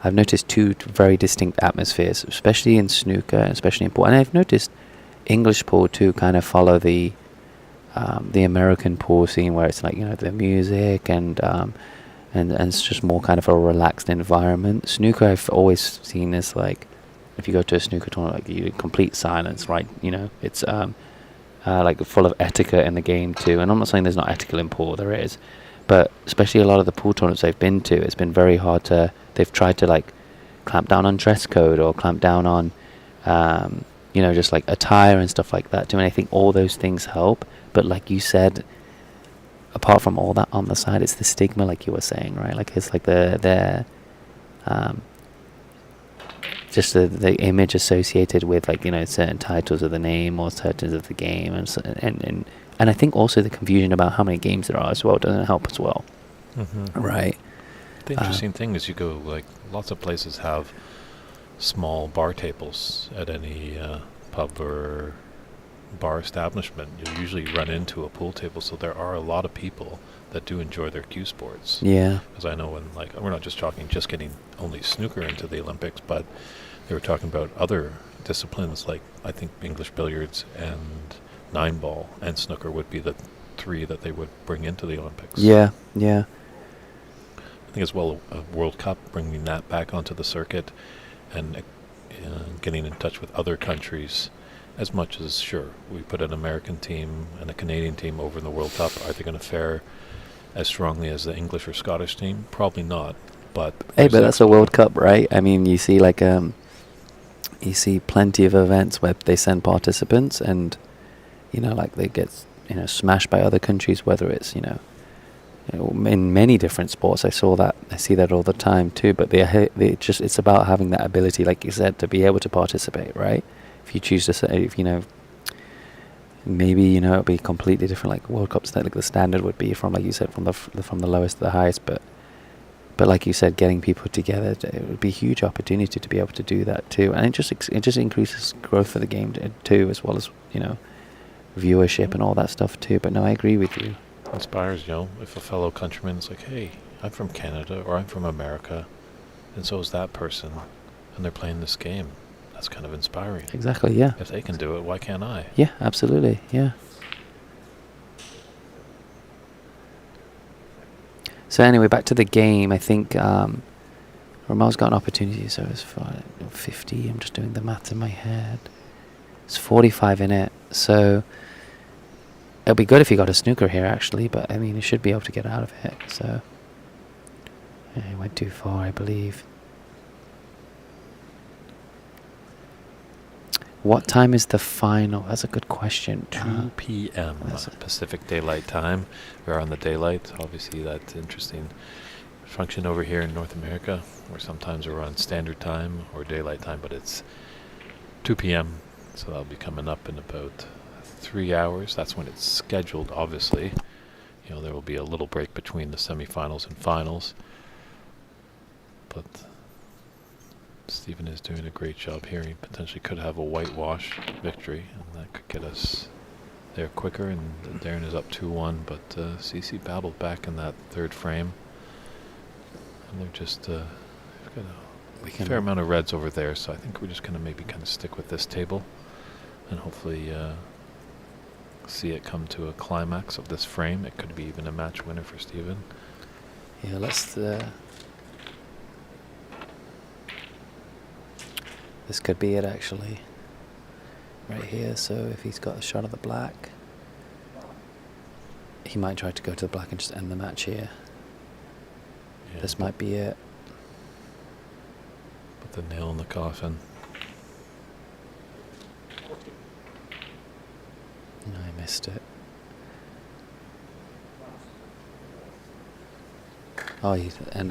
I've noticed two very distinct atmospheres, especially in snooker, especially in pool. And I've noticed English pool too kind of follow the American pool scene where it's like, the music and it's just more kind of a relaxed environment. Snooker I've always seen as like, if you go to a snooker tournament, like you complete silence, right? It's like full of etiquette in the game too. And I'm not saying there's not etiquette in pool, there is. But especially a lot of the pool tournaments I've been to, it's been very hard they've tried to like clamp down on dress code or clamp down on, just like attire and stuff like that too. And I think all those things help. But like you said, apart from all that on the side, it's the stigma, like you were saying, right? Like it's like just the image associated with like certain titles of the name or certain of the game, and I think also the confusion about how many games there are as well doesn't help as well. Mm-hmm. Right. The interesting thing is you go, like, lots of places have small bar tables at any pub or bar establishment. You usually run into a pool table, so there are a lot of people that do enjoy their cue sports. Yeah. Because I know when, like, we're not just talking just getting only snooker into the Olympics, but they were talking about other disciplines, like I think English billiards and 9-ball and snooker would be the three that they would bring into the Olympics. Yeah, yeah. I think as well a World Cup, bringing that back onto the circuit and getting in touch with other countries. As much as, sure, we put an American team and a Canadian team over in the World Cup, are they going to fare as strongly as the English or Scottish team? Probably not. But hey, but that's a World Cup, right? I mean, you see you see plenty of events where they send participants and like they get smashed by other countries, whether it's in many different sports. I see that all the time too. But it's about having that ability, like you said, to be able to participate, right? If you choose to say, maybe it'll be completely different. Like World Cups, like the standard would be from, like you said, from the lowest to the highest. But like you said, getting people together, it would be a huge opportunity to be able to do that too. And it just increases growth for the game too, as well as viewership and all that stuff too. But no, I agree with you. Inspires, if a fellow countryman is like, hey, I'm from Canada or I'm from America, and so is that person, and they're playing this game. That's kind of inspiring. Exactly, yeah. If they can do it, why can't I? Yeah, absolutely, yeah. So anyway, back to the game. I think Ramil's got an opportunity, so it's 50. I'm just doing the maths in my head. It's 45 in it, so it'll be good if he got a snooker here, actually, but I mean, he should be able to get out of it, so. Yeah, he went too far, I believe. What time is the final? That's a good question. 2 p.m. Pacific Daylight Time. We are on the daylight. Obviously, that's interesting function over here in North America, where sometimes we're on standard time or daylight time, but it's 2 p.m., so that'll be coming up in about 3 hours. That's when it's scheduled, obviously. There will be a little break between the semifinals and finals. But Stephen is doing a great job here. He potentially could have a whitewash victory, and that could get us there quicker. And Darren is up 2-1, but CC battled back in that third frame. And they're just we've got a fair amount of reds over there, so I think we're just going to maybe kind of stick with this table and hopefully see it come to a climax of this frame. It could be even a match winner for Stephen. Yeah, let's. This could be it, actually. Right here, so if he's got a shot of the black. he might try to go to the black and just end the match here. Yeah, This might be it. put the nail in the coffin. No, I missed it. Oh, he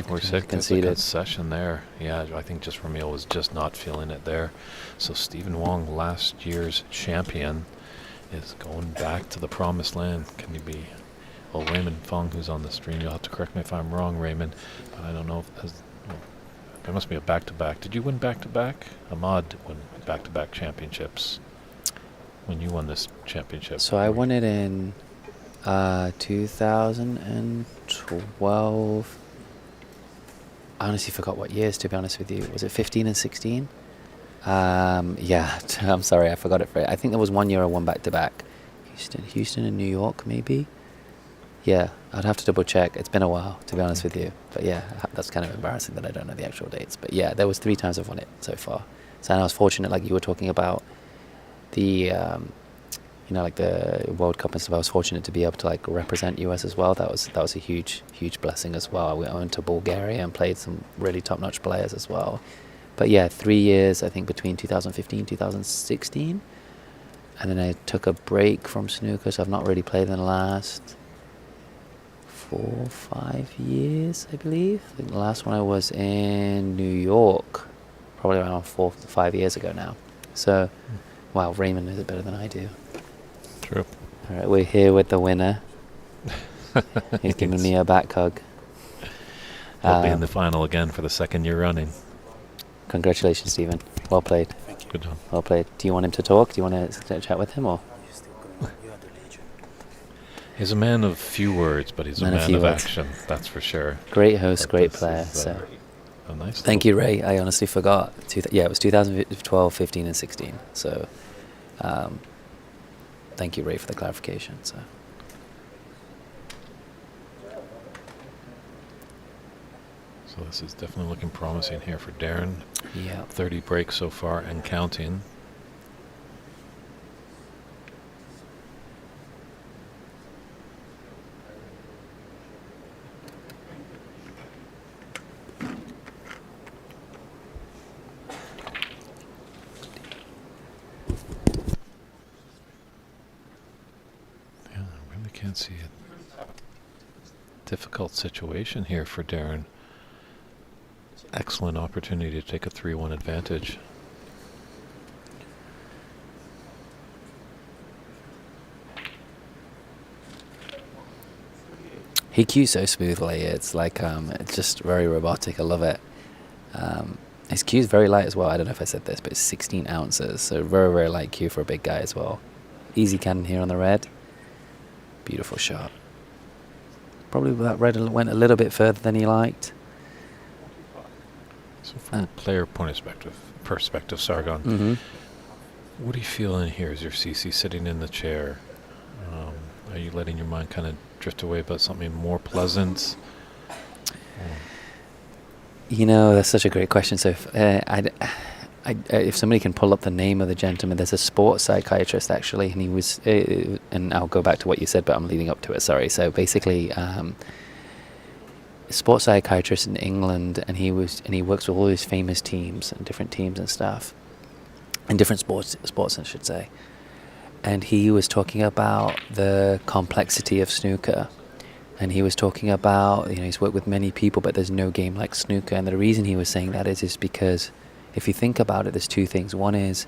We're sick. There's a conceded. concession there. Yeah, I think just Ramil was just not feeling it there. So Stephen Wong, last year's champion, is going back to the promised land. Can he be? Well, Raymond Fong, who's on the stream, you'll have to correct me if I'm wrong, Raymond. But I don't know if there must be a back-to-back. Did you win back-to-back? Ahmad won back-to-back championships when you won this championship. So I won it in 2012. I honestly forgot what years, to be honest with you. Was it 15 and 16? Yeah, I'm sorry, I forgot it. I think there was 1 year I won back-to-back. Houston and New York, maybe? Yeah, I'd have to double check. It's been a while, to be honest with you. But yeah, that's kind of embarrassing that I don't know the actual dates. But yeah, there was 3 times I've won it so far. So I was fortunate, like you were talking about the, like the World Cup and stuff. I was fortunate to be able to like represent US as well. That was a huge blessing as well. I went to Bulgaria and played some really top-notch players as well. But yeah, 3 years, I think, between 2015 2016. And then I took a break from snooker, so I've not really played in the last 4 or 5 years, I believe. I think the last one I was in New York, probably around 4 to 5 years ago now. So, wow, Raymond knows it better than I do. True. All right, we're here with the winner. He's giving me a back hug. He'll be in the final again for the 2nd year running. Congratulations, Stephen. Well played. Thank you. Good job. Well played. Do you want him to talk? Do you want to chat with him, or? He's a man of few words, but he's a man of action. That's for sure. Great host, But great this player. is, So, a nice. thank you, Ray. I honestly forgot. Yeah, it was 2012, 15, and 16. So, thank you, Ray, for the clarification. So. So this is definitely looking promising here for Darren. Yeah. 30 breaks so far and counting. Yeah, I really can't see it. Difficult situation here for Darren. Excellent opportunity to take a 3-1 advantage. He cues so smoothly. It's like it's just very robotic. I love it. His cue's very light as well. I don't know if I said this, but it's 16 ounces, so very, very light cue for a big guy as well. Easy cannon here on the red. Beautiful shot. Probably that red went a little bit further than he liked. So from a player point of perspective, Sargon, Mm-hmm. what do you feel in here as your CC sitting in the chair? Are you letting your mind kind of drift away about something more pleasant? You know, that's such a great question. So if somebody can pull up the name of the gentleman, there's a sports psychiatrist actually, and he was, and I'll go back to what you said, but I'm leading up to it, sorry. So basically, sports psychiatrist in England, and he works with all these famous teams and different teams and stuff, and different sports I should say. And he was talking about the complexity of snooker, and he was talking about, he's worked with many people, but there's no game like snooker. And the reason he was saying that is because if you think about it, there's 2 things. One is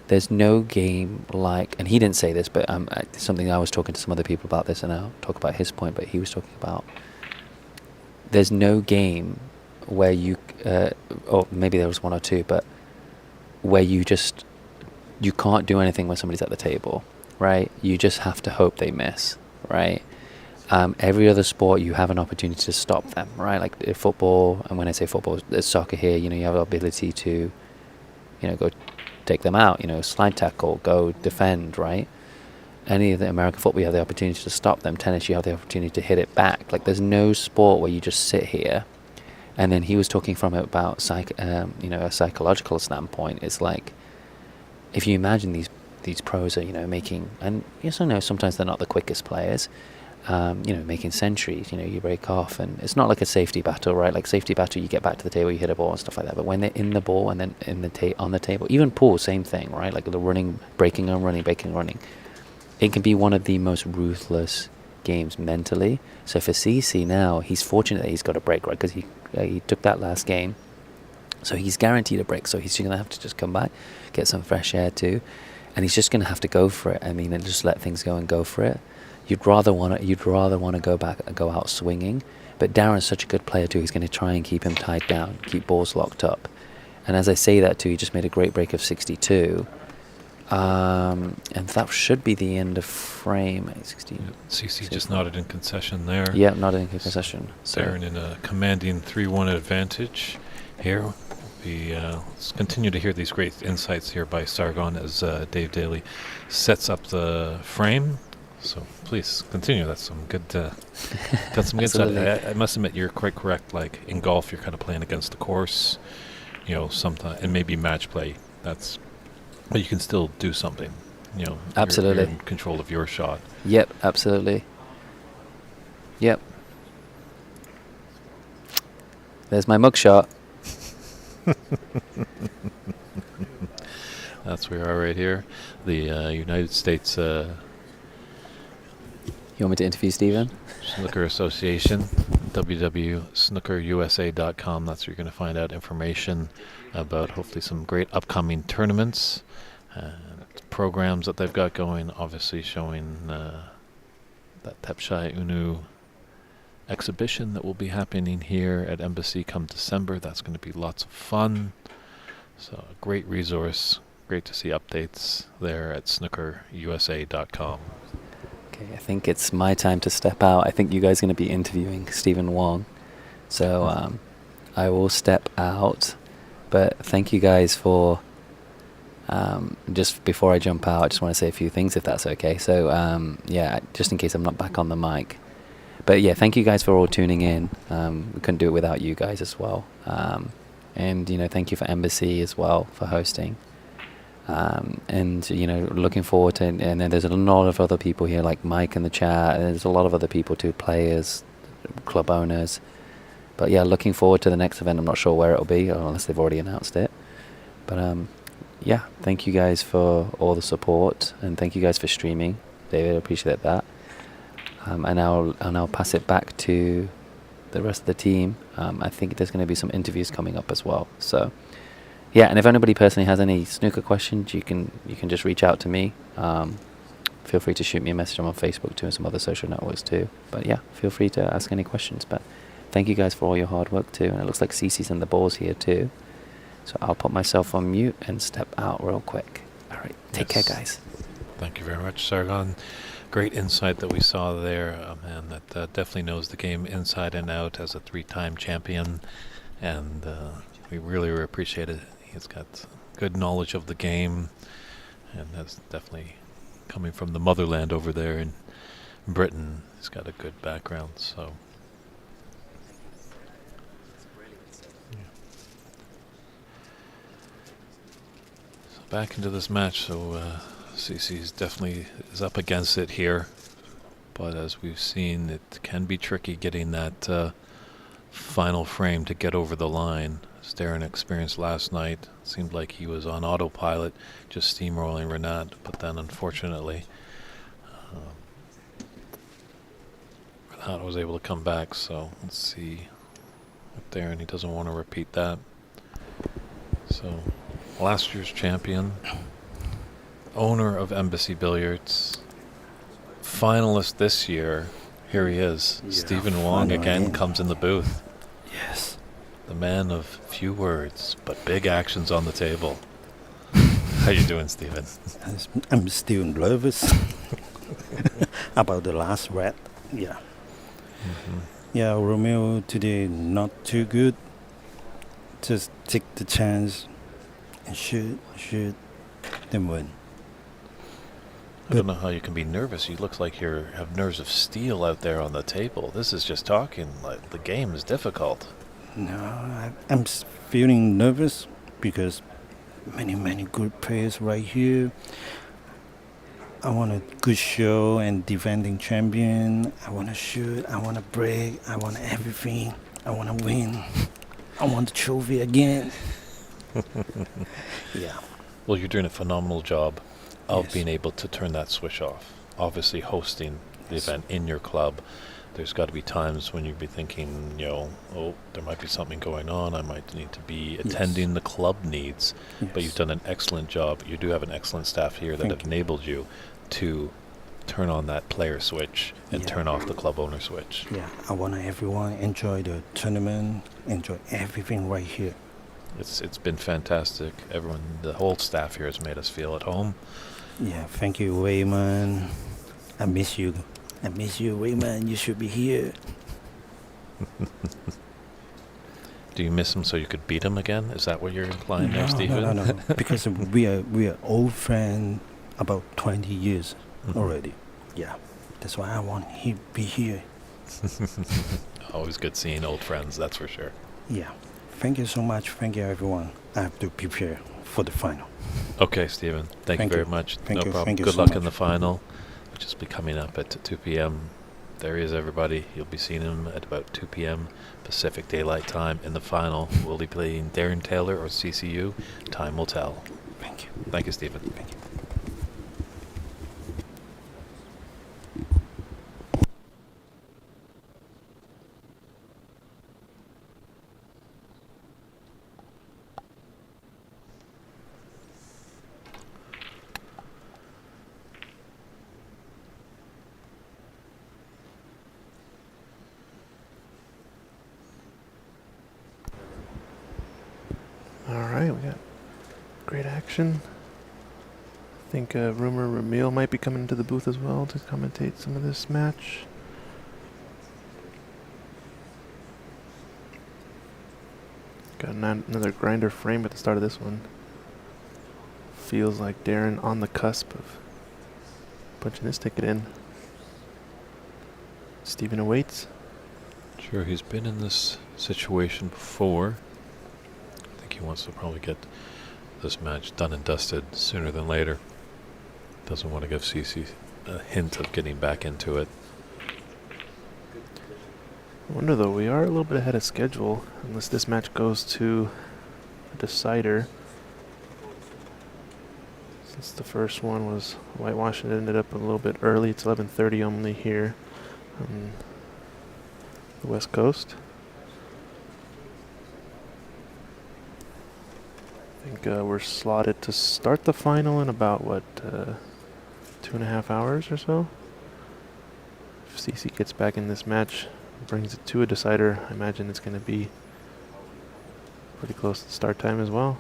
there's no game like, and he didn't say this, but something I was talking to some other people about this, and I'll talk about his point, but he was talking about there's no game where you, or maybe there was 1 or 2, but where you can't do anything when somebody's at the table, right? You just have to hope they miss, right? Every other sport, you have an opportunity to stop them, right? Like football, and when I say football, there's soccer here, you have the ability to, go take them out, slide tackle, go defend, right? Any of the American football, you have the opportunity to stop them. Tennis, you have the opportunity to hit it back. Like, there's no sport where you just sit here. And then he was talking from about a psychological standpoint. It's like, if you imagine these pros are, making, and yes or no, sometimes they're not the quickest players, making centuries. You break off, and it's not like a safety battle, right? Like safety battle, you get back to the table, you hit a ball and stuff like that. But when they're in the ball and then on the table, even pool, same thing, right? Like the running, breaking and running, breaking and running. It can be one of the most ruthless games mentally. So for CC now, he's fortunate that he's got a break, right? Because he took that last game, so he's guaranteed a break. So he's going to have to just come back, get some fresh air too, and he's just going to have to go for it. I mean, and just let things go and go for it. You'd rather want to go out swinging, but Darren's such a good player too. He's going to try and keep him tied down, keep balls locked up. And as I say that too, he just made a great break of 62. And that should be the end of frame 16. Yeah, CC just nodded in concession there. Yeah, nodded in concession. So Darren in a commanding 3-1 advantage here. Let's continue to hear these great insights here by Sargon as Dave Daly sets up the frame. So please continue. That's some good. Got some good stuff. I must admit, you're quite correct. Like in golf, you're kind of playing against the course. Sometimes, and maybe match play. But you can still do something. Absolutely. You're in control of your shot. Yep, absolutely. Yep. There's my mugshot. That's where we are right here. The United States. You want me to interview Stephen? Snooker Association, www.snookerusa.com. That's where you're going to find out information about hopefully some great upcoming tournaments and programs that they've got going. Obviously showing that Tepshai Unu exhibition that will be happening here at Embassy come December. That's going to be lots of fun. So a great resource. Great to see updates there at snookerusa.com. Okay, I think it's my time to step out. I think you guys are going to be interviewing Stephen Wong. So I will step out. But thank you guys for... just before I jump out, I just want to say a few things, if that's okay. So, just in case I'm not back on the mic. But yeah, thank you guys for all tuning in. We couldn't do it without you guys as well. And, thank you for Embassy as well for hosting. And looking forward to, and then there's a lot of other people here like Mike in the chat, and there's a lot of other people too, players, club owners. But yeah, looking forward to the next event. I'm not sure where it'll be, unless they've already announced it. But thank you guys for all the support, and thank you guys for streaming. David, I appreciate that. And I'll pass it back to the rest of the team. I think there's going to be some interviews coming up as well. So yeah, and if anybody personally has any snooker questions, you can just reach out to me. Feel free to shoot me a message. I'm on Facebook too and some other social networks too. But yeah, feel free to ask any questions. But thank you guys for all your hard work too. And it looks like Cece's in the balls here too. So I'll put myself on mute and step out real quick. All right, take care, guys. Thank you very much, Sargon. Great insight that we saw there. A man that definitely knows the game inside and out as a 3-time champion. And we really appreciate it. He's got good knowledge of the game, and that's definitely coming from the motherland over there in Britain. He's got a good background, so. Yeah. So back into this match, so CC's definitely is up against it here, but as we've seen, it can be tricky getting that final frame to get over the line. Darren experienced last night. Seemed like he was on autopilot, just steamrolling Renat, but then unfortunately Renat was able to come back. So let's see with Darren, he doesn't want to repeat that. So last year's champion, owner of Embassy Billiards, finalist this year, here he is. Yeah, Stephen Wong again comes in the booth. Yes. The man of few words, but big actions on the table. How you doing, Stephen? I'm still nervous about the last red. Yeah. Mm-hmm. Yeah, Ramil today not too good. Just take the chance and shoot, then win. I don't know how you can be nervous. You look like you have nerves of steel out there on the table. This is just talking like the game is difficult. No, I'm feeling nervous because many good players right here. I want a good show and defending champion. I want to shoot. I want to break. I want everything. I want to win. I want the trophy again. Yeah. Well, you're doing a phenomenal job of Yes. being able to turn that switch off. Obviously, hosting the event in your club, there's got to be times when you'd be thinking, oh, there might be something going on. I might need to be attending the club needs. But you've done an excellent job. You do have an excellent staff here that Thank have you. enabled you to turn on that player switch and Yeah. turn off the club owner switch. Yeah, I want everyone enjoy the tournament, enjoy everything right here. It's been fantastic. Everyone, the whole staff here has made us feel at home. Yeah, thank you, Wayman. I miss you. I miss you, Wayman. You should be here. Do you miss him so you could beat him again? Is that what you're implying there, Stephen? No. Because we are old friends about 20 years Mhm. already. Yeah, that's why I want him be here. Always good seeing old friends, that's for sure. Yeah, thank you so much. Thank you, everyone. I have to prepare for the final. Okay, Stephen. Thank you Thank you. very much. Thank No you. problem. Thank you Good so luck in much. the final, which will be coming up at 2 p.m. There he is, everybody. You'll be seeing him at about 2 p.m. Pacific Daylight Time in the final. Will he play Darren Taylor or CCU? Time will tell. Thank you. Thank you, Stephen. Thank you. All right, we got great action. I think rumor Ramil might be coming into the booth as well to commentate some of this match. Got another grinder frame at the start of this one. Feels like Darren on the cusp of punching his ticket in. Stephen awaits. Sure, he's been in this situation before. I think he wants to probably get this match done and dusted sooner than later. Doesn't want to give CC a hint of getting back into it. I wonder though, we are a little bit ahead of schedule, unless this match goes to a decider. Since the first one was whitewashed, it ended up a little bit early. It's 11:30 only here on the West Coast. I think we're slotted to start the final in about, 2.5 hours or so. If CC gets back in this match, brings it to a decider, I imagine it's going to be pretty close to start time as well.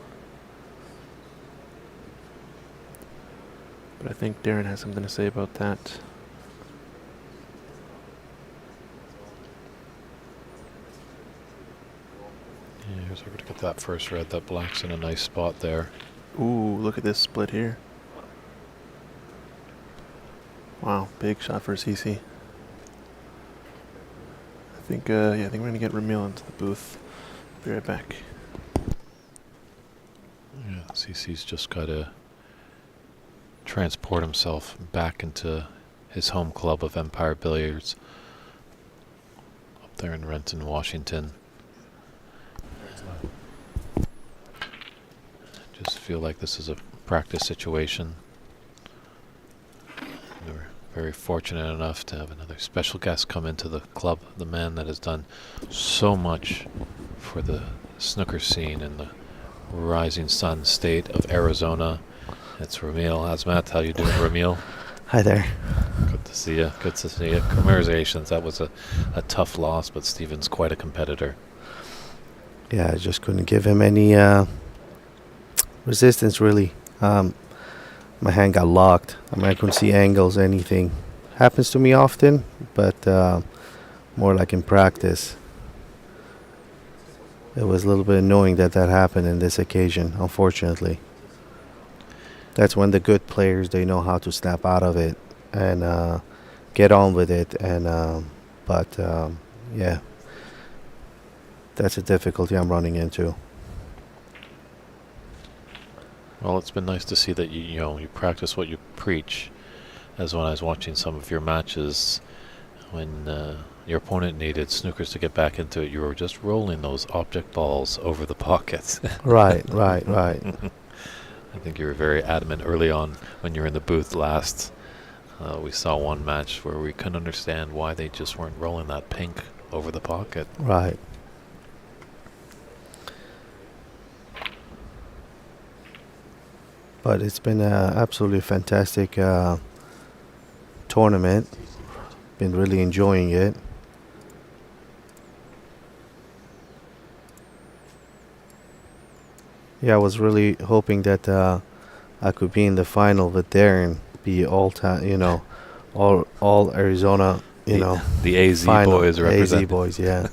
But I think Darren has something to say about that. Yeah, here's over to get that first red. That black's in a nice spot there. Ooh, look at this split here. Wow, big shot for CC. I think we're gonna get Ramil into the booth. Be right back. Yeah, CC's just got to transport himself back into his home club of Empire Billiards up there in Renton, Washington. Just feel like this is a practice situation. We're very fortunate enough to have another special guest come into the club, the man that has done so much for the snooker scene in the rising sun state of Arizona. It's Ramil Azmat. How you doing, Ramil? Hi there. Good to see you. Good to see you. Congratulations. That was a tough loss, but Stephen's quite a competitor. Yeah, I just couldn't give him any resistance, really. My hand got locked. I mean, I couldn't see angles, anything. Happens to me often, but more like in practice. It was a little bit annoying that happened in this occasion, unfortunately. That's when the good players, they know how to snap out of it and get on with it. And yeah, that's a difficulty I'm running into. Well, it's been nice to see that you practice what you preach. as when I was watching some of your matches, when your opponent needed snookers to get back into it, you were just rolling those object balls over the pockets. Right. I think you were very adamant early on when you were in the booth last. We saw one match where we couldn't understand why they just weren't rolling that pink over the pocket. Right. But it's been an absolutely fantastic tournament. Been really enjoying it. Yeah, I was really hoping that I could be in the final with Darren, be all Arizona, The AZ final. boys represent. AZ boys, yeah.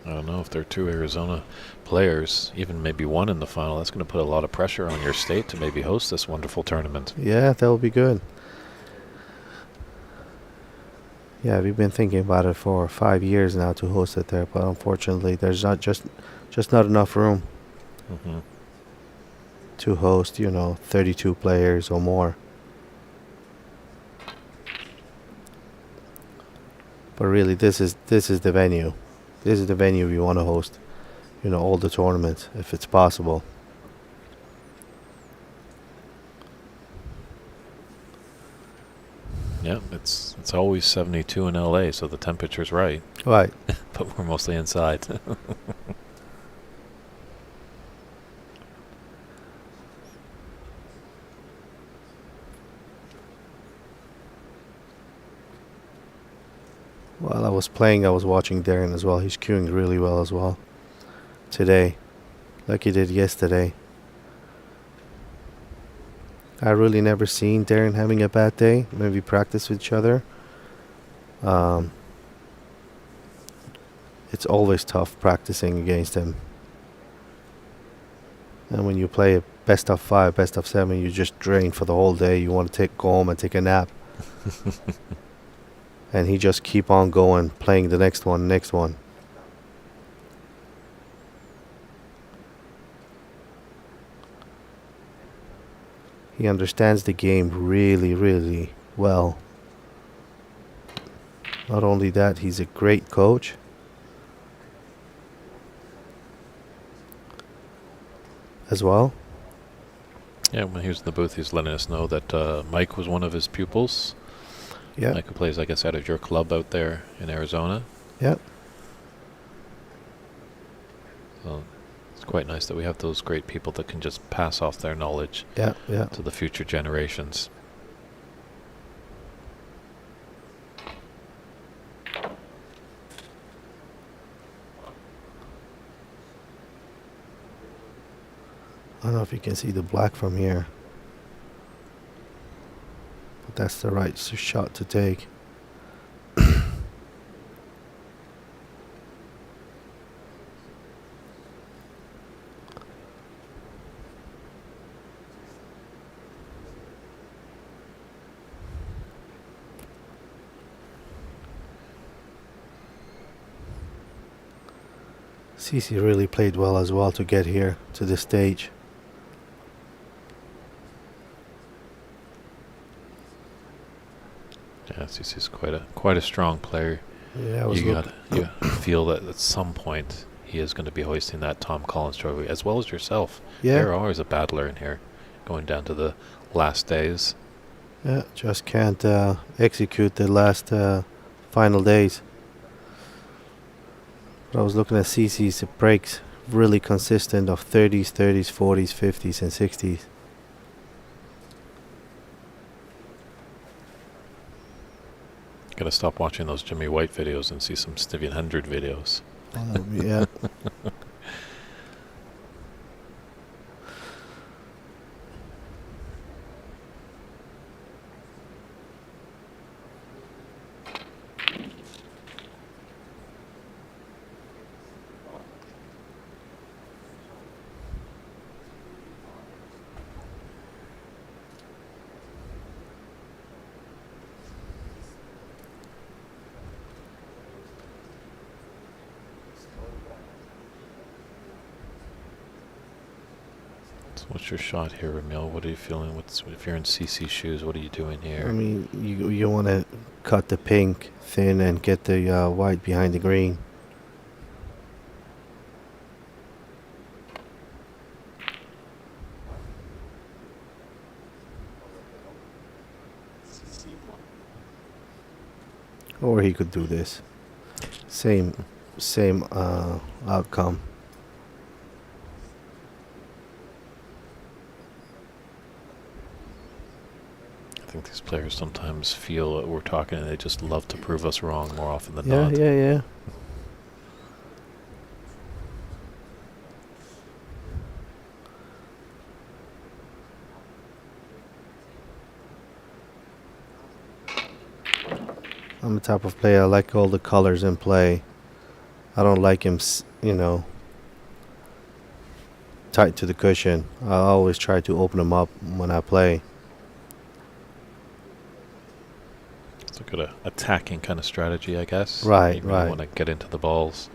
I don't know if there are two Arizona players, even maybe one in the final. That's going to put a lot of pressure on your state to maybe host this wonderful tournament. Yeah, that would be good. Yeah, we've been thinking about it for 5 years now to host it there, but unfortunately, there's not just not enough room Mm-hmm. to host, 32 players or more. But really, this is the venue. This is the venue we want to host, all the tournaments, if it's possible. Yeah, it's always 72 in LA, so the temperature's right, Right. but we're mostly inside. While I was playing, I was watching Darren as well. He's queuing really well as well today, like he did yesterday. I really never seen Darren having a bad day when we practice with each other. It's always tough practicing against him. And when you play a best of 5, best of 7, you just drain for the whole day. You want to go home and take a nap. And he just keep on going, playing the next one. He understands the game really, really well. Not only that, he's a great coach. As well. Yeah, when he was in the booth, he's letting us know that Mike was one of his pupils. Yeah. Mike, who plays, I guess, out of your club out there in Arizona. Yep. So it's quite nice that we have those great people that can just pass off their knowledge Yeah. to the future generations. I don't know if you can see the black from here. But that's the right shot to take. Cece really played well as well to get here to this stage. Yeah, he's quite a strong player. Yeah, I was You feel that at some point he is going to be hoisting that Tom Collins trophy, as well as yourself. Yeah. You're always a battler in here, going down to the last days. Yeah, just can't execute the last final days. But I was looking at CC's breaks, really consistent of 30s, 30s, 40s, 50s, and 60s. Gotta stop watching those Jimmy White videos and see some Stivian 100 videos. Yeah. So what's your shot here, Ramil? What are you feeling? If you're in CC shoes, what are you doing here? I mean, you want to cut the pink thin and get the white behind the green. Or he could do this. Same outcome. I think these players sometimes feel that we're talking and they just love to prove us wrong more often than Yeah, not. yeah. I'm the type of player, I like all the colors in play. I don't like him, tight to the cushion. I always try to open him up when I play. It's a good attacking kind of strategy, I guess. Right, You right. want to get into the balls.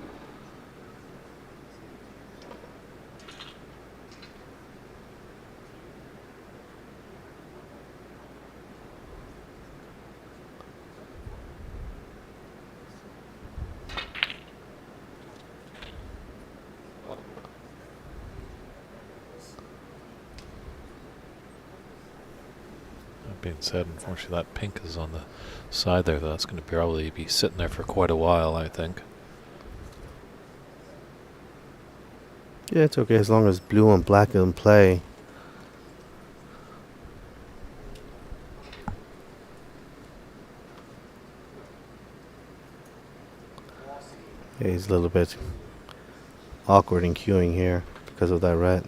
That being said, unfortunately that pink is on the side there. That's going to probably be sitting there for quite a while, I think. Yeah, it's okay as long as blue and black in play. Yeah, he's a little bit awkward in queuing here because of that red.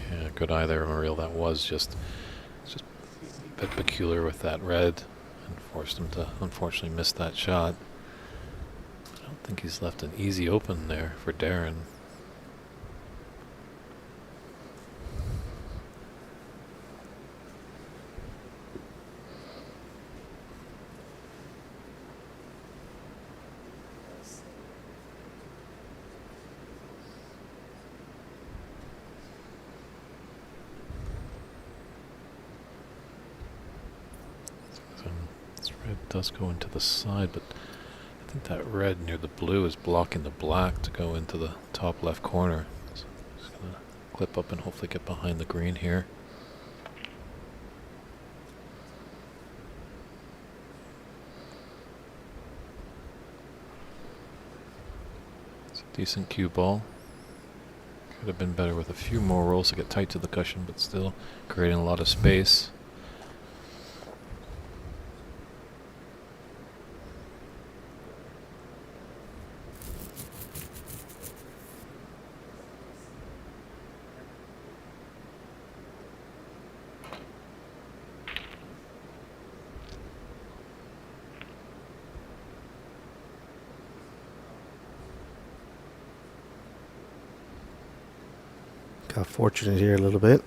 Yeah, good eye there, Ramil. That was just a bit peculiar with that red and forced him to unfortunately miss that shot. I don't think he's left an easy open there for Darren. This red does go into the side, but I think that red near the blue is blocking the black to go into the top left corner. So I'm just going to clip up and hopefully get behind the green here. It's a decent cue ball. Could have been better with a few more rolls to get tight to the cushion, but still creating a lot of space. Got fortunate here a little bit.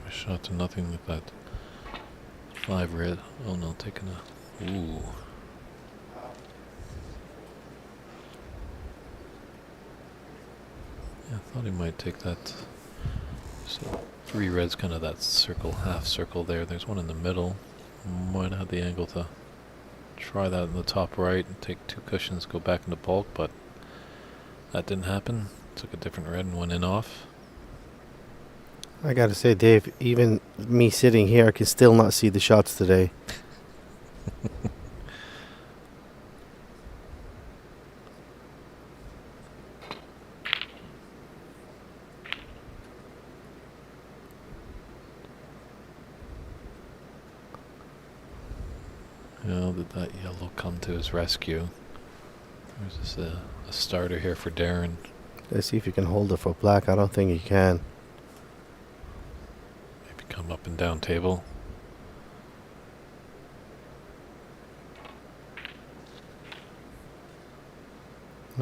A shot to nothing with that 5 red. Oh no, taking a... Ooh. Yeah, I thought he might take that. So 3 reds, kind of that circle, half circle there. There's one in the middle. Might have the angle to try that in the top right and take 2 cushions, go back into bulk, but that didn't happen. Took a different red and went in off. I gotta say, Dave, even me sitting here, I can still not see the shots today. How did that yellow come to his rescue? There's just a starter here for Darren. Let's see if you can hold it for black. I don't think you can. Maybe come up and down table.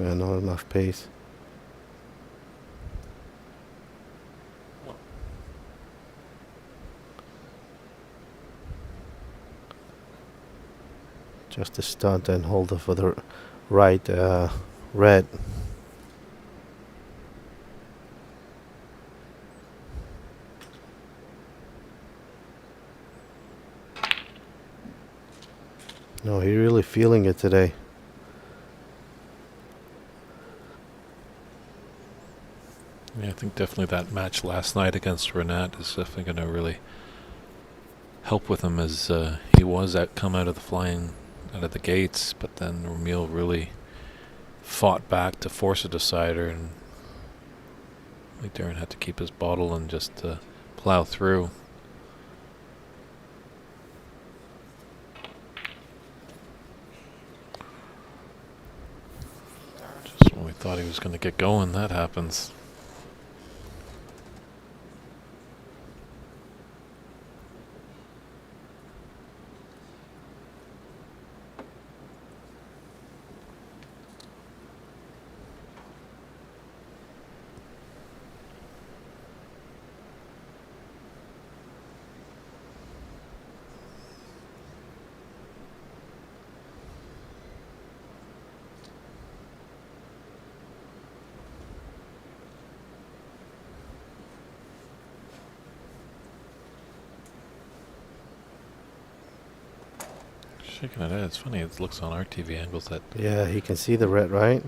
Yeah, not enough pace. Just a stunt and hold it for the right red. No, he's really feeling it today. Yeah, I think definitely that match last night against Renat is definitely going to really help with him, as he was come out of the gates, but then Ramil really fought back to force a decider, and like Darren had to keep his bottle and just plow through. Just when we thought he was going to get going, that happens. Shaking it out. It's funny. It looks on our TV angles that Yeah, he can see the red, right?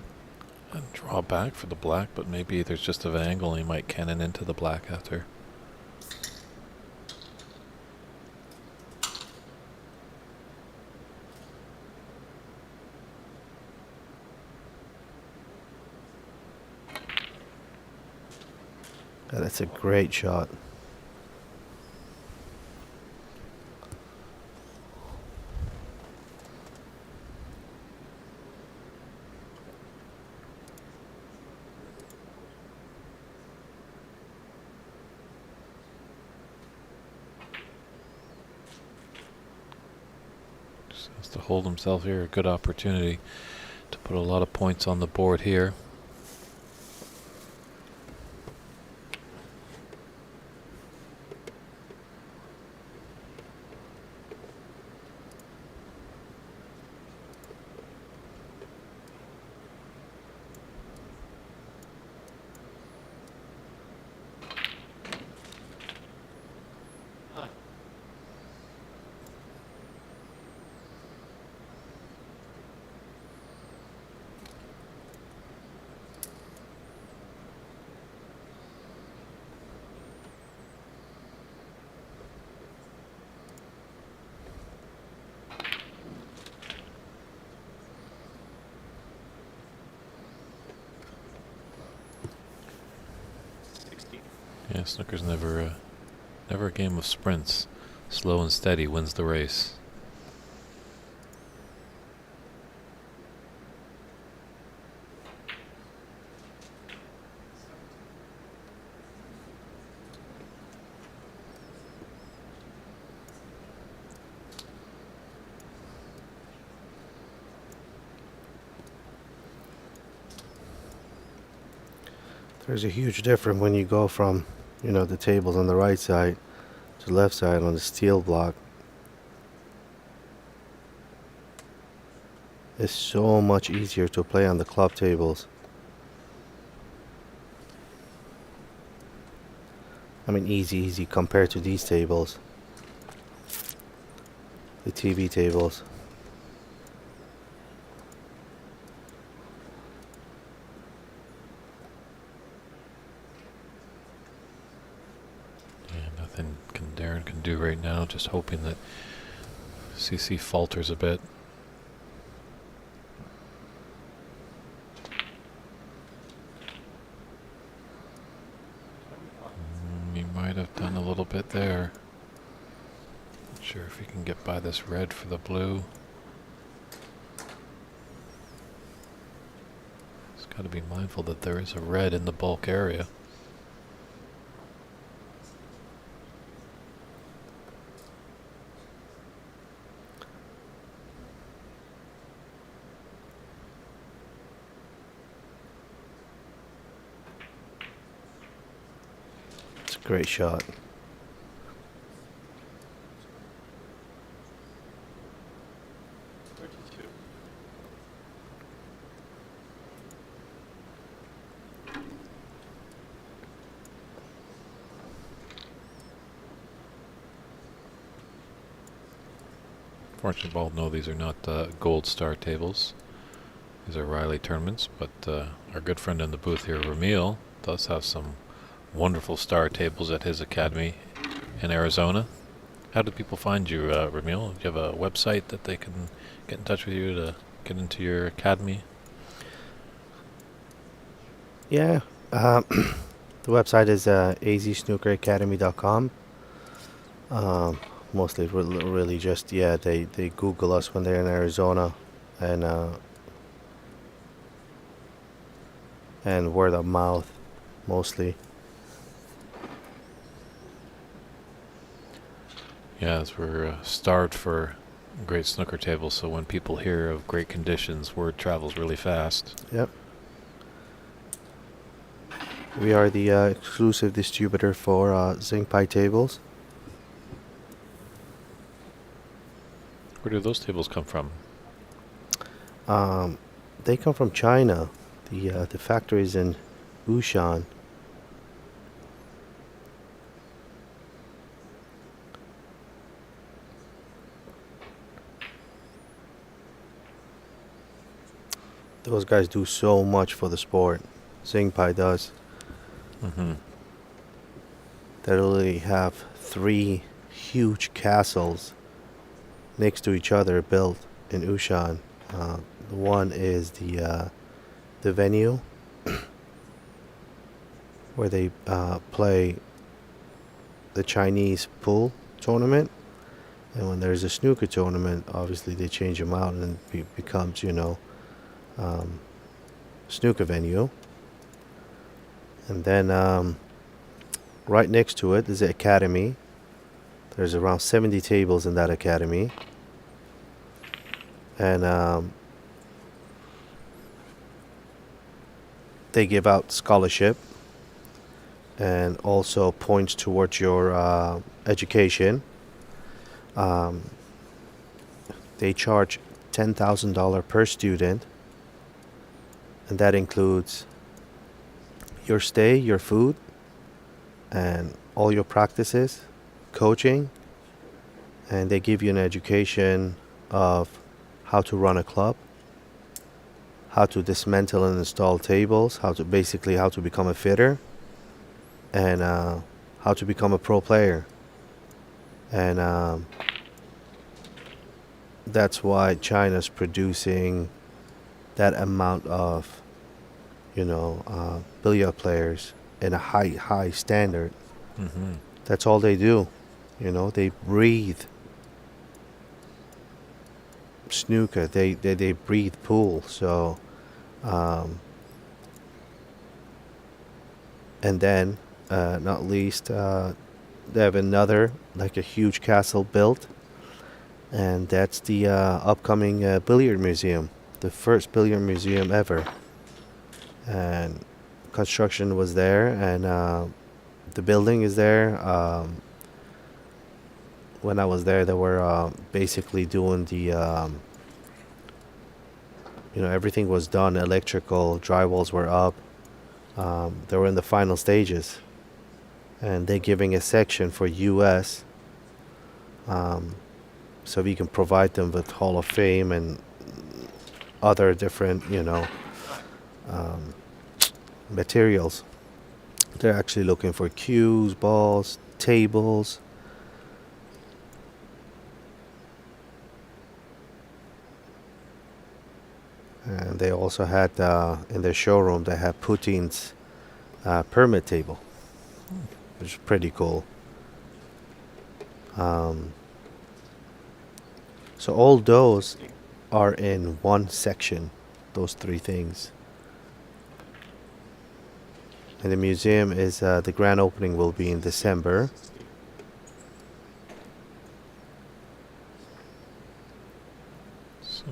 and draw back for the black, but maybe there's just an angle and he might cannon into the black after. Yeah, that's a great shot. Just has to hold himself here. A good opportunity to put a lot of points on the board here. Yeah, snooker's never a game of sprints. Slow and steady wins the race. There's a huge difference when you go from, the tables on the right side to the left side on the steel block. It's so much easier to play on the club tables. I mean, easy compared to these tables. The TV tables. Yeah, nothing Darren can do right now. Just hoping that CC falters a bit. He might have done a little bit there. Not sure if he can get by this red for the blue. He's got to be mindful that there is a red in the bulk area. Great shot. Fortunately, well, no, these are not gold star tables. These are Riley tournaments, but our good friend in the booth here, Ramil, does have some wonderful star tables at his academy in Arizona. How do people find you, Ramil? Do you have a website that they can get in touch with you to get into your academy? Yeah. The website is azsnookeracademy.com. Mostly really just, yeah, they Google us when they're in Arizona, and word of mouth mostly. Yes, we're starved for great snooker tables, so when people hear of great conditions, word travels really fast. Yep. We are the exclusive distributor for zinc pie tables. Where do those tables come from? They come from China. The factory is in Wushan. Those guys do so much for the sport. Zinc pie does. Mm-hmm. They literally have 3 huge castles next to each other built in Wushan. One is the venue where they play the Chinese pool tournament, and when there's a snooker tournament, obviously they change them out and it becomes, snooker venue. And then right next to it is the academy. There's around 70 tables in that academy, and they give out scholarship and also points towards your education. They charge $10,000 per student, and that includes your stay, your food, and all your practices, coaching, and they give you an education of how to run a club, how to dismantle and install tables, how to become a fitter, and how to become a pro player. And that's why China's producing that amount of billiard players in a high standard. Mm-hmm. That's all they do. They breathe snooker. They breathe pool. So, and then, not least, they have another, like a huge castle built, and that's the upcoming billiard museum, the first billiard museum ever. And construction was there, and the building is there. When I was there, they were basically doing the, everything was done. Electrical drywalls were up. They were in the final stages, and they're giving a section for U.S. So we can provide them with Hall of Fame and other different, materials. They're actually looking for cues, balls, tables. And they also had, in their showroom, they had Putin's permit table, which is pretty cool. So all those are in one section, those 3 things. And the museum is, the grand opening will be in December. So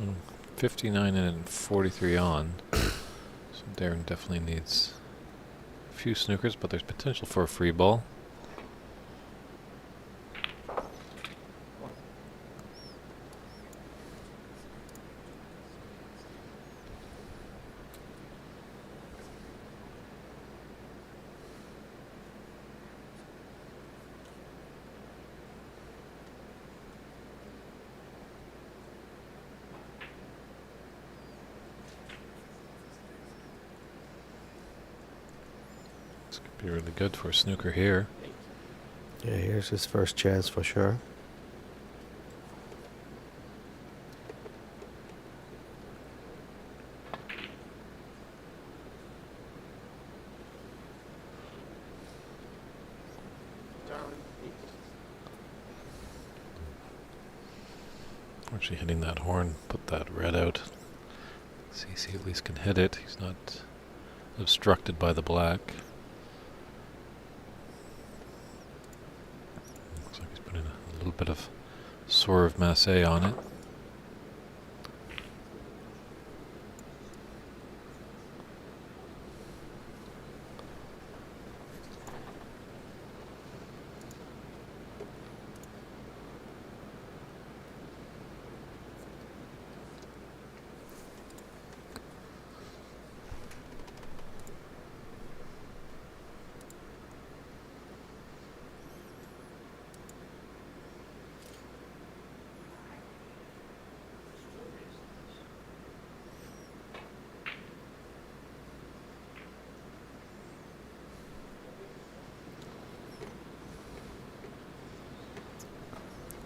59 and 43 on. So Darren definitely needs a few snookers, but there's potential for a free ball. This could be really good for snooker here. Yeah, here's his first chance for sure. Actually hitting that horn, put that red out. CC at least can hit it. He's not obstructed by the black. Looks like he's putting a little bit of swerve masse on it.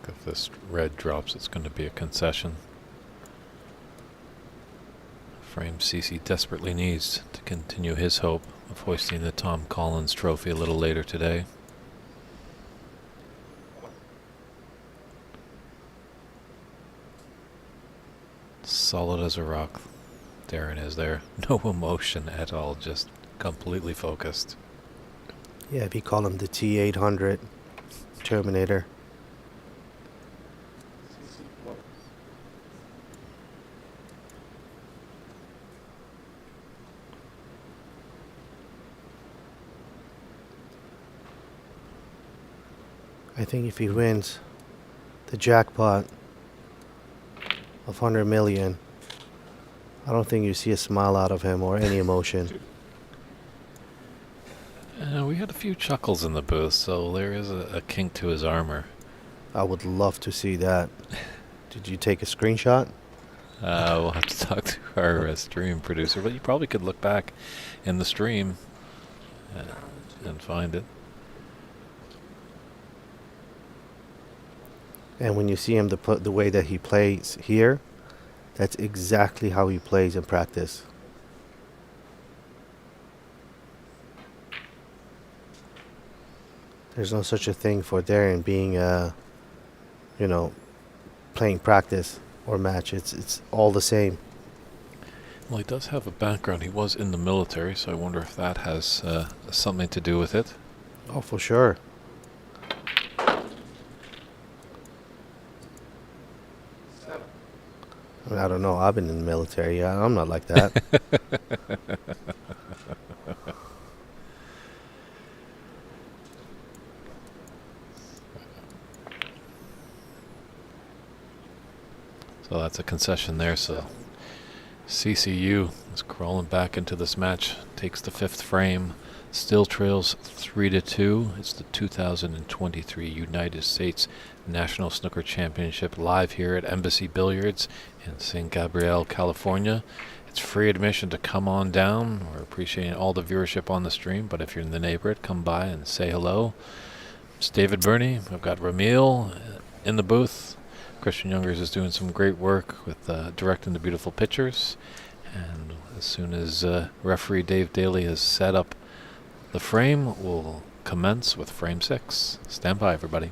If this red drops, it's going to be a concession. Frame CC desperately needs to continue his hope of hoisting the Tom Collins trophy a little later today. Solid as a rock. Darren is there. No emotion at all, just completely focused. Yeah, we call him the T-800 Terminator. I think if he wins the jackpot of 100 million, I don't think you see a smile out of him or any emotion. We had a few chuckles in the booth, so there is a kink to his armor. I would love to see that. Did you take a screenshot? We'll have to talk to our stream producer, but you probably could look back in the stream and find it. And when you see him, the way that he plays here, that's exactly how he plays in practice. There's no such a thing for Darren being, playing practice or match. It's all the same. Well, he does have a background. He was in the military, so I wonder if that has something to do with it. Oh, for sure. I don't know. I've been in the military. I'm not like that. So that's a concession there. So CCU is crawling back into this match. Takes the fifth frame. Still trails 3-2. It's the 2023 United States National Snooker Championship live here at Embassy Billiards in St. Gabriel, California. It's free admission to come on down. We're appreciating all the viewership on the stream, but if you're in the neighborhood, come by and say hello. It's David Burney. I've got Ramil in the booth. Christian Youngers is doing some great work with directing the beautiful pictures. And as soon as referee Dave Daly has set up the frame, we'll commence with frame 6. Stand by, everybody.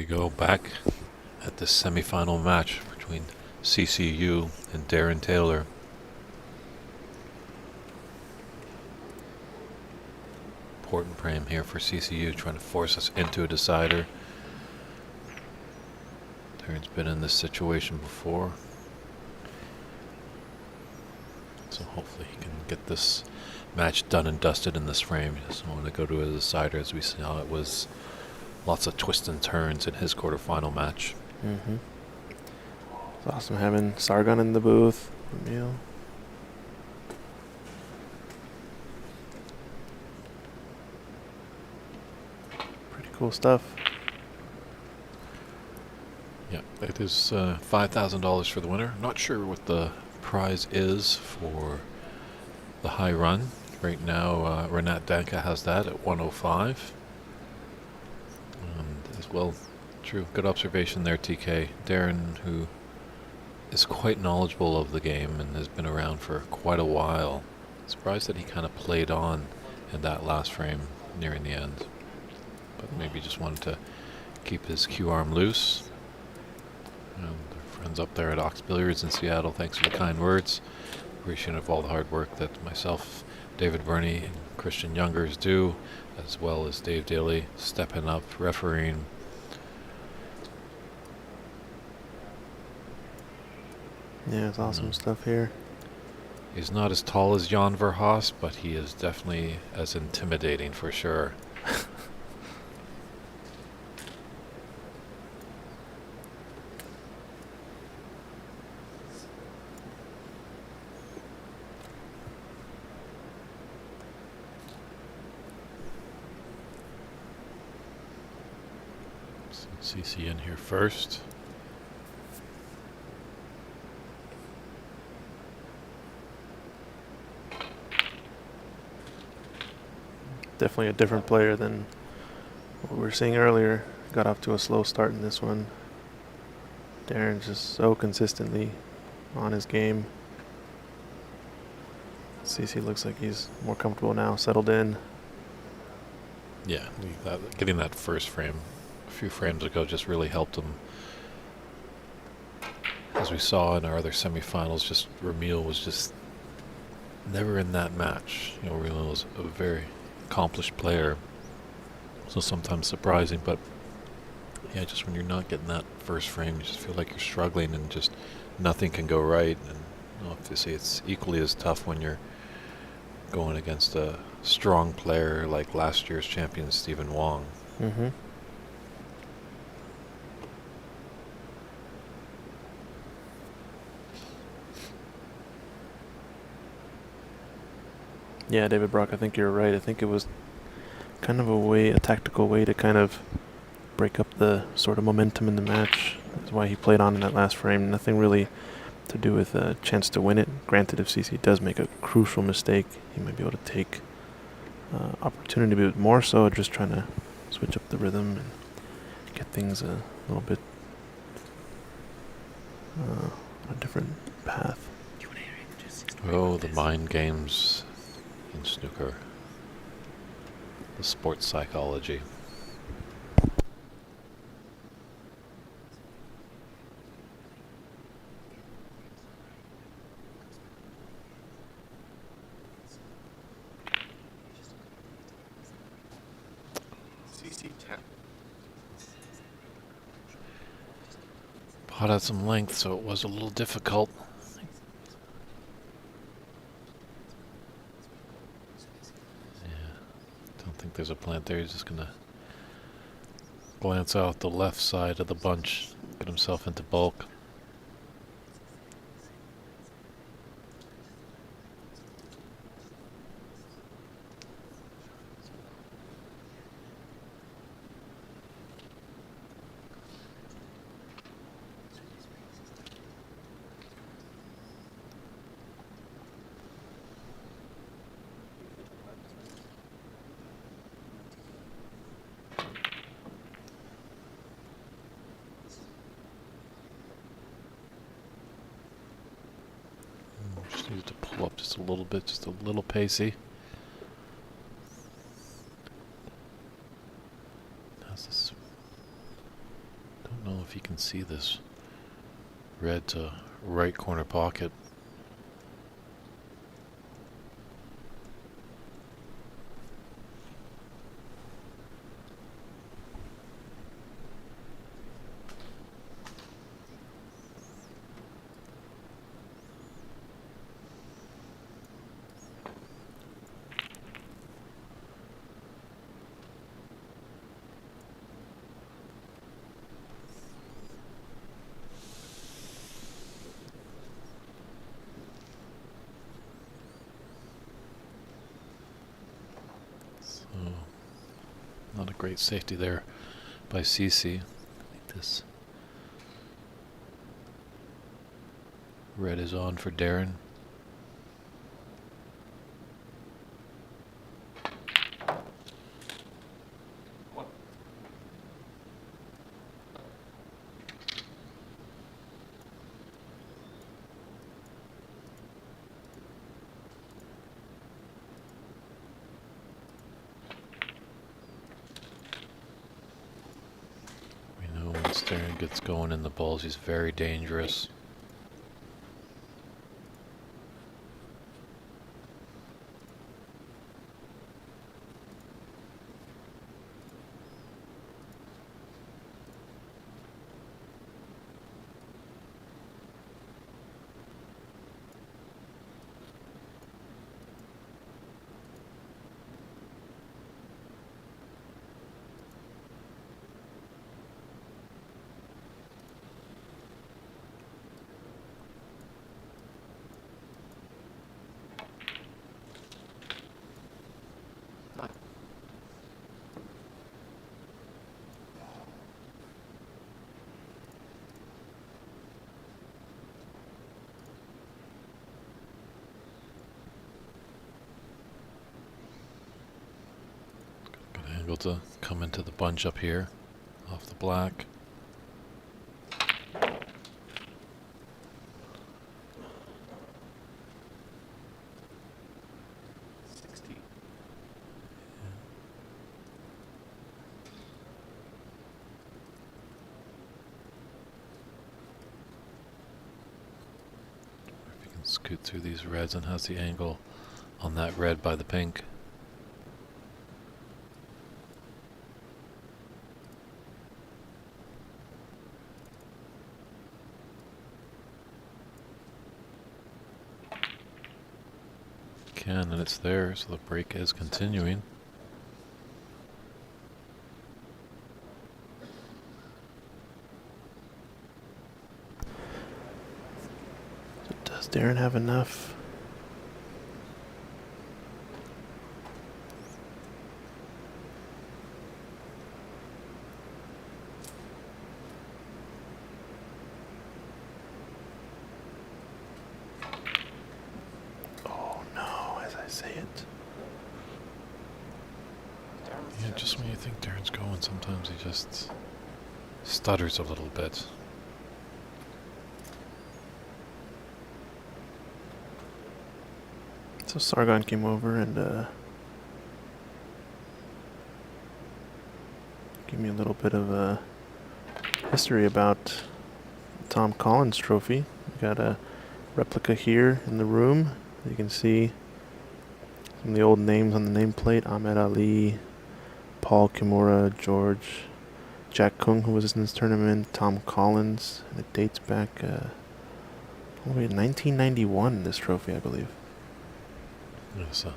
we go, back at this semifinal match between CCU and Darren Taylor. Important frame here for CCU, trying to force us into a decider. Darren's been in this situation before, so hopefully he can get this match done and dusted in this frame. He doesn't want to go to a decider, as we saw it was lots of twists and turns in his quarterfinal match. Mm-hmm. It's awesome having Sargon in the booth. Ramil. Pretty cool stuff. Yeah, it is $5,000 for the winner. Not sure what the prize is for the high run. Right now, Renat Danka has that at 105. And as well, true, good observation there, TK. Darren, who is quite knowledgeable of the game and has been around for quite a while. Surprised that he kind of played on in that last frame nearing the end. But maybe just wanted to keep his cue arm loose. And our friends up there at Ox Billiards in Seattle, thanks for the kind words. Appreciative of all the hard work that myself, David Burney, and Christian Youngers do, as well as Dave Daly stepping up, refereeing. Yeah, it's awesome stuff here. He's not as tall as Jan Verhaas, but he is definitely as intimidating for sure. CC in here first. Definitely a different player than what we were seeing earlier. Got off to a slow start in this one. Darren's just so consistently on his game. CC looks like he's more comfortable now, settled in. Yeah, getting that first frame a few frames ago just really helped him. As we saw in our other semifinals, just Ramil was just never in that match. You know, Ramil was a very accomplished player, so sometimes surprising, but yeah, just when you're not getting that first frame, you just feel like you're struggling and just nothing can go right. And obviously it's equally as tough when you're going against a strong player like last year's champion Stephen Wong. Mm-hmm. Yeah, David Brock, I think you're right. I think it was kind of a tactical way to kind of break up the sort of momentum in the match. That's why he played on in that last frame. Nothing really to do with a chance to win it. Granted, if CC does make a crucial mistake, he might be able to take opportunity, but more so just trying to switch up the rhythm and get things a little bit on a different path. Oh, the mind games in snooker. The sports psychology. Pot had some length, so it was a little difficult. Don't think there's a plant there. He's just gonna glance out the left side of the bunch, get himself into bulk. Just needed to pull up just a little bit, just a little pacey. How's this? can see this red to right corner pocket. Not a great safety there by CC. This red is on for Darren. Darren gets going in the balls, he's very dangerous. Able to come into the bunch up here off the black. If you can scoot through these reds and has the angle on that red by the pink. And it's there, so the break is continuing. So does Darren have enough? Say it. Yeah, just when you think Darren's going, sometimes he just stutters a little bit. So Sargon came over and gave me a little bit of a history about the Tom Collins trophy. We got a replica here in the room. You can see some of the old names on the nameplate: Ahmed Ali, Paul Kimura, George, Jack Kung, who was in this tournament, Tom Collins, and it dates back all the way to 1991, this trophy, I believe. It's a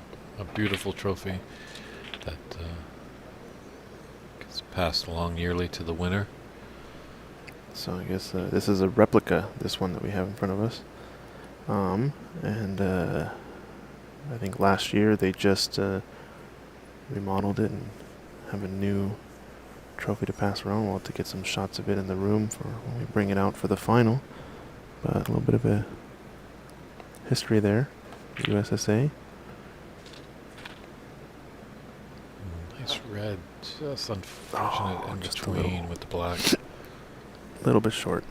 beautiful trophy that gets passed along yearly to the winner. So I guess this is a replica, this one that we have in front of us. I think last year they just remodeled it and have a new trophy to pass around. We'll have to get some shots of it in the room for when we bring it out for the final. But a little bit of a history there. USSA. Nice red, just unfortunate in just between with the black. A little bit short.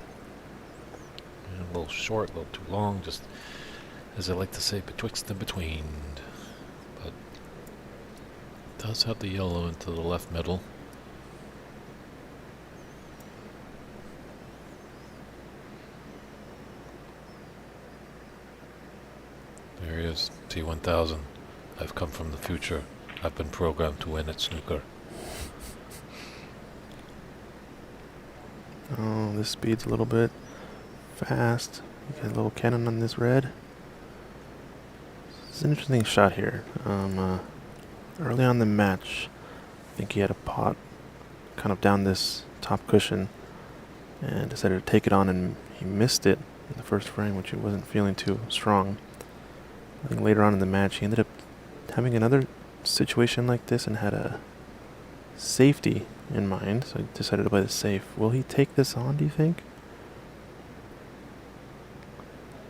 Yeah, a little short, a little too long, just as I like to say, betwixt and between. But it does have the yellow into the left middle. There he is, T1000. I've come from the future. I've been programmed to win at snooker. Oh, this speed's a little bit fast. You get a little cannon on this red. It's an interesting shot here. Early on in the match, I think he had a pot kind of down this top cushion and decided to take it on, and he missed it in the first frame, which he wasn't feeling too strong. I think later on in the match, he ended up having another situation like this and had a safety in mind, so he decided to play the safe. Will he take this on, do you think?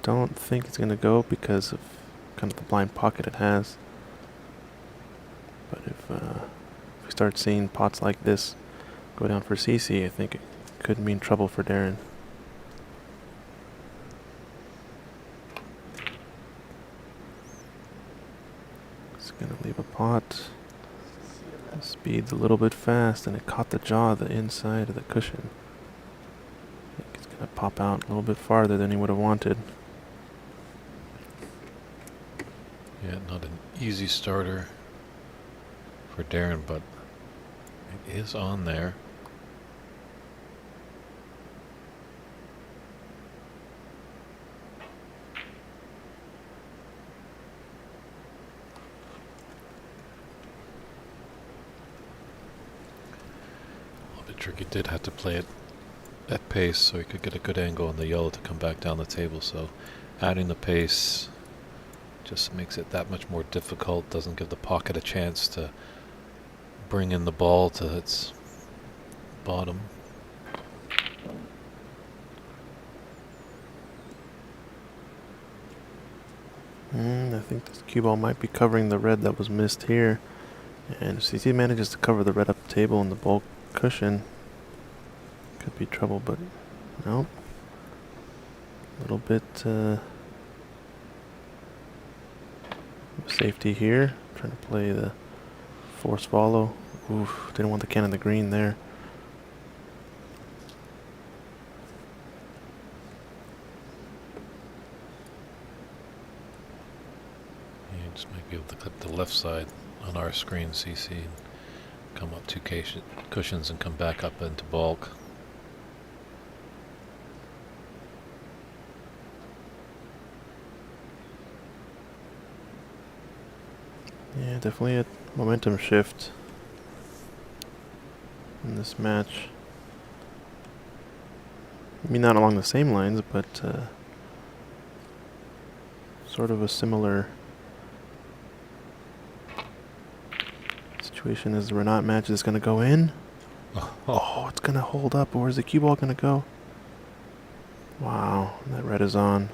Don't think it's going to go because of kind of the blind pocket it has. But if we start seeing pots like this go down for CC, I think it could mean trouble for Darren. It's going to leave a pot. The speed's a little bit fast, and it caught the jaw of the inside of the cushion. I think it's going to pop out a little bit farther than he would have wanted. Yeah, not an easy starter for Darren, but it is on there. A little bit tricky. Did have to play it at pace so he could get a good angle on the yellow to come back down the table. So adding the pace just makes it that much more difficult. Doesn't give the pocket a chance to bring in the ball to its bottom. I think this cue ball might be covering the red that was missed here. And if CC manages to cover the red up table and the bulk cushion, could be trouble, but no. A little bit safety here. Trying to play the force follow. Oof, didn't want the can in the green there. You just might be able to clip the left side on our screen, CC, and come up two cushions and come back up into bulk. Yeah, definitely a momentum shift in this match. I mean, not along the same lines, but sort of a similar situation as the Renat match is going to go in. Oh, it's going to hold up. Where's the cue ball going to go? Wow, that red is on.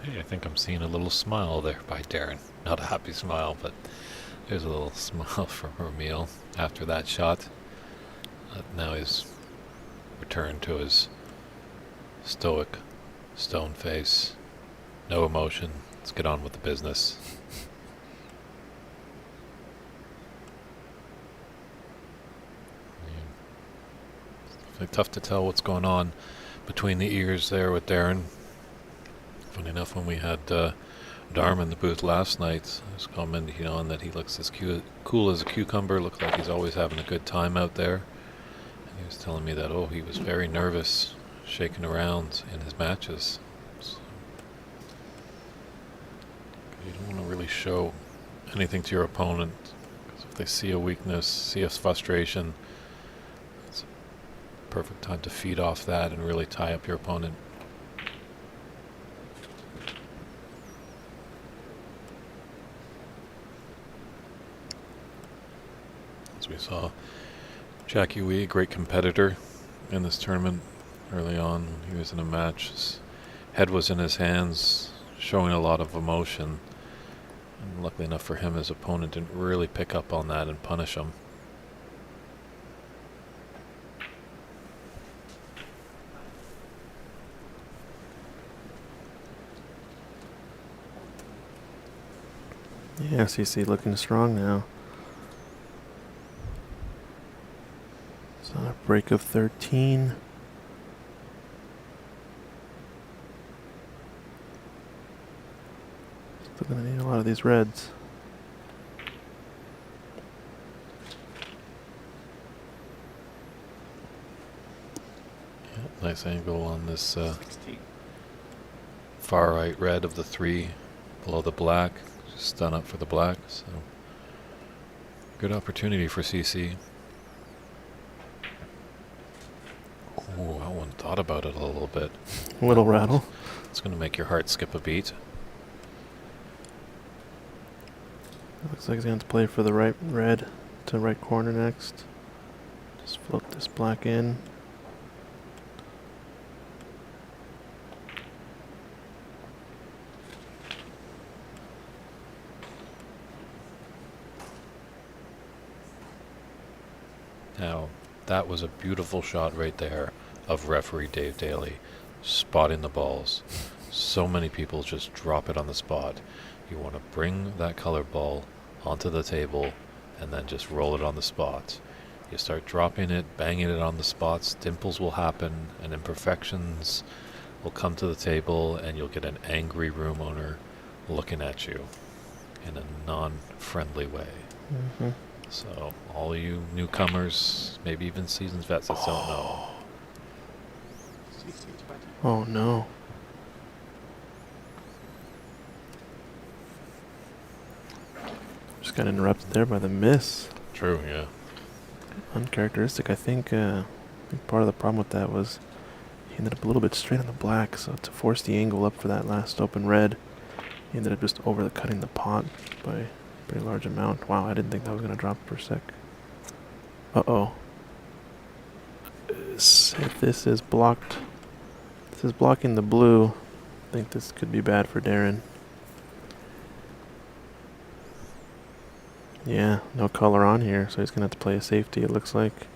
Hey, I think I'm seeing a little smile there by Darren. Not a happy smile, but there's a little smile from Ramil after that shot. Now he's returned to his stoic, stone face. No emotion. Let's get on with the business. It's definitely tough to tell what's going on between the ears there with Darren. Funny enough, when we had Dharma in the booth last night, I was commenting on that he looks as cool as a cucumber, looks like he's always having a good time out there. And he was telling me that, he was very nervous, shaking around in his matches. So you don't want to really show anything to your opponent, because if they see a weakness, see a frustration, it's a perfect time to feed off that and really tie up your opponent. We saw Jackie Wee, a great competitor in this tournament early on. When he was in a match, his head was in his hands, showing a lot of emotion. And luckily enough for him, his opponent didn't really pick up on that and punish him. Yeah, CC looking strong now. It's on a break of 13. Still gonna need a lot of these reds. Yeah, nice angle on this far right red of the 3 below the black. Just done up for the black, so good opportunity for CC. Ooh, that one thought about it a little bit. Little rattle. It's going to make your heart skip a beat. Looks like he's going to play for the right red to right corner next. Just float this black in. Now, that was a beautiful shot right there of referee Dave Daly spotting the balls. So many people just drop it on the spot. You want to bring that color ball onto the table and then just roll it on the spot. You start dropping it, banging it on the spots, dimples will happen and imperfections will come to the table, and you'll get an angry room owner looking at you in a non-friendly way. Mm-hmm. So all you newcomers, maybe even seasoned vets that don't know. Oh no. Just got interrupted there by the miss. True, yeah. Uncharacteristic. I think part of the problem with that was he ended up a little bit straight on the black, so to force the angle up for that last open red, he ended up just overcutting the pot by a pretty large amount. Wow, I didn't think that was going to drop for a sec. Uh-oh. If this is blocked, this is blocking the blue, I think this could be bad for Darren. Yeah, no color on here, so he's going to have to play a safety, it looks like.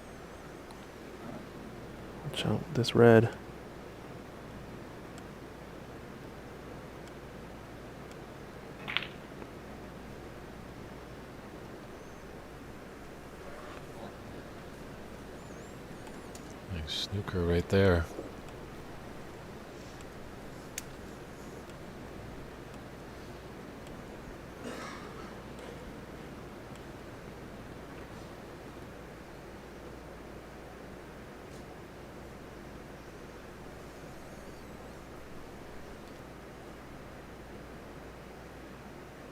Watch out, this red. Nice snooker right there.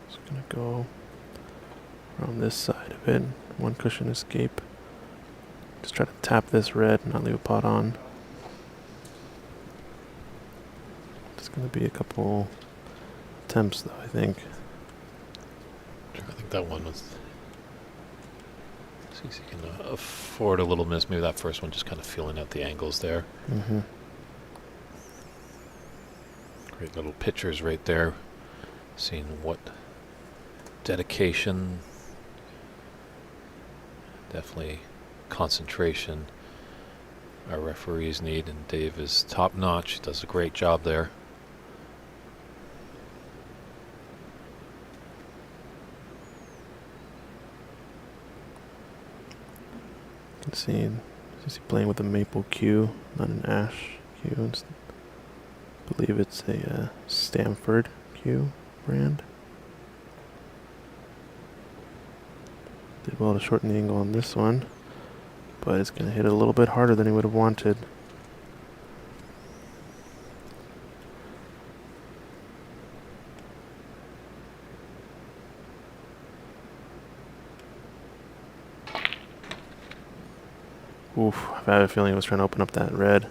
Just gonna go around this side of it. One cushion escape. Just try to tap this red and not leave a pot on. Just gonna be a couple attempts though, I think. I think that one was... See if you can afford a little miss. Maybe that first one just kind of feeling out the angles there. Mm-hmm. Great little pictures right there. Seeing what dedication, definitely concentration our referees need, and Dave is top notch. He does a great job there. You can see he's playing with a maple cue, not an ash cue. I believe it's a Stanford cue brand. Did well to shorten the angle on this one, but it's going to hit it a little bit harder than he would have wanted. Oof, I have a feeling he was trying to open up that red.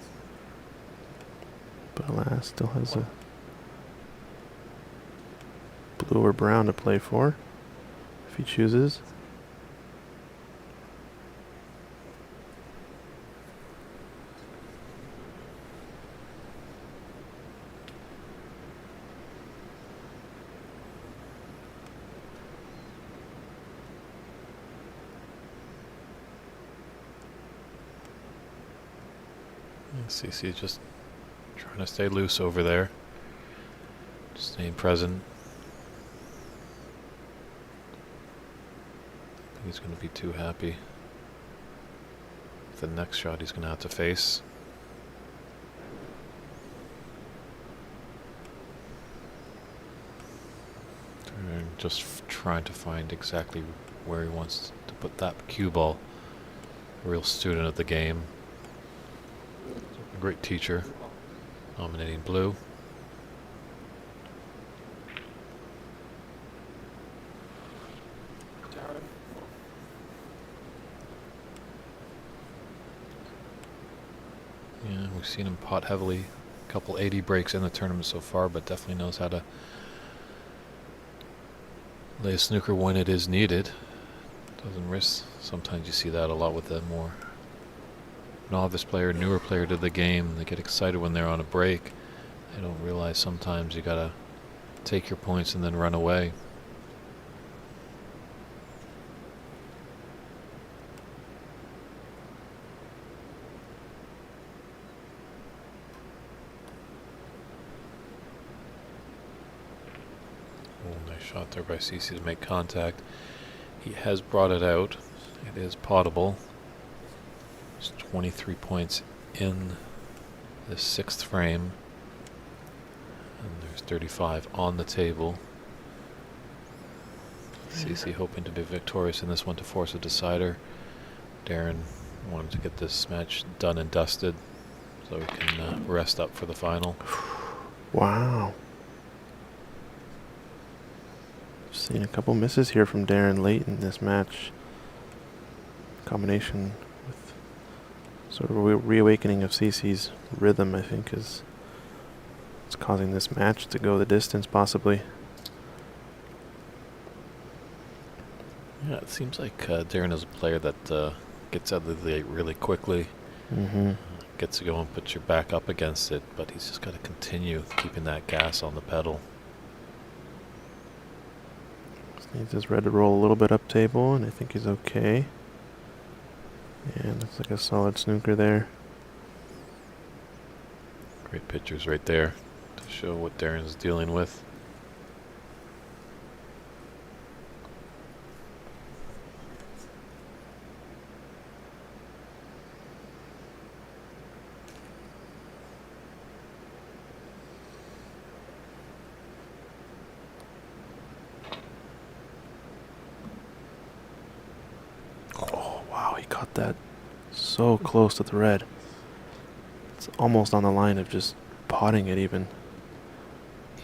But alas, still has a blue or brown to play for, if he chooses. CC just trying to stay loose over there. Just staying present. I think he's going to be too happy with the next shot he's going to have to face. just trying to find exactly where he wants to put that cue ball. A real student of the game. A great teacher. Dominating blue. Yeah, we've seen him pot heavily. A couple 80 breaks in the tournament so far, but definitely knows how to lay a snooker when it is needed. Doesn't risk. Sometimes you see that a lot with the more novice player, newer player to the game. They get excited when they're on a break. They don't realize sometimes you gotta take your points and then run away. Oh, nice shot there by CC to make contact. He has brought it out. It is potable. It's 23 points in the 6th frame. And there's 35 on the table. CC hoping to be victorious in this one to force a decider. Darren wanted to get this match done and dusted so he can rest up for the final. Wow. Seen a couple misses here from Darren late in this match. Combination with sort of a reawakening of CC's rhythm, I think, is it's causing this match to go the distance, possibly. Yeah, it seems like Darren is a player that gets out of the gate really quickly. Mm-hmm. Gets to go and put your back up against it, but he's just got to continue keeping that gas on the pedal. Needs his red to roll a little bit up table, and I think he's okay. And looks like a solid snooker there. Great pictures right there to show what Darren's dealing with. Oh, wow, he caught that so close to the red. It's almost on the line of just potting it even.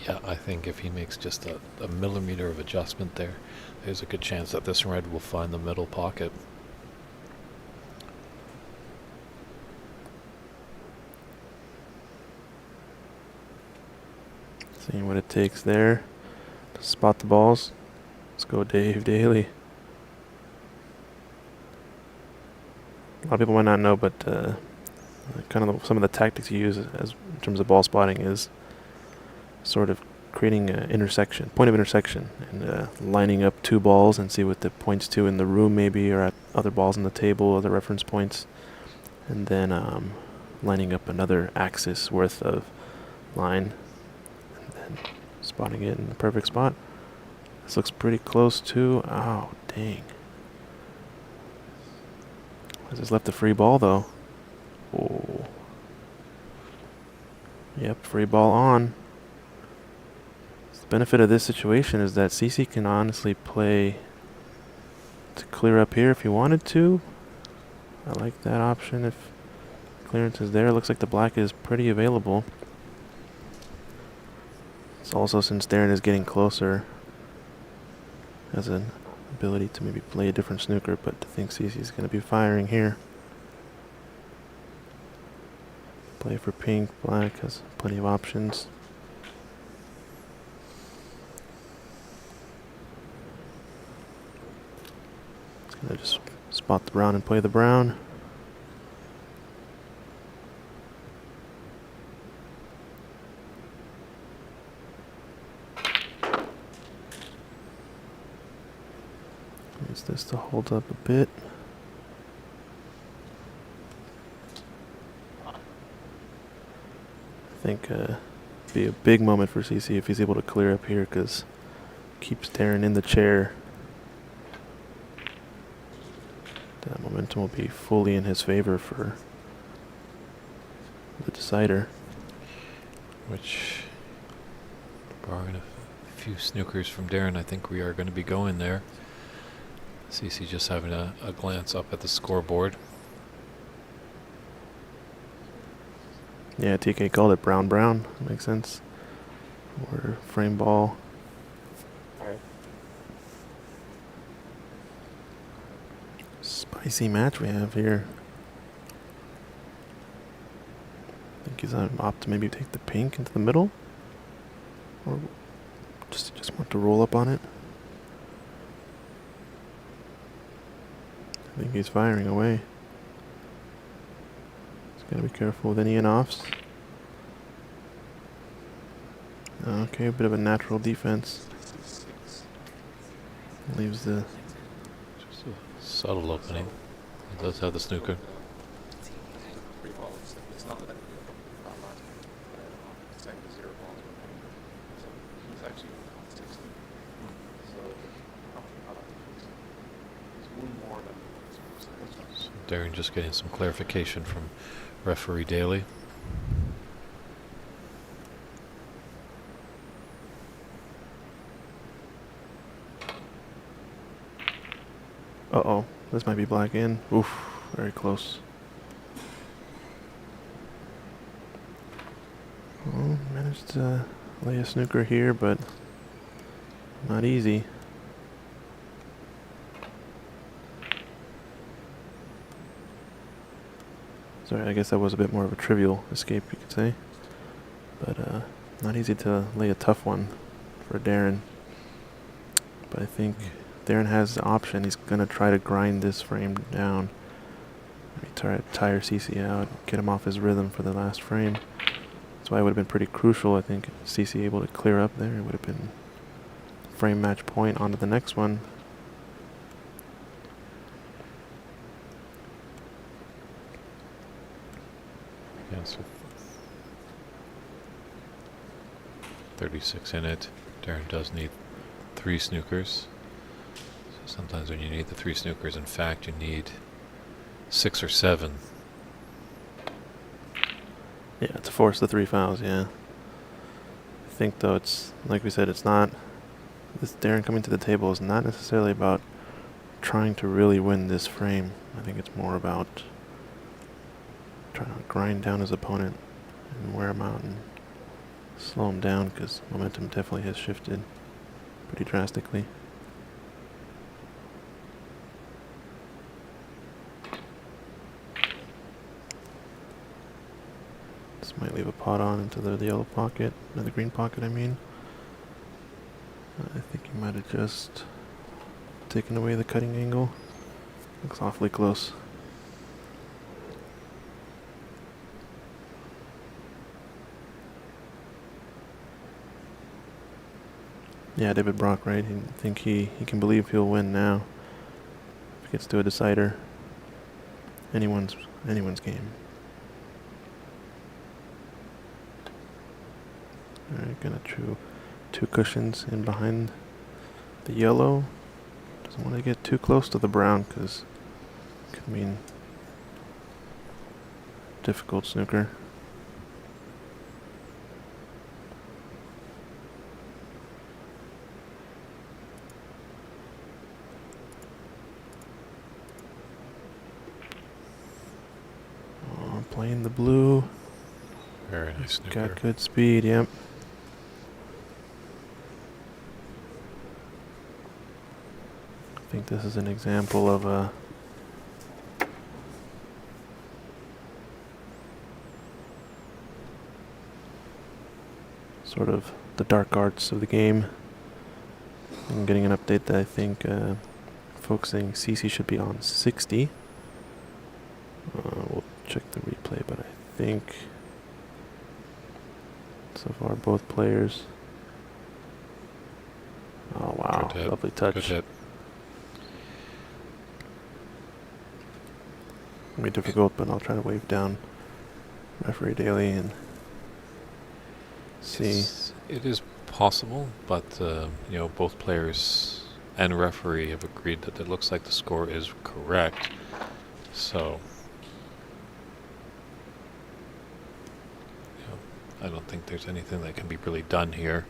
Yeah, I think if he makes just a millimeter of adjustment there, there's a good chance that this red will find the middle pocket. Seeing what it takes there to spot the balls. Let's go Dave Daly. A lot of people might not know, but kind of some of the tactics you use as in terms of ball spotting is sort of creating an intersection, point of intersection, and lining up two balls and see what the points to in the room maybe, or at other balls on the table, other reference points, and then lining up another axis worth of line, and then spotting it in the perfect spot. This looks pretty close to, oh dang. Has just left a free ball though. Oh. Yep, free ball on. The benefit of this situation is that CC can honestly play to clear up here if he wanted to. I like that option if clearance is there. Looks like the black is pretty available. It's also, since Darren is getting closer, has an ability to maybe play a different snooker, but I think CC is going to be firing here. Play for pink, black has plenty of options. It's going to just spot the brown and play the brown. Needs this to hold up a bit. I think be a big moment for CC if he's able to clear up here, because keeps Darren in the chair. That momentum will be fully in his favor for the decider. Which, barring a few snookers from Darren. I think we are going to be going there. CC just having a glance up at the scoreboard. Yeah, TK called it brown. Makes sense. Or frame ball. Spicy match we have here. I think he's opt to maybe take the pink into the middle, or just want to roll up on it. I think he's firing away. Just gotta be careful with any in-offs. Okay, a bit of a natural defense. Leaves the... Just a subtle opening. He does have the snooker. So Darren just getting some clarification from referee Daly. Uh-oh, this might be black in. Oof, very close. Well, managed to lay a snooker here, but not easy. Sorry, I guess that was a bit more of a trivial escape, you could say. But not easy to lay a tough one for Darren. But I think Darren has the option. He's going to try to grind this frame down. Maybe tire CC out, get him off his rhythm for the last frame. That's why it would have been pretty crucial, I think, CC able to clear up there. It would have been frame match point onto the next one. Yeah, so 36 in it. Darren does need 3 snookers. So sometimes when you need the 3 snookers, in fact, you need 6 or 7. Yeah, to force the 3 fouls, yeah. I think, though, it's, like we said, it's not... This Darren coming to the table is not necessarily about trying to really win this frame. I think it's more about trying to grind down his opponent and wear him out and slow him down, because momentum definitely has shifted pretty drastically. This might leave a pot on into the yellow pocket, or the green pocket, I mean. I think he might have just taken away the cutting angle. Looks awfully close. Yeah, David Brock, right? I think he can believe he'll win now. If he gets to a decider. Anyone's game. Alright, gonna chew 2 cushions in behind the yellow. Doesn't want to get too close to the brown, because it could mean difficult snooker. Oh, playing the blue. Very nice snooker. Got good speed, yep. I think this is an example of a sort of the dark arts of the game. I'm getting an update that I think folks saying CC should be on 60. We'll check the replay, but I think so far both players. Oh wow, Good hit. Lovely touch. Good hit. It'll be difficult, but I'll try to wave down referee Daly and see. It is possible, but you know, both players and referee have agreed that it looks like the score is correct. So, you know, I don't think there's anything that can be really done here.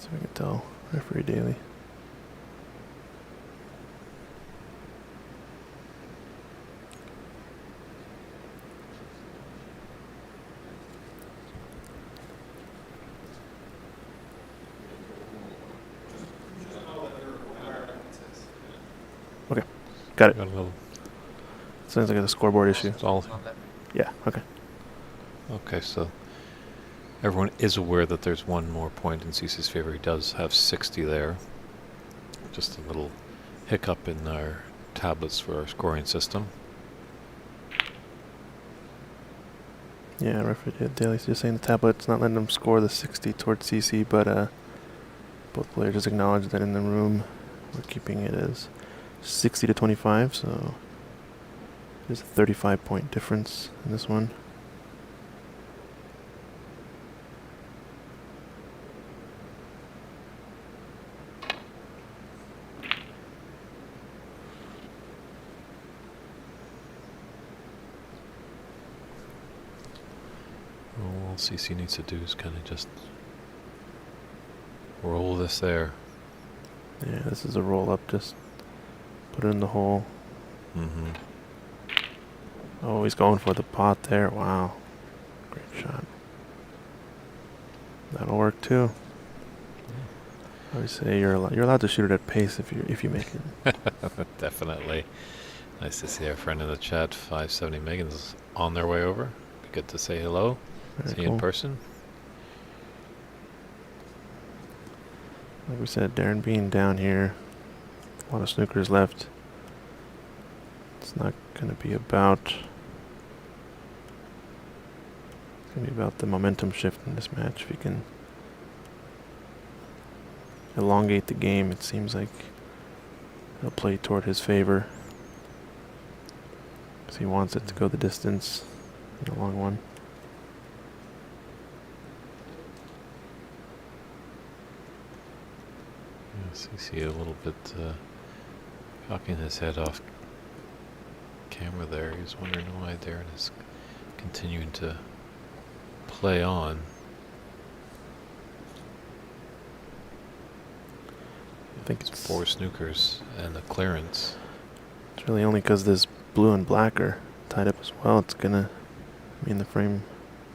See if I can tell referee Daly. Okay, got it. Got a little. Sounds like a scoreboard issue. It's all. Yeah, okay. Okay, so everyone is aware that there's one more point in CC's favor. He does have 60 there. Just a little hiccup in our tablets for our scoring system. Yeah, referee Daly's just saying the tablet's not letting them score the 60 towards CC, but both players just acknowledged that in the room we're keeping it as 60 to 25, so there's a 35-point difference in this one. All CC needs to do is kind of just roll this there. Yeah, this is a roll up, just put it in the hole. Mm-hmm. Oh, he's going for the pot there. Wow. Great shot. That'll work too. I would say you're allowed to shoot it at pace if you make it. Definitely. Nice to see our friend in the chat, 570 Megan's on their way over. Be good to say hello. Very See you cool. in person. Like we said, Darren Bean down here. A lot of snookers left. It's not going to be about. It's going to be about the momentum shift in this match. If he can elongate the game, it seems like he'll play toward his favor. Because he wants it to go the distance in the long one. Yes, you see a little bit cocking his head off camera there. He's wondering why Darren is continuing to play on. I think it's 4 snookers and a clearance. It's really only because this blue and black are tied up as well. It's going to mean the frame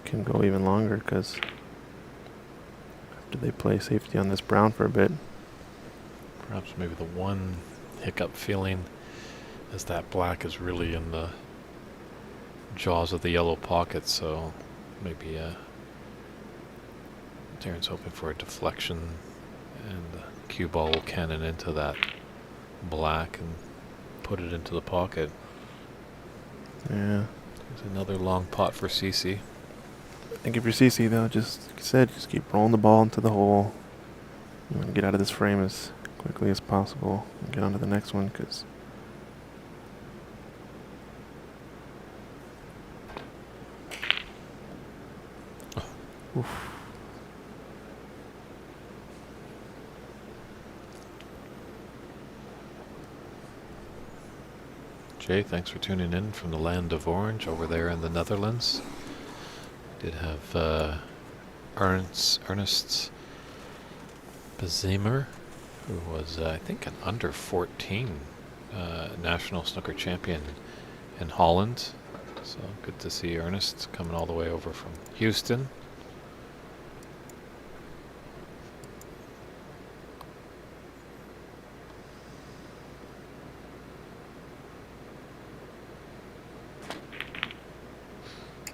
can go even longer because after they play safety on this brown for a bit. Perhaps maybe the one hiccup feeling is that black is really in the jaws of the yellow pocket, so maybe Darren's hoping for a deflection and the cue ball will cannon into that black and put it into the pocket. Yeah. There's another long pot for CC. I think if you're CC though, just like I said, just keep rolling the ball into the hole. You want to get out of this frame as quickly as possible and get on to the next one because oof. Jay, thanks for tuning in from the land of orange over there in the Netherlands. Did have Ernst Bezemer, who was I think an under 14 national snooker champion in Holland. So good to see Ernest coming all the way over from Houston.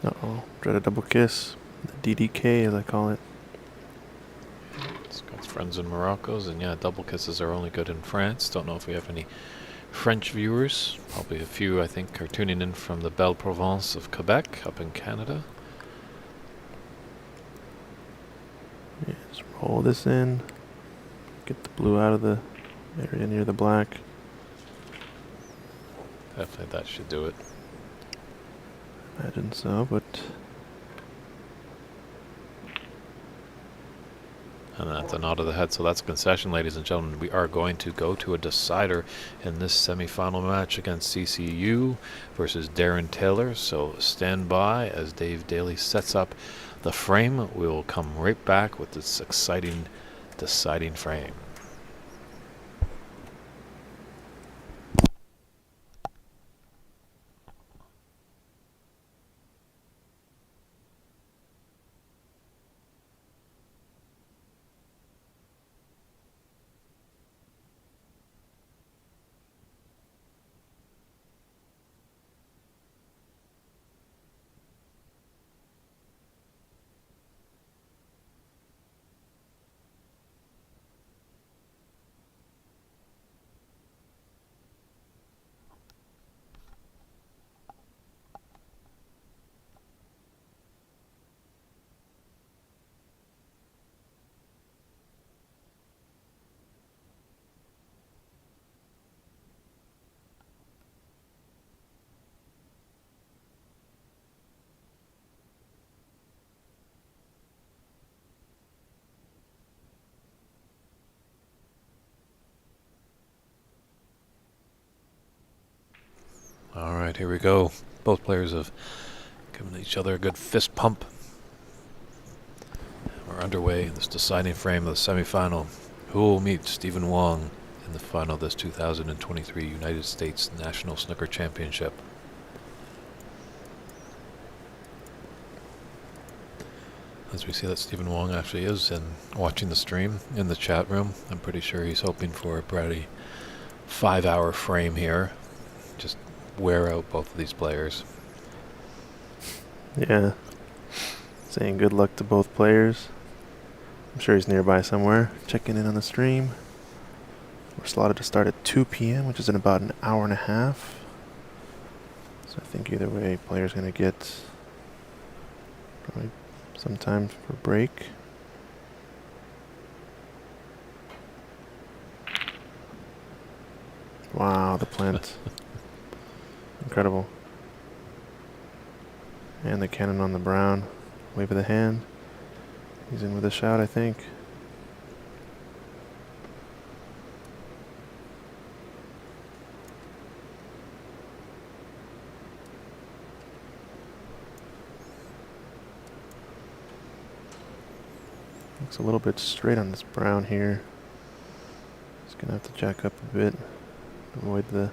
Uh-oh, dreaded double kiss. The DDK as I call it. It's got friends in Morocco's, and yeah, double kisses are only good in France. Don't know if we have any French viewers. Probably a few, I think, are tuning in from the Belle Province of Quebec up in Canada. Yeah, just roll this in. Get the blue out of the area near the black. Definitely that should do it. Imagine so, but And that's a nod of the head. So that's a concession, ladies and gentlemen. We are going to go to a decider in this semifinal match against CCU versus Darren Taylor. So stand by as Dave Daly sets up the frame. We will come right back with this exciting deciding frame. All right, here we go. Both players have given each other a good fist pump. We're underway in this deciding frame of the semifinal. Who will meet Stephen Wong in the final of this 2023 United States National Snooker Championship? As we see that Stephen Wong actually is watching the stream in the chat room. I'm pretty sure he's hoping for a pretty 5-hour frame here. Just wear out both of these players. Yeah. Saying good luck to both players. I'm sure he's nearby somewhere, checking in on the stream. We're slotted to start at 2 p.m., which is in about an hour and a half. So I think either way, players going to get probably some time for break. Wow, the plant. Incredible. And the cannon on the brown. Wave of the hand. He's in with a shout, I think. Looks a little bit straight on this brown here. He's going to have to jack up a bit. Avoid the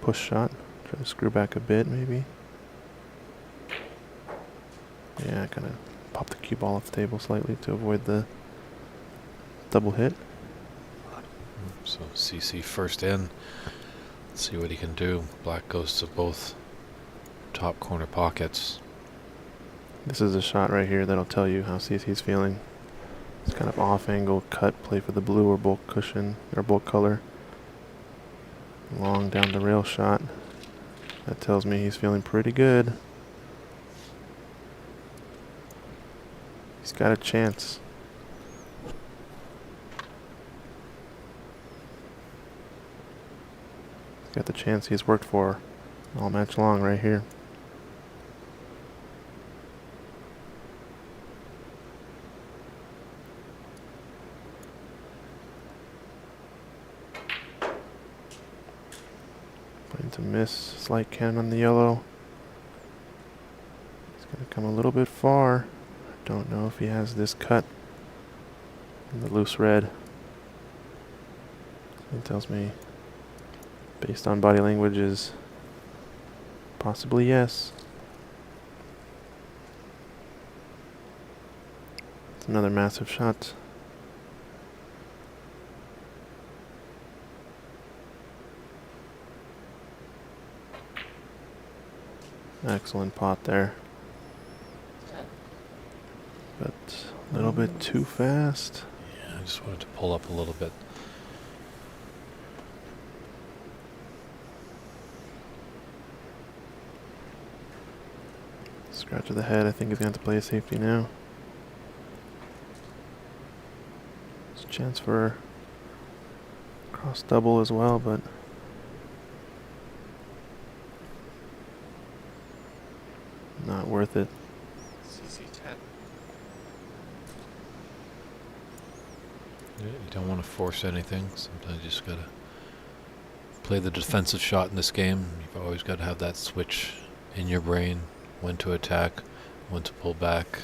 push shot. Try to screw back a bit, maybe. Yeah, kind of pop the cue ball off the table slightly to avoid the double hit. So CC first in. Let's see what he can do. Black goes to both top corner pockets. This is a shot right here that'll tell you how CC's feeling. It's kind of off angle cut, play for the blue or bulk cushion or bulk color. Long down the rail shot. That tells me he's feeling pretty good. He's got a chance. He's got the chance he's worked for all match long right here. Playing to miss, slight cannon on the yellow. He's going to come a little bit far. Don't know if he has this cut in the loose red. It tells me, based on body language, is possibly yes. It's another massive shot. Excellent pot there. But a little bit too fast. Yeah, I just wanted to pull up a little bit. Scratch of the head. I think he's going to have to play a safety now. There's a chance for cross double as well, but not worth it. Yeah, you don't want to force anything. Sometimes you just got to play the defensive shot in this game. You've always got to have that switch in your brain. When to attack, when to pull back.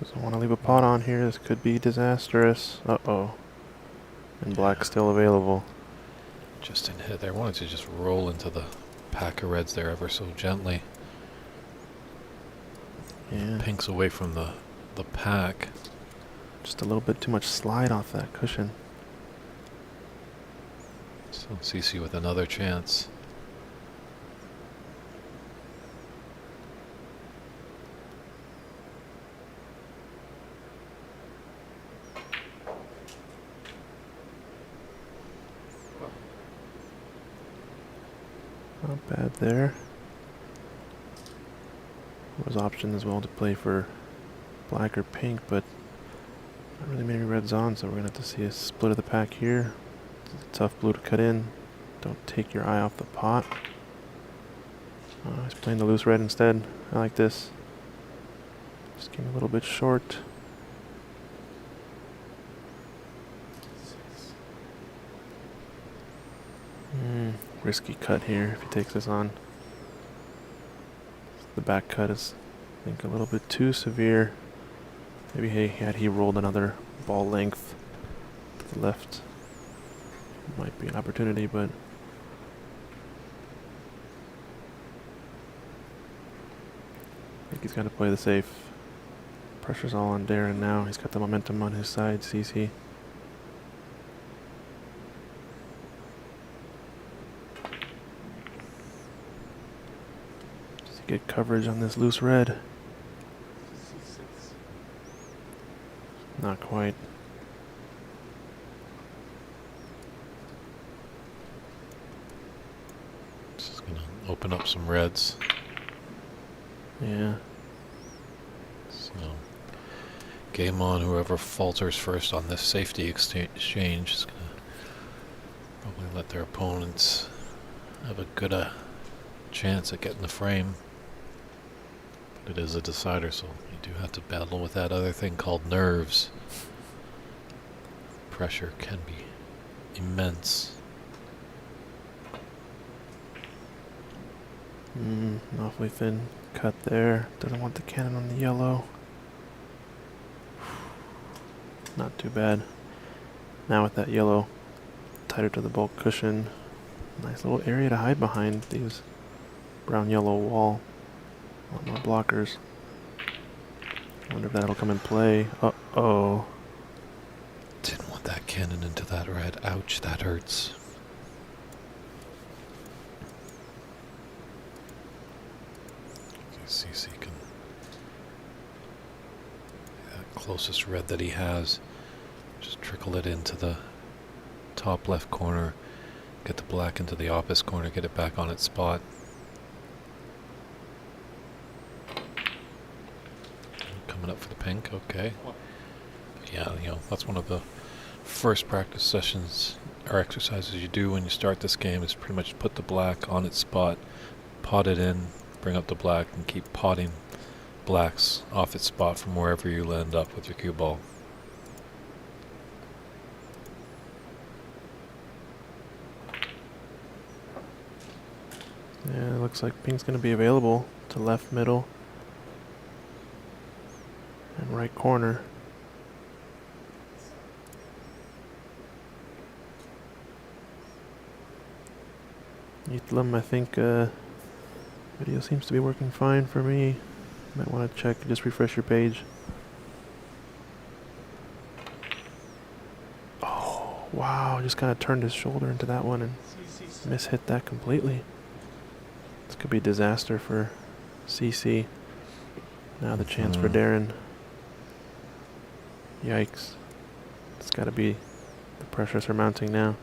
Doesn't want to leave a pot on here. This could be disastrous. Uh-oh. And black's still available. Just in hit there. Wanted to just roll into the pack of reds there ever so gently. Yeah. Pink's away from the pack. Just a little bit too much slide off that cushion. So CC with another chance. Not bad there. There was option as well to play for black or pink, but not really many reds on, so we're going to have to see a split of the pack here. It's a tough blue to cut in. Don't take your eye off the pot. He's playing the loose red instead. I like this. Just came a little bit short. Risky cut here if he takes this on. The back cut is, I think, a little bit too severe. Maybe had he rolled another ball length to the left, might be an opportunity, but I think he's got to play the safe. Pressure's all on Darren now. He's got the momentum on his side, CC. Get coverage on this loose red. Not quite. Just gonna open up some reds. Yeah. So game on. Whoever falters first on this safety exchange is gonna probably let their opponents have a good chance at getting the frame. It is a decider, so you do have to battle with that other thing called nerves. Pressure can be immense. An awfully thin cut there. Doesn't want the cannon on the yellow. Not too bad. Now with that yellow tighter to the bulk cushion, nice little area to hide behind these brown-yellow wall. A lot more blockers. Wonder if that'll come in play. Uh-oh. Didn't want that cannon into that red. Ouch, that hurts. CC can... that closest red that he has. Just trickle it into the top left corner. Get the black into the opposite corner. Get it back on its spot. Coming up for the pink, okay. Yeah, you know, that's one of the first practice sessions or exercises you do when you start this game is pretty much put the black on its spot, pot it in, bring up the black, and keep potting blacks off its spot from wherever you land up with your cue ball. Yeah, it looks like pink's going to be available to left middle and right corner. Eathlum, I think video seems to be working fine for me. Might want to check, just refresh your page. Oh, wow, just kind of turned his shoulder into that one and mishit that completely. This could be disaster for CC. Now the chance for Darren. Yikes. It's got to be, the pressures are mounting now.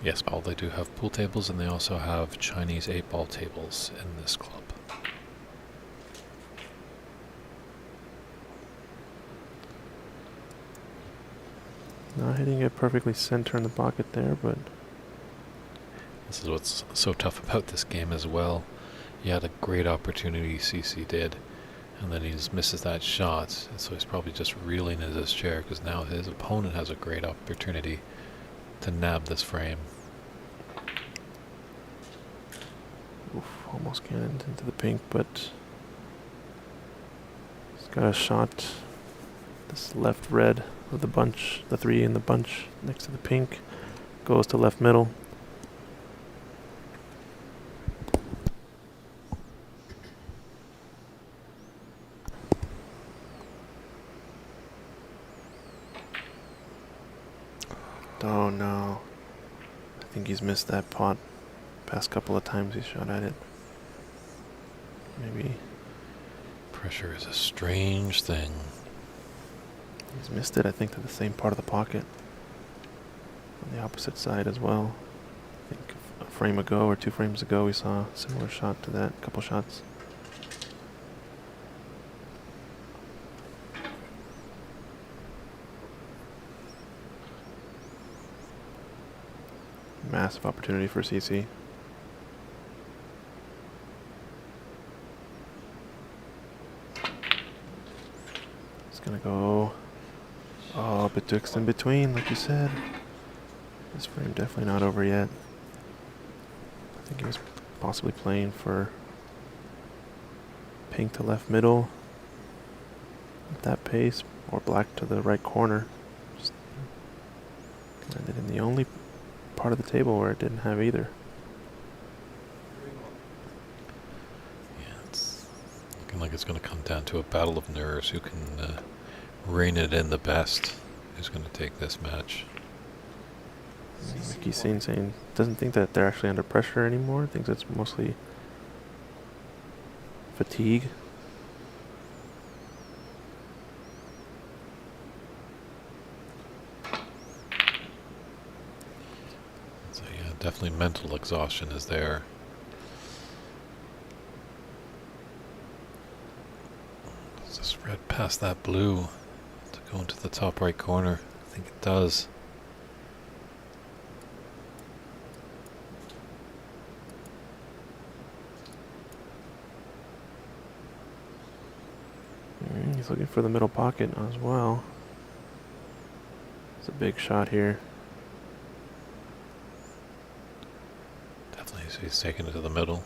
Yes, Paul, they do have pool tables and they also have Chinese 8-ball tables in this club. Not hitting it perfectly center in the pocket there, but This is what's so tough about this game as well. He had a great opportunity, CC did, and then he just misses that shot, and so he's probably just reeling in his chair because now his opponent has a great opportunity to nab this frame. oof. Almost cannoned into the pink, but he's got a shot. This left red of the bunch, the 3 in the bunch next to the pink, goes to left middle. Oh no. I think he's missed that pot. Past couple of times he's shot at it. Maybe Pressure is a strange thing. he's missed it, I think, to the same part of the pocket. On the opposite side as well. I think a frame ago or 2 frames ago we saw a similar shot to that. A couple shots. Massive opportunity for CC. It's gonna go betwixt and between, like you said. This frame definitely not over yet. I think he was possibly playing for pink to left middle at that pace, or black to the right corner. Just landed in the only part of the table where it didn't have either. Yeah, it's looking like it's going to come down to a battle of nerves. Who can rein it in the best? Who's going to take this match? Mickey's saying doesn't think that they're actually under pressure anymore. Thinks it's mostly fatigue. So yeah, definitely mental exhaustion is there. Does this red pass that blue to go into the top right corner? I think it does. He's looking for the middle pocket as well. It's a big shot here. Definitely, so he's taking it to the middle.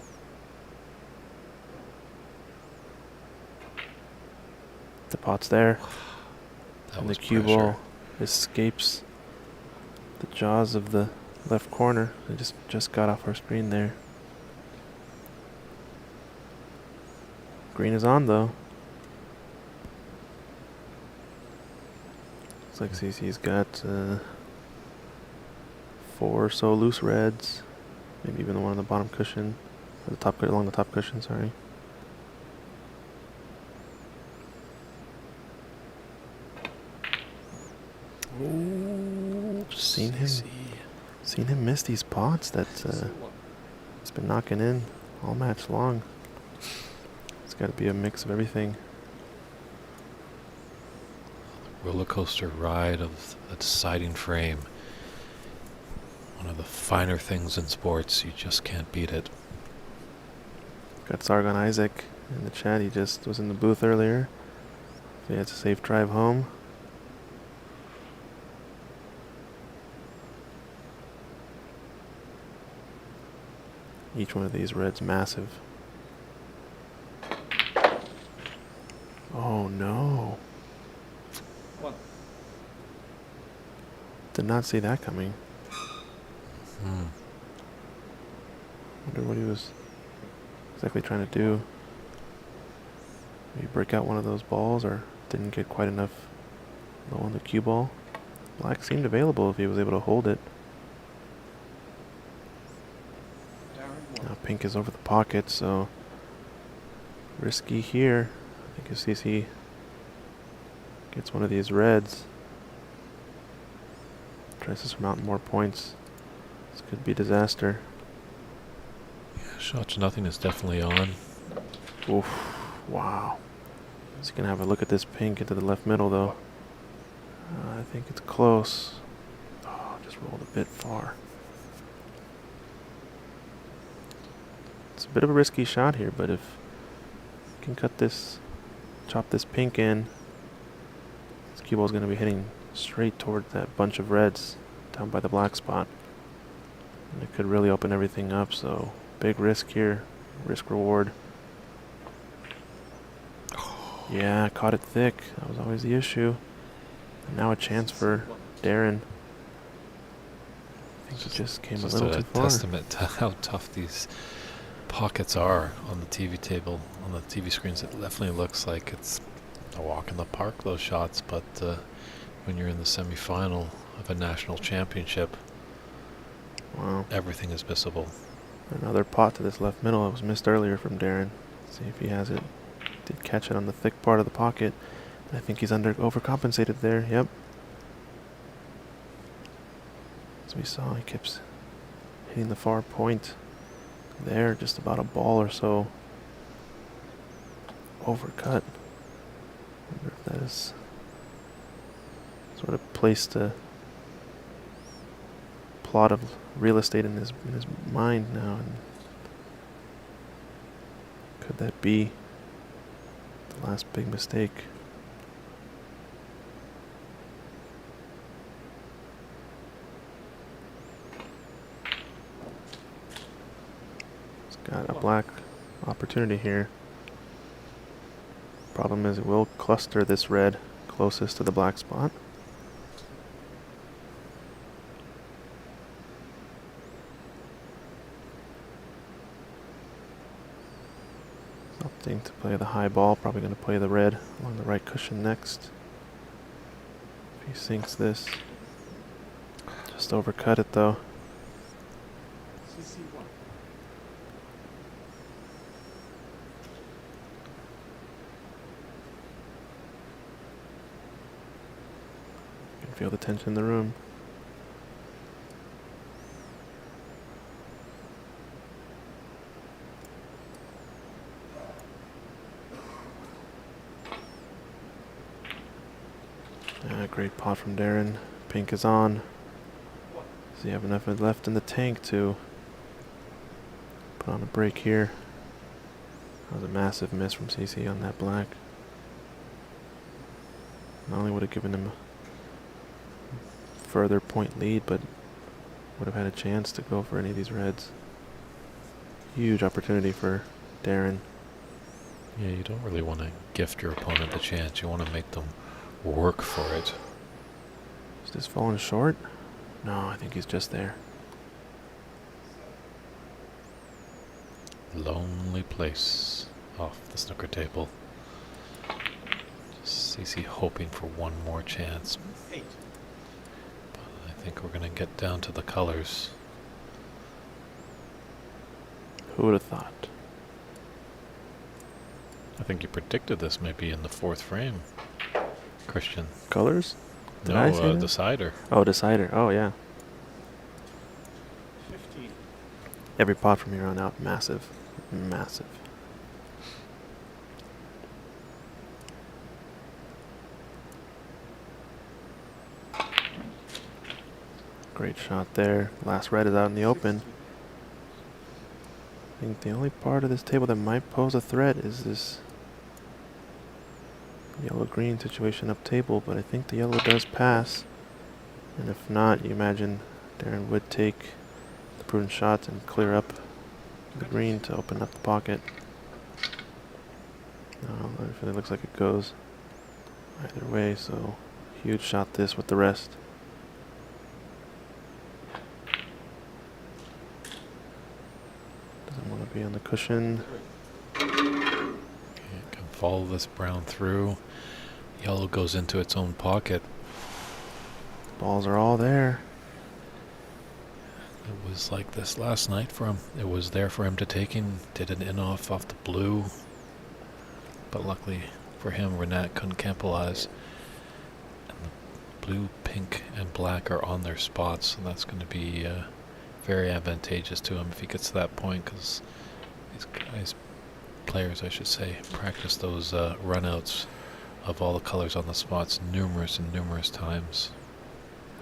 The pot's there. That And was the cue pressure. ball escapes the jaws of the left corner. It just got off our screen there. Green is on though. Looks like CC's got 4 or so loose reds. Maybe even the one on the bottom cushion. Or the top, along the top cushion, sorry. Oh, Seen him miss these pots that he's been knocking in all match long. It's got to be a mix of everything. Roller coaster ride of a deciding frame. One of the finer things in sports. You just can't beat it. Got Sargon Isaac in the chat. He just was in the booth earlier. So he has a safe drive home. Each one of these reds massive. Oh no. What? Did not see that coming. Wonder what he was exactly trying to do. Maybe break out one of those balls, or didn't get quite enough low on the cue ball. Black seemed available if he was able to hold it. Now pink is over the pocket, so risky here. I think if CC gets one of these reds, tries to surmount more points, this could be disaster. Yeah, shot to nothing is definitely on. Oof, wow. He's gonna have a look at this pink into the left middle though. I think it's close. Oh, just rolled a bit far. It's a bit of a risky shot here, but if you can cut this, chop this pink in, this cue ball is gonna be hitting straight toward that bunch of reds down by the black spot. And it could really open everything up, so big risk here. risk reward. Yeah, caught it thick. That was always the issue. And now a chance for Darren. I think he just came a Just little a too far. testament to how tough these pockets are on the TV table, on the TV screens. It definitely looks like it's a walk in the park, those shots, but when you're in the semifinal of a national championship, Wow. everything is missable. Another pot to this left middle that was missed earlier from Darren. See if he has it. Did catch it on the thick part of the pocket. I think he's overcompensated there. Yep. As we saw, he keeps hitting the far point there, just about a ball or so overcut. Wonder if that is sort of placed a plot of real estate in his mind now, and could that be the last big mistake? He's got a black opportunity here. Problem is it will cluster this red closest to the black spot. Opting to play the high ball, probably going to play the red along the right cushion next. If he sinks this, just overcut it though. You can feel the tension in the room. Great pot from Darren. Pink is on. Does he have enough left in the tank to put on a break here? That was a massive miss from CC on that black. Not only would have given him a further point lead, but would have had a chance to go for any of these reds. Huge opportunity for Darren. Yeah, you don't really want to gift your opponent the chance. You want to make them work for it. Is this falling short? No, I think he's just there. Lonely place off the snooker table. Just CC hoping for one more chance. But I think we're going to get down to the colors. Who would have thought? I think you predicted this maybe in the fourth frame, Christian. Colors? Did I say that? Decider. Oh, decider. Oh, yeah. 15. Every pot from here on out, massive. Massive. Great shot there. Last red is out in the open. I think the only part of this table that might pose a threat is this yellow-green situation up table, but I think the yellow does pass. And if not, you imagine Darren would take the prudent shot and clear up the green to open up the pocket. No, it really looks like it goes either way, so huge shot this with the rest. Doesn't want to be on the cushion. Can follow this brown through. Yellow goes into its own pocket. Balls are all there. It was like this last night for him. It was there for him to take in. Did an in-off off the blue. But luckily for him, Renat couldn't capitalize. And the blue, pink, and black are on their spots. And that's going to be very advantageous to him if he gets to that point. Because these guys, players I should say, practice those runouts of all the colors on the spots numerous and numerous times.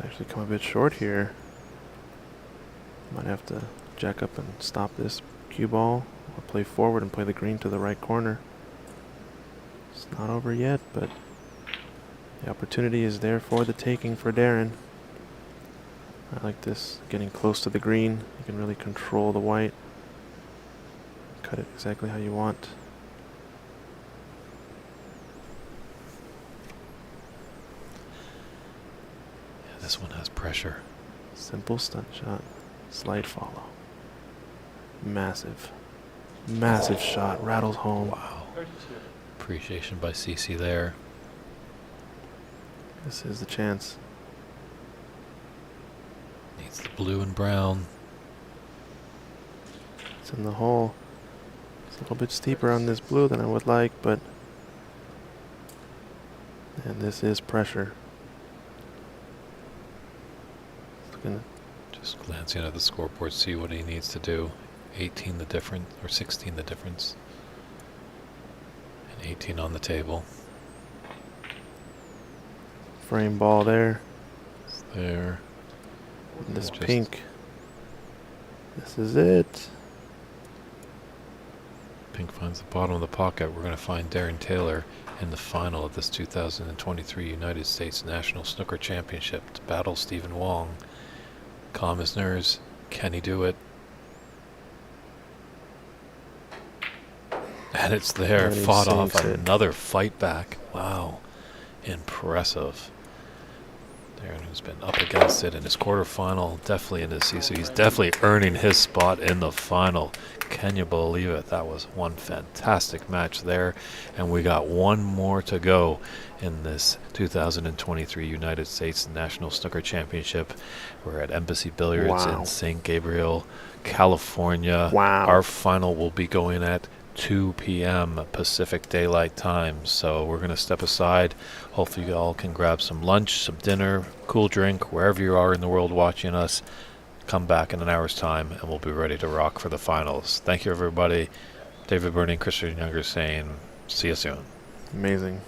Actually come a bit short here. Might have to jack up and stop this cue ball, or play forward and play the green to the right corner. It's not over yet, but the opportunity is there for the taking for Darren. I like this, getting close to the green. You can really control the white. cut it exactly how you want. Yeah, this one has pressure. Simple stunt shot. Slight follow. Massive. Massive shot. Rattles home. Wow. Appreciation by CC there. This is the chance. Needs the blue and brown. It's in the hole. It's a little bit steeper on this blue than I would like, but... And this is pressure. Looking Just glancing at the scoreboard, see what he needs to do. 18 the difference, or 16 the difference. And 18 on the table. frame ball there. It's there. And this Just- pink. This is it. Pink finds the bottom of the pocket. We're going to find Darren Taylor in the final of this 2023 United States National Snooker Championship to battle Stephen Wong. Calm his nerves. Can he do it? And it's there. And he Fought off sinks it. another fight back. Wow. Impressive. Darren, who's been up against it in his quarterfinal, definitely in his season. He's definitely earning his spot in the final. Can you believe it? That was one fantastic match there. And we got one more to go in this 2023 United States National Snooker Championship. We're at Embassy Billiards Wow. in St. Gabriel, California. Wow. Our final will be going at 2 p.m. Pacific Daylight Time. So we're going to step aside. Hopefully you all can grab some lunch, some dinner, cool drink, wherever you are in the world watching us. Come back in an hour's time and we'll be ready to rock for the finals. Thank you, everybody. David Burney, Christian Younger saying, see you soon. Amazing.